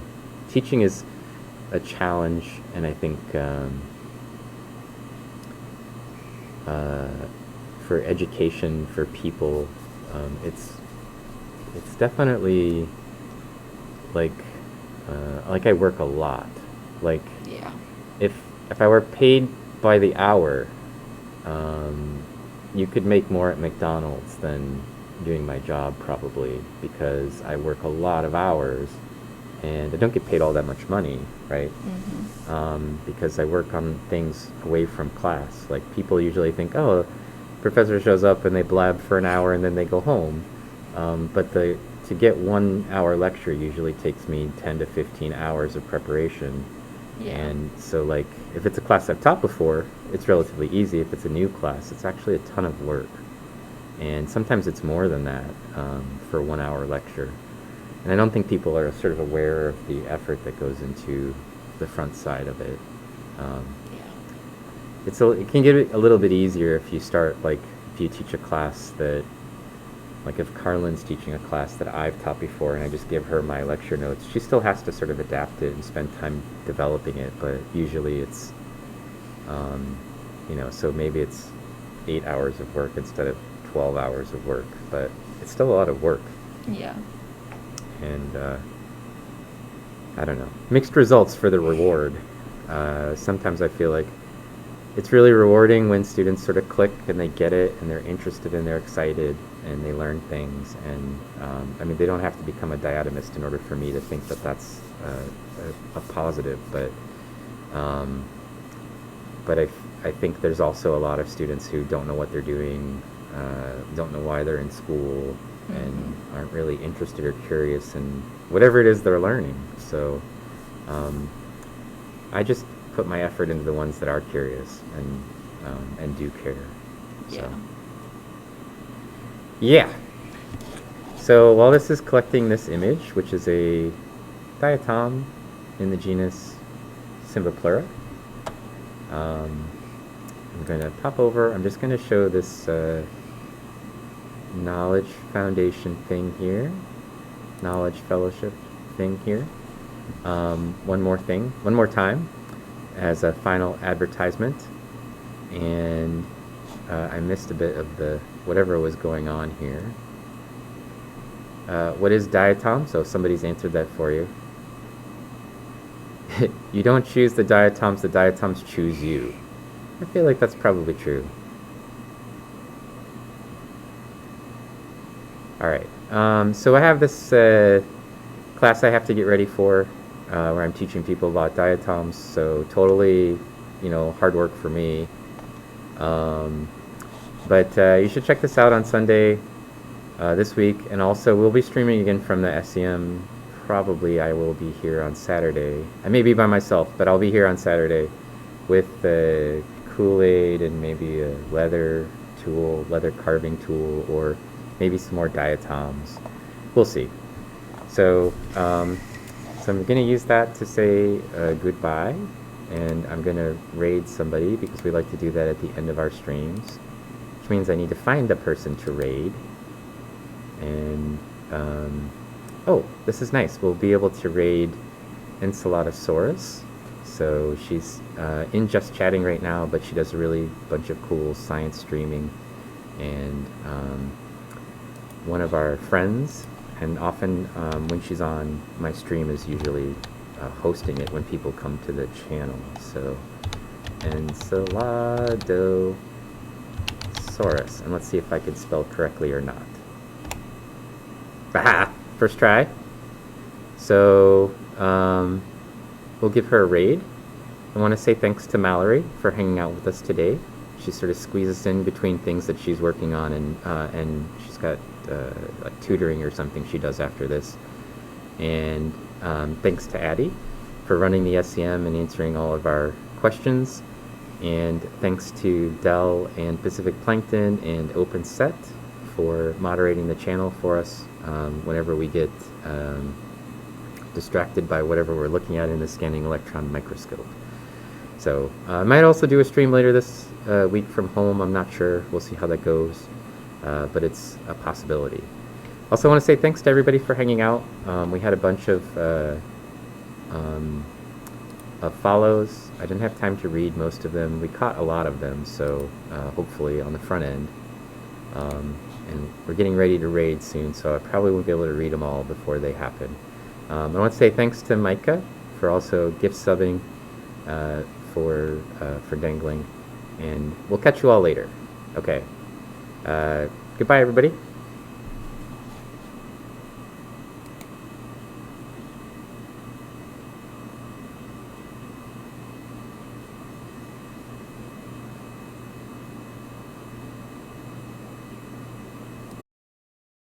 teaching is a challenge, and I think for education, for people, it's definitely like I work a lot. Like, Yeah. if I were paid by the hour, you could make more at McDonald's than doing my job probably, because I work a lot of hours and I don't get paid all that much money, right? Because I work on things away from class. Like, people usually think, oh, professor shows up and they blab for an hour and then they go home. But to get 1 hour lecture usually takes me 10 to 15 hours of preparation. Yeah. And so, like, if it's a class I've taught before, it's relatively easy. If it's a new class, it's actually a ton of work. And sometimes it's more than that for a 1 hour lecture. And I don't think people are sort of aware of the effort that goes into the front side of it. Yeah. It can get a little bit easier if you start, like, if you teach a class that, like, if Carlin's teaching a class that I've taught before and I just give her my lecture notes, she still has to sort of adapt it and spend time developing it, but usually it's, you know, so maybe it's 8 hours of work instead of 12 hours of work, but it's still a lot of work. Yeah. And I don't know. Mixed results for the reward. Sometimes I feel like it's really rewarding when students sort of click and they get it and they're interested and they're excited and they learn things. And I mean, they don't have to become a diatomist in order for me to think that that's a positive. But but I think there's also a lot of students who don't know what they're doing, don't know why they're in school, and aren't really interested or curious in whatever it is they're learning. So I just put my effort into the ones that are curious and do care. Yeah. So. Yeah. So while this is collecting this image, which is a diatom in the genus Cymboplura, I'm going to pop over. I'm just going to show this knowledge foundation thing here, knowledge fellowship thing here. One more time, as a final advertisement. And I missed a bit of the whatever was going on here. What is diatom? So somebody's answered that for you. You don't choose the diatoms choose you. I feel like that's probably true. Alright, so I have this class I have to get ready for, where I'm teaching people about diatoms, so totally, hard work for me. But you should check this out on Sunday this week, and also we'll be streaming again from the SEM. Probably I will be here on Saturday. I may be by myself, but I'll be here on Saturday with the Kool-Aid and maybe a leather carving tool, or maybe some more diatoms. We'll see. So, I'm going to use that to say goodbye, and I'm going to raid somebody because we like to do that at the end of our streams, which means I need to find a person to raid. And oh, this is nice. We'll be able to raid Enceladasaurus. So she's in Just Chatting right now, but she does a really bunch of cool science streaming. And one of our friends, and often when she's on my stream, is usually hosting it when people come to the channel. So Enceladasaurus. And let's see if I can spell correctly or not. Aha! First try. So we'll give her a raid. I want to say thanks to Mallory for hanging out with us today. She sort of squeezes in between things that she's working on, and she's got like tutoring or something she does after this. And thanks to Addie for running the SEM and answering all of our questions. And thanks to Dell and Pacific Plankton and OpenSet for moderating the channel for us whenever we get distracted by whatever we're looking at in the scanning electron microscope. So I might also do a stream later this week from home. I'm not sure. We'll see how that goes. But it's a possibility. Also want to say thanks to everybody for hanging out. We had a bunch of follows. I didn't have time to read most of them. We caught a lot of them, so hopefully on the front end. And we're getting ready to raid soon, so I probably won't be able to read them all before they happen. I want to say thanks to Micah for also gift subbing for Dangling, and we'll catch you all later. Okay. Goodbye, everybody.